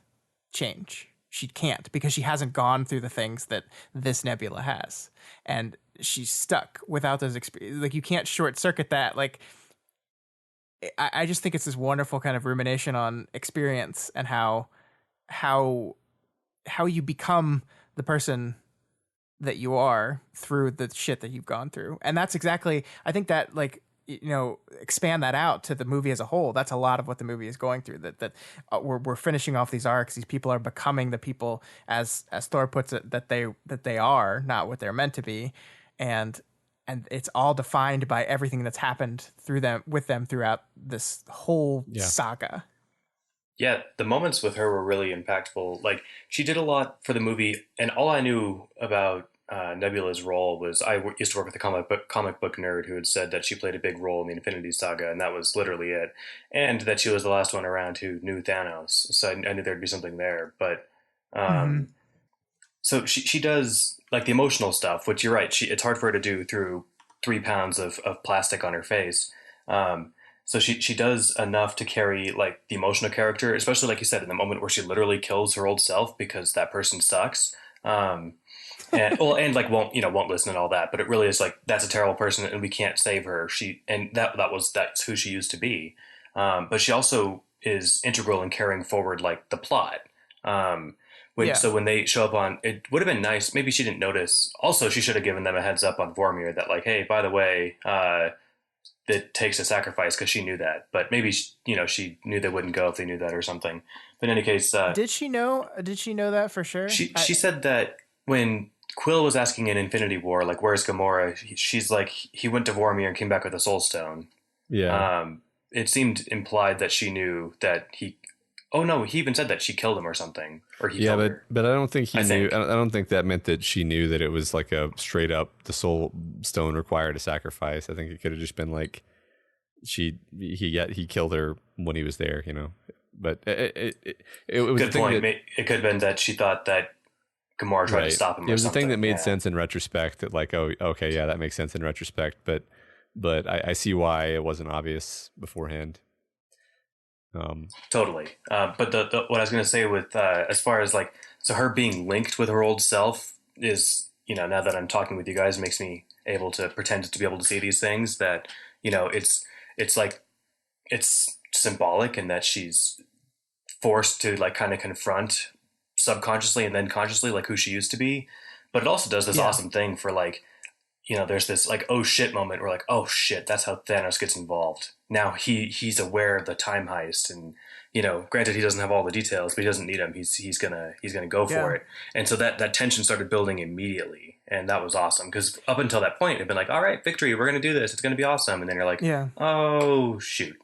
change. She can't, because she hasn't gone through the things that this Nebula has. And she's stuck without those experiences. Like, you can't short circuit that. Like, I just think it's this wonderful kind of rumination on experience and how you become the person that you are through the shit that you've gone through. And that's exactly, I think that, like, you know, expand that out to the movie as a whole. That's a lot of what the movie is going through, that we're finishing off these arcs. These people are becoming the people, as Thor puts it, that they are, not what they're meant to be. And it's all defined by everything that's happened with them throughout this whole saga. Yeah, the moments with her were really impactful. Like, she did a lot for the movie, and all I knew about Nebula's role was used to work with a comic book nerd who had said that she played a big role in the Infinity Saga, and that was literally it. And that she was the last one around who knew Thanos, so I knew there'd be something there. But so she does, like, the emotional stuff, which you're right, it's hard for her to do through 3 pounds of plastic on her face. So she does enough to carry, like, the emotional character, especially, like you said, in the moment where she literally kills her old self because that person sucks. And like won't listen and all that, but it really is like, that's a terrible person and we can't save her. That's who she used to be. But she also is integral in carrying forward, like, the plot. So when they show up on, it would have been nice. Maybe she didn't notice. Also, she should have given them a heads up on Vormir that, like, hey, by the way, it takes a sacrifice, because she knew that. But maybe she knew they wouldn't go if they knew that or something. But in any case, did she know that for sure? She said that when Quill was asking in Infinity War, like, where's Gamora? She's like, he went to Vormir and came back with a Soul Stone. Yeah. It seemed implied that she knew that he. Oh no, he even said that she killed him or something, or he. Killed her. But I don't think he knew. I don't think that meant that she knew that it was like a straight up, the Soul Stone required a sacrifice. I think it could have just been like he killed her when he was there, you know. But it was good point. It could have been that she thought that Gamora tried to stop him. It was a thing that made sense in retrospect. That, like, oh, okay, yeah, that makes sense in retrospect. But I see why it wasn't obvious beforehand. Totally. But what I was going to say with as far as, like, so her being linked with her old self is, now that I'm talking with you guys, makes me able to pretend to be able to see these things, that, it's like, it's symbolic, and that she's forced to, like, kind of confront subconsciously and then consciously, like, who she used to be. But it also does this awesome thing for, like, there's this, like, oh shit moment where, like, oh shit, that's how Thanos gets involved. Now he's aware of the time heist, and, granted, he doesn't have all the details, but he doesn't need them. He's gonna go for it. And so that tension started building immediately, and that was awesome, because up until that point, it'd been like, all right, victory, we're gonna do this, it's gonna be awesome, and then you're like, oh shoot.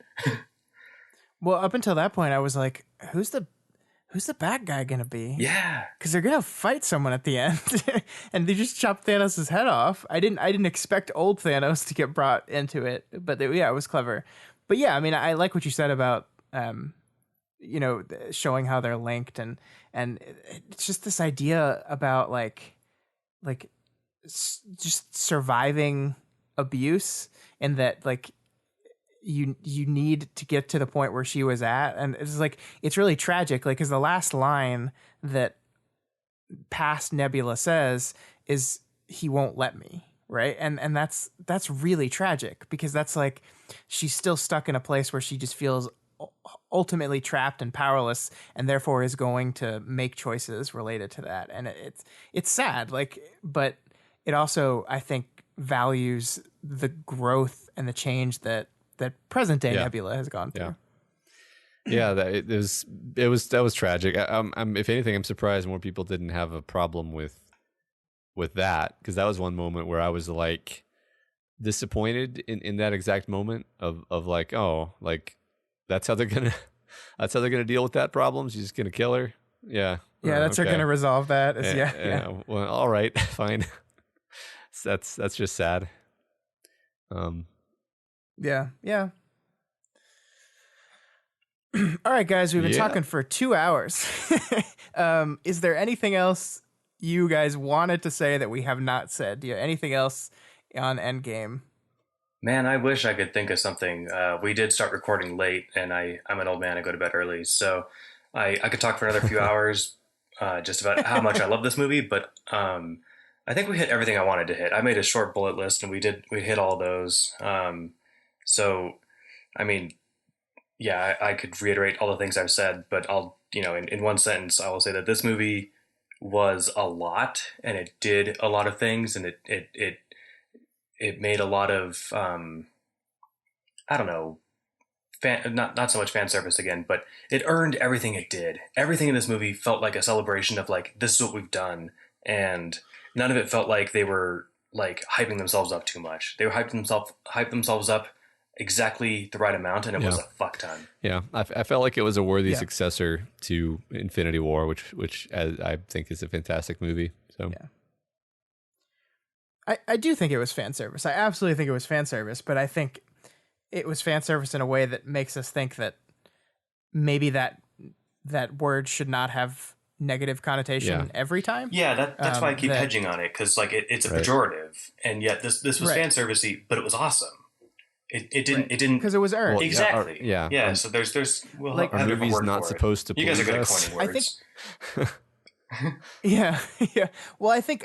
Well, up until that point, I was like, who's the bad guy gonna be? Yeah, because they're gonna fight someone at the end, and they just chop Thanos' head off. I didn't expect old Thanos to get brought into it, but it was clever. But yeah, I mean, I like what you said about showing how they're linked, and it's just this idea about like just surviving abuse, and that, like, you need to get to the point where she was at. And it's like, it's really tragic, like, because the last line that past Nebula says is, he won't let me, right? And that's really tragic, because that's like, she's still stuck in a place where she just feels ultimately trapped and powerless, and therefore is going to make choices related to that. And it's sad, like, but it also, I think, values the growth and the change that present day Nebula has gone through. Yeah, that was tragic. If anything, I'm surprised more people didn't have a problem with that, because that was one moment where I was, like, disappointed in that exact moment of like, oh, like, that's how they're gonna deal with that problem. She's just gonna kill her. Yeah, that's how they're gonna resolve that. Well, all right, fine. That's just sad. Yeah. Yeah. All right, guys, we've been talking for 2 hours. Is there anything else you guys wanted to say that we have not said? Do you have anything else on Endgame? Man, I wish I could think of something. We did start recording late, and I'm an old man. I go to bed early, so I could talk for another few hours just about how much I love this movie. But I think we hit everything I wanted to hit. I made a short bullet list, and we hit all those. So, I mean, yeah, I could reiterate all the things I've said, but I'll, in one sentence, I will say that this movie was a lot, and it did a lot of things, and it made a lot of I don't know, not so much fan service again, but it earned everything it did. Everything in this movie felt like a celebration of like, this is what we've done, and none of it felt like they were like hyping themselves up too much. They were hyped themselves up exactly the right amount, and it was a fuck ton. Yeah, I felt like it was a worthy successor to Infinity War, which I think is a fantastic movie. So I do think it was fan service. I absolutely think it was fan service, but I think it was fan service in a way that makes us think that maybe that word should not have negative connotation every time. Yeah, that's why I keep hedging on it, because like it's a pejorative, and yet this was fan servicey, but it was awesome. It didn't because it was earned. Well, exactly. Yeah. So there's like our movie's not supposed to. You guys are good at us. coining words. Yeah. Well, I think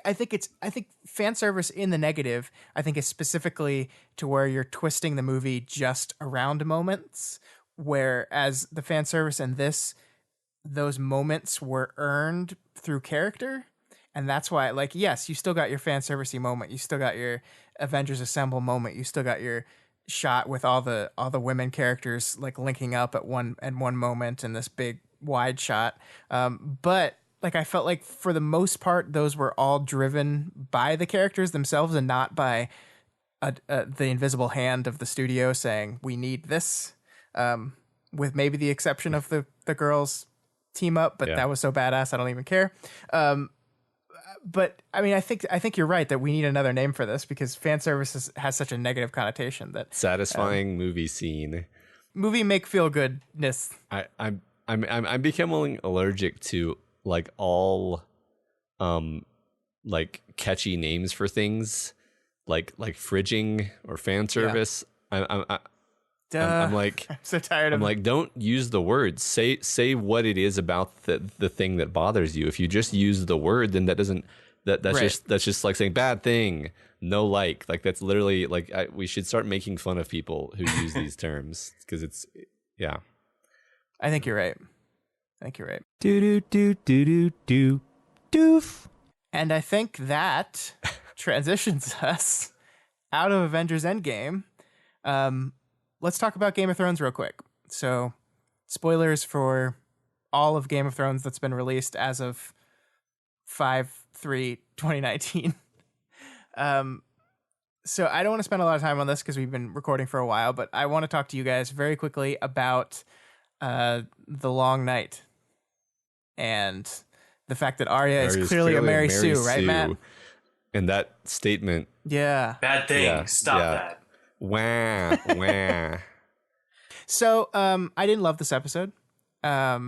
fan service in the negative, I think, is specifically to where you're twisting the movie just around moments, whereas the fan service in this, those moments were earned through character. And that's why, like, yes, you still got your fan servicey moment. You still got your Avengers Assemble moment. You still got your shot with all the women characters like linking up at one moment in this big wide shot. But like, I felt like for the most part, those were all driven by the characters themselves and not by the invisible hand of the studio saying, we need this, with maybe the exception of the girls team up, but that was so badass, I don't even care. But I mean, I think you're right that we need another name for this, because fan service has such a negative connotation. That satisfying movie scene, movie make feel goodness. I'm becoming allergic to like all like catchy names for things like fridging or fan service. I'm like, I'm so tired of I'm like, don't use the words. Say what it is about the thing that bothers you. If you just use the word, then that's just like saying bad thing, no like that's literally like we should start making fun of people who use these terms, because it's I think you're right. Do doof. And I think that transitions us out of Avengers Endgame. Let's talk about Game of Thrones real quick. So, spoilers for all of Game of Thrones that's been released as of 5/3/2019. So I don't want to spend a lot of time on this because we've been recording for a while, but I want to talk to you guys very quickly about The Long Night and the fact that Arya is clearly a Mary Sue, right, Matt? And that statement. Yeah. Bad thing. Stop that. Wah. So, I didn't love this episode. But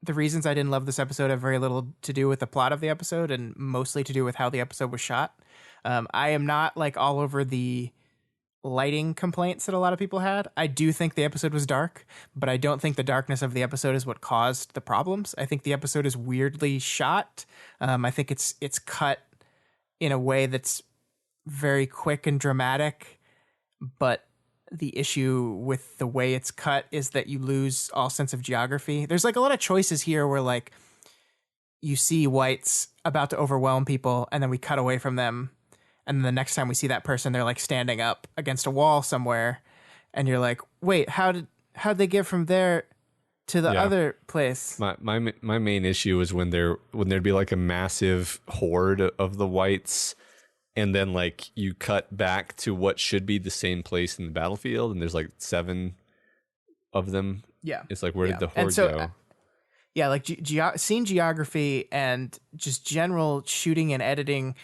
the reasons I didn't love this episode have very little to do with the plot of the episode and mostly to do with how the episode was shot. I am not like all over the lighting complaints that a lot of people had. I do think the episode was dark, but I don't think the darkness of the episode is what caused the problems. I think the episode is weirdly shot. I think it's cut in a way that's very quick and dramatic, but the issue with the way it's cut is that you lose all sense of geography. There's like a lot of choices here where like you see whites about to overwhelm people and then we cut away from them. And then the next time we see that person, they're like standing up against a wall somewhere. And you're like, wait, how'd they get from there to the other place? My main issue is when there'd be like a massive horde of the whites, and then like you cut back to what should be the same place in the battlefield, and there's like 7 of them. Yeah. It's like, where did the horde go? Yeah, like scene geography and just general shooting and editing,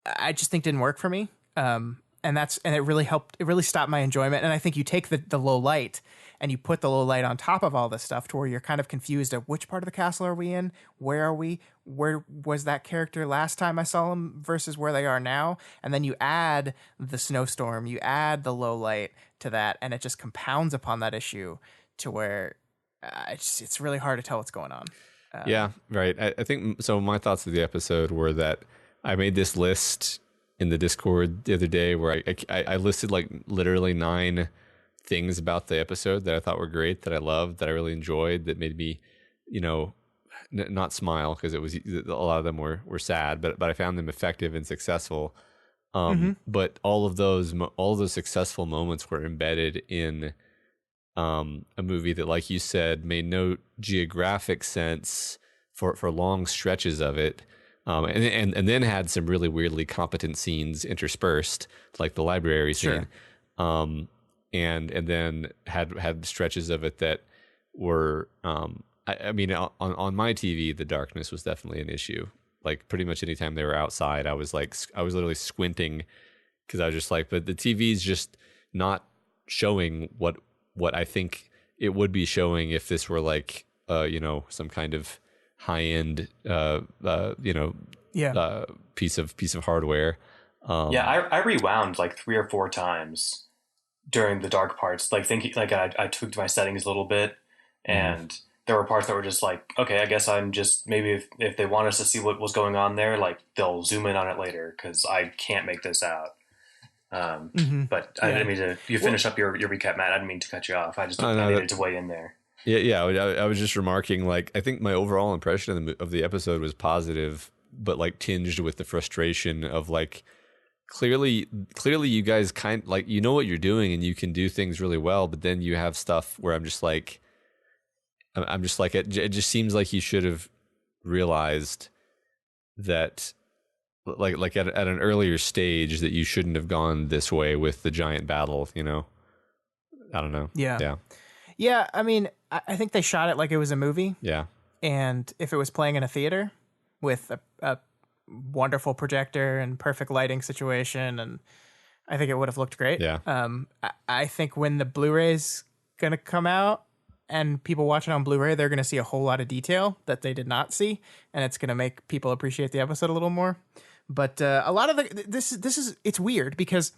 I just think didn't work for me. And and it really helped. It really stopped my enjoyment. And I think you take the low light and you put the low light on top of all this stuff to where you're kind of confused of which part of the castle are we in? Where are we? Where was that character last time I saw him versus where they are now? And then you add the snowstorm, you add the low light to that, and it just compounds upon that issue to where it's really hard to tell what's going on. Yeah, right. I think so. My thoughts of the episode were that I made this list in the Discord the other day where I listed like literally 9 things about the episode that I thought were great, that I loved, that I really enjoyed, that made me, not smile, because it was a lot of them were sad, but I found them effective and successful. But all of those successful moments were embedded in a movie that, like you said, made no geographic sense for long stretches of it. And then had some really weirdly competent scenes interspersed, like the library scene. Sure. And then had stretches of it that were, I mean, on my TV, the darkness was definitely an issue. Like pretty much anytime they were outside, I was literally squinting, because I was just like, but the TV's just not showing what I think it would be showing if this were like, some kind of high end, piece of hardware. I rewound like 3 or 4 times during the dark parts, like thinking, like I tweaked my settings a little bit, and there were parts that were just like, okay, I guess I'm just, maybe if they want us to see what was going on there, like they'll zoom in on it later, because I can't make this out. But I didn't mean to. You finish up your recap, Matt. I didn't mean to cut you off. I needed to weigh in there. Yeah. I was just remarking, like, I think my overall impression of the episode was positive, but like tinged with the frustration of like, clearly you guys kind, like, you know what you're doing and you can do things really well, but then you have stuff where I'm just like it just seems like you should have realized that, like at an earlier stage, that you shouldn't have gone this way with the giant battle. I don't know. Yeah. I mean, I think they shot it like it was a movie. Yeah. And if it was playing in a theater with a wonderful projector and perfect lighting situation, and I think it would have looked great. Yeah. I think when the Blu-ray's going to come out and people watch it on Blu-ray, they're going to see a whole lot of detail that they did not see, and it's going to make people appreciate the episode a little more. But a lot of it's weird because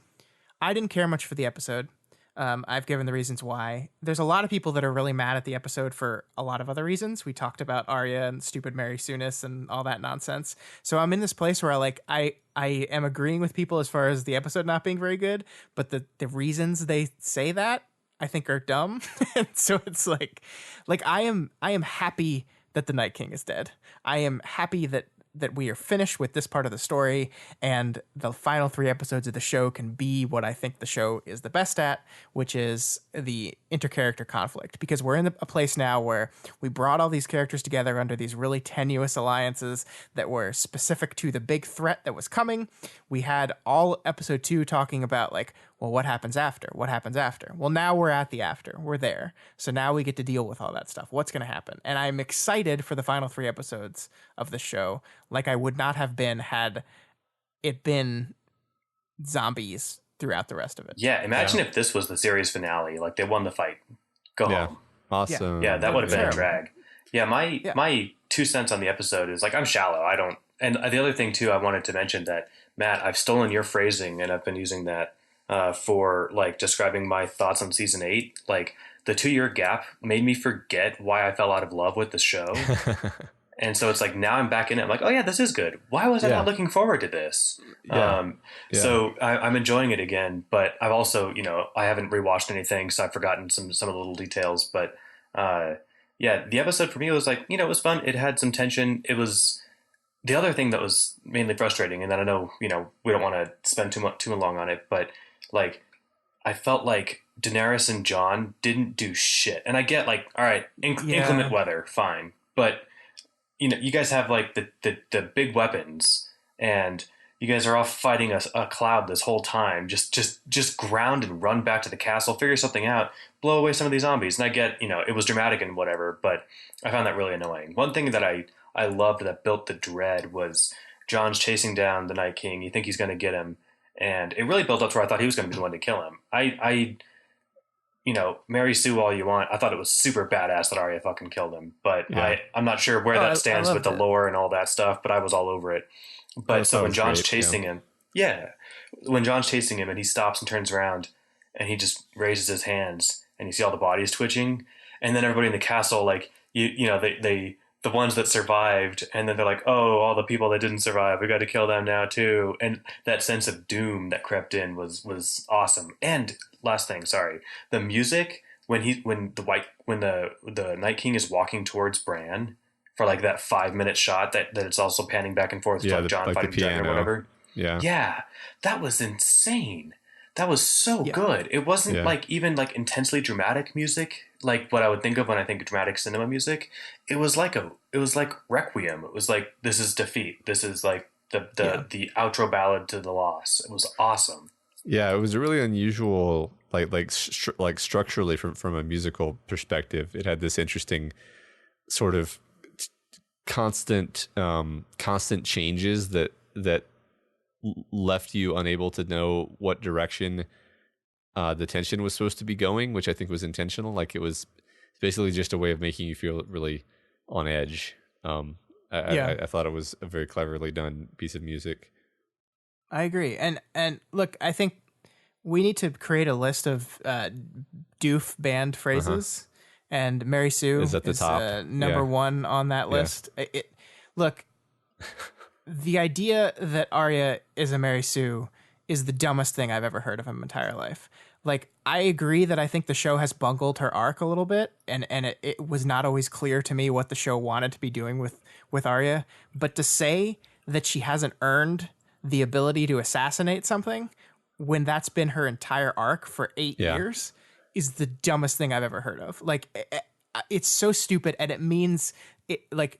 I didn't care much for the episode. I've given the reasons why. There's a lot of people that are really mad at the episode for a lot of other reasons. We talked about Arya and stupid Mary Soonis and all that nonsense. So I'm in this place where I am agreeing with people as far as the episode not being very good, but the reasons they say that I think are dumb. And so it's like I am happy that the Night King is dead. I am happy that we are finished with this part of the story, and the final 3 episodes of the show can be what I think the show is the best at, which is the intercharacter conflict. Because we're in a place now where we brought all these characters together under these really tenuous alliances that were specific to the big threat that was coming. We had all episode 2 talking about like, well, what happens after? What happens after? Well, now we're at the after. We're there. So now we get to deal with all that stuff. What's going to happen? And I'm excited for the final 3 episodes of the show, like I would not have been had it been zombies throughout the rest of it. Yeah, imagine if this was the series finale. Like, they won the fight. Go home. Awesome. Yeah, that would have been a drag. Yeah, my 2 cents on the episode is, like, I'm shallow. I don't... And the other thing, too, I wanted to mention that, Matt, I've stolen your phrasing, and I've been using that for like describing my thoughts on season 8. Like, the 2-year gap made me forget why I fell out of love with the show. And so it's like, now I'm back in it. I'm like, oh yeah, this is good. Why was I not looking forward to this? So I'm enjoying it again, but I've also, I haven't rewatched anything, so I've forgotten some of the little details, but the episode for me was like, it was fun. It had some tension. It was the other thing that was mainly frustrating. And then I know, we don't want to spend too long on it, but like, I felt like Daenerys and Jon didn't do shit. And I get like, all right, inclement weather, fine. But you guys have like the big weapons, and you guys are all fighting a cloud this whole time. Just ground and run back to the castle, figure something out, blow away some of these zombies. And I get, it was dramatic and whatever, but I found that really annoying. One thing that I loved that built the dread was Jon's chasing down the Night King. You think he's going to get him, and it really built up to where I thought he was going to be the one to kill him. Mary Sue all you want. I thought it was super badass that Arya fucking killed him, but I'm not sure where that stands with the lore and all that stuff, but I was all over it. But so when John's chasing him, when John's chasing him and he stops and turns around and he just raises his hands and you see all the bodies twitching, and then everybody in the castle, like, they the ones that survived, and then they're like, oh, all the people that didn't survive, we got to kill them now too. And that sense of doom that crept in was awesome. And last thing, sorry, the music when the Night King is walking towards Bran for like that 5-minute shot that it's also panning back and forth, like John fighting the dragon or whatever. Yeah, that was insane. That was so good. It wasn't like even like intensely dramatic music, like what I would think of when I think of dramatic cinema music. It was like Requiem. It was like, this is defeat. This is like the outro ballad to the loss. It was awesome. Yeah, it was really unusual, like structurally from a musical perspective. It had this interesting sort of constant changes that left you unable to know what direction the tension was supposed to be going, which I think was intentional. Like, it was basically just a way of making you feel really on edge. I thought it was a very cleverly done piece of music. I agree. And look, I think we need to create a list of doof band phrases, and Mary Sue is at the top, number one on that list. Look, the idea that Arya is a Mary Sue is the dumbest thing I've ever heard of in my entire life. Like, I agree that I think the show has bungled her arc a little bit, and it was not always clear to me what the show wanted to be doing with Arya. But to say that she hasn't earned the ability to assassinate something when that's been her entire arc for 8 years is the dumbest thing I've ever heard of. Like, it's so stupid, and it means it, like,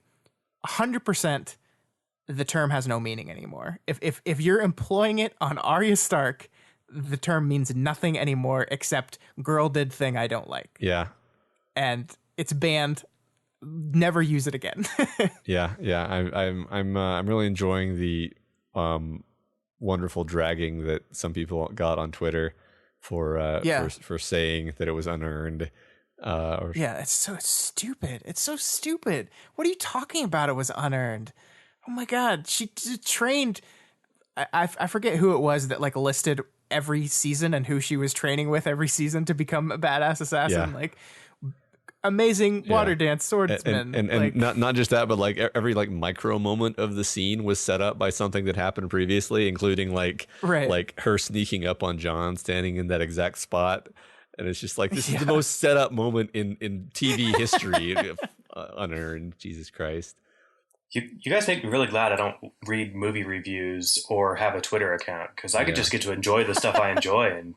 100%. The term has no meaning anymore. If you're employing it on Arya Stark, the term means nothing anymore except girl did thing I don't like. Yeah. And it's banned. Never use it again. I'm really enjoying the wonderful dragging that some people got on Twitter for saying that it was unearned. It's so stupid. It's so stupid. What are you talking about? It was unearned. Oh my God, she trained. I forget who it was that like listed every season and who she was training with every season to become a badass assassin. Like, amazing water dance swordsman. And like, not just that, but like every like micro moment of the scene was set up by something that happened previously, including like her sneaking up on Jon, standing in that exact spot. And it's just like, this is the most set up moment in TV history. Unearned. Jesus Christ. You guys make me really glad I don't read movie reviews or have a Twitter account, because I could just get to enjoy the stuff I enjoy and,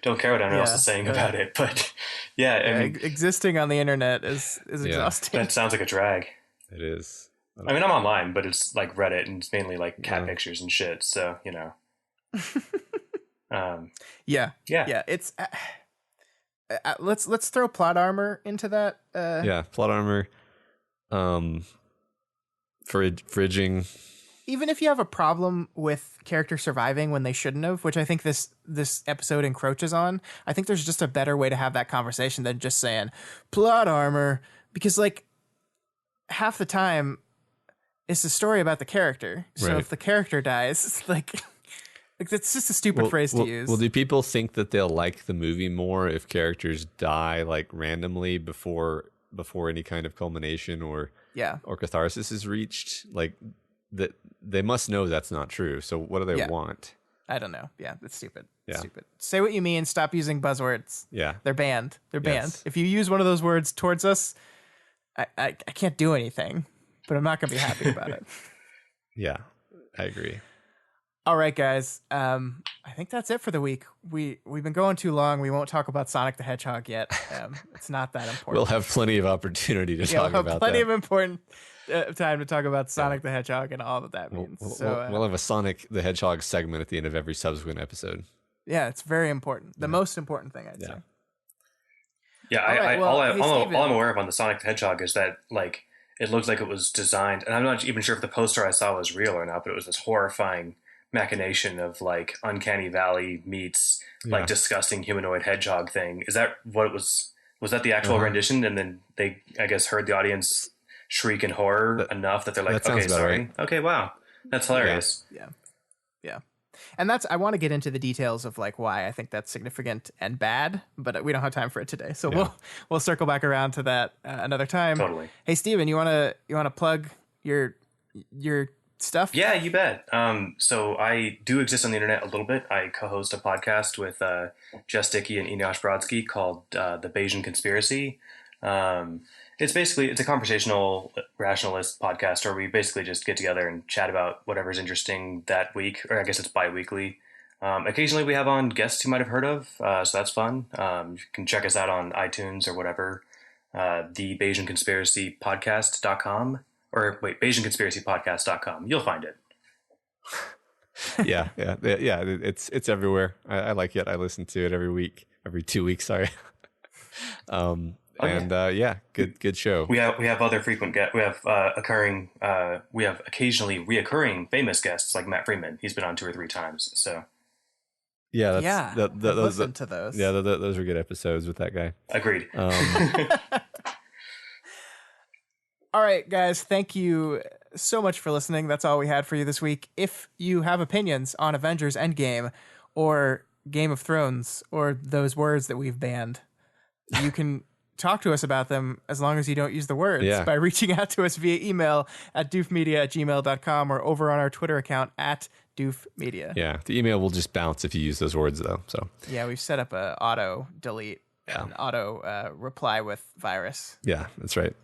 don't care what anyone else is saying about it. But existing on the internet is exhausting. That sounds like a drag. It is. I mean, I'm online, but it's like Reddit and it's mainly like cat pictures and shit. So, It's let's throw plot armor into that. Plot armor. Fridging. Even if you have a problem with characters surviving when they shouldn't have, which I think this episode encroaches on, I think there's just a better way to have that conversation than just saying plot armor, because like half the time it's a story about the character. So if the character dies, it's like that's just a stupid phrase to use. Well, do people think that they'll like the movie more if characters die like randomly before any kind of culmination or catharsis is reached? Like, that they must know that's not true. So what do they want? I don't know. Yeah, that's stupid. Stupid. Say what you mean. Stop using buzzwords. Yeah, they're banned. They're banned. If you use one of those words towards us, I can't do anything, but I'm not gonna be happy about it. Yeah, I agree. All right, guys. I think that's it for the week. We've been going too long. We won't talk about Sonic the Hedgehog yet. It's not that important. We'll have plenty of opportunity to talk about that. Plenty of important time to talk about Sonic the Hedgehog and all that means. We'll have a Sonic the Hedgehog segment at the end of every subsequent episode. Yeah, it's very important. The most important thing, I'd say. Yeah, all I'm aware of on the Sonic the Hedgehog is that like it looks like it was designed, and I'm not even sure if the poster I saw was real or not, but it was this horrifying machination of like Uncanny Valley meets like disgusting humanoid hedgehog thing. Is that what it was? Was that the actual rendition? And then they, I guess, heard the audience shriek in horror enough that they're like, okay, sorry. Right. Okay, wow. That's hilarious. Yeah. And I want to get into the details of like why I think that's significant and bad, but we don't have time for it today. So we'll circle back around to that another time. Totally. Hey, Steven, you want to plug your stuff? Yeah, you bet. So I do exist on the internet a little bit. I co-host a podcast with Jess Dickey and Eneasz Brodsky called The Bayesian Conspiracy. It's a conversational rationalist podcast where we basically just get together and chat about whatever's interesting that week, or I guess it's bi-weekly. Occasionally we have on guests you might have heard of, so that's fun. You can check us out on iTunes or whatever, the Bayesian Conspiracy Podcast.com, or wait, BayesianConspiracyPodcast.com. You'll find it. Yeah. It's everywhere. I like it. I listen to it every 2 weeks. Sorry. Good show. We have other frequent guests. We have occasionally reoccurring famous guests like Matt Freeman. He's been on 2 or 3 times. So those listen to those. Yeah, those are good episodes with that guy. Agreed. All right, guys, thank you so much for listening. That's all we had for you this week. If you have opinions on Avengers Endgame or Game of Thrones or those words that we've banned, you can talk to us about them as long as you don't use the words by reaching out to us via email at doofmedia@gmail.com or over on our Twitter account at doofmedia. Yeah, the email will just bounce if you use those words, though. So yeah, we've set up a auto delete and auto reply with virus. Yeah, that's right.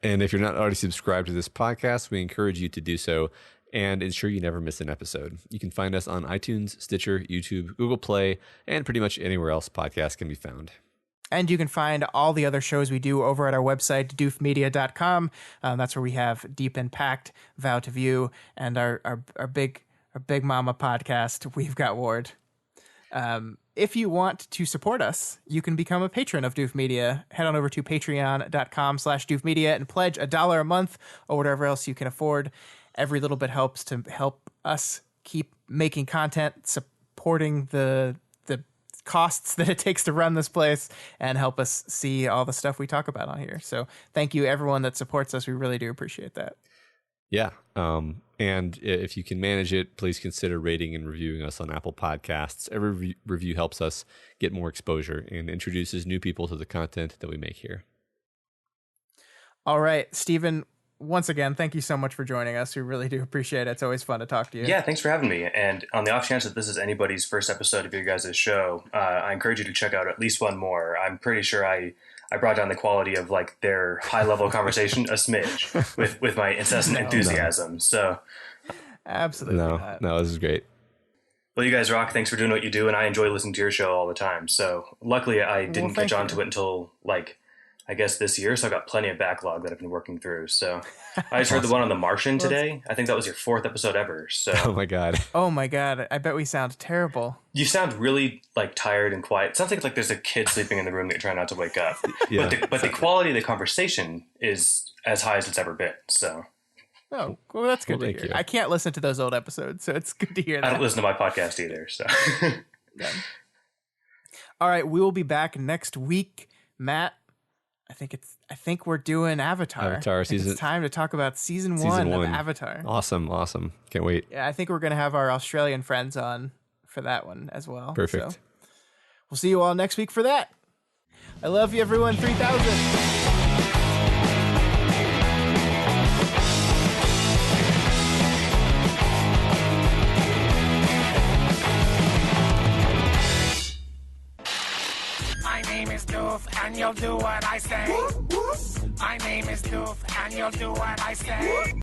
And if you're not already subscribed to this podcast, we encourage you to do so and ensure you never miss an episode. You can find us on iTunes, Stitcher, YouTube, Google Play, and pretty much anywhere else podcasts can be found. And you can find all the other shows we do over at our website, doofmedia.com. That's where we have Deep Impact, Vow to View, and our big mama podcast, We've Got Ward. If you want to support us, you can become a patron of Doof Media. Head on over to patreon.com/doofmedia and pledge $1 a month or whatever else you can afford. Every little bit helps to help us keep making content, supporting the costs that it takes to run this place, and help us see all the stuff we talk about on here. So thank you, everyone that supports us. We really do appreciate that. Yeah. And if you can manage it, please consider rating and reviewing us on Apple Podcasts. Every review helps us get more exposure and introduces new people to the content that we make here. All right, Stephen, once again, thank you so much for joining us. We really do appreciate it. It's always fun to talk to you. Yeah, thanks for having me. And on the off chance that this is anybody's first episode of your guys' show, I encourage you to check out at least one more. I'm pretty sure I brought down the quality of like their high-level conversation a smidge with my incessant enthusiasm. No. So absolutely not. No, this is great. Well, you guys rock. Thanks for doing what you do, and I enjoy listening to your show all the time. So luckily I didn't catch on to it until like I guess this year, so I've got plenty of backlog that I've been working through. So I just heard the one on The Martian today. I think that was your 4th episode ever. So Oh my god. I bet we sound terrible. You sound really like tired and quiet. It sounds like there's a kid sleeping in the room that you're trying not to wake up. Yeah, but the quality of the conversation is as high as it's ever been. So oh, well, that's good to hear. You. I can't listen to those old episodes, so it's good to hear that. I don't listen to my podcast either. So yeah. All right, we will be back next week, Matt. I think we're doing Avatar. Season. It's time to talk about season one of Avatar. Awesome. Can't wait. Yeah, I think we're going to have our Australian friends on for that one as well. Perfect. So we'll see you all next week for that. I love you, everyone. 3000. And you'll do what I say. My name is Doof, and you'll do what I say.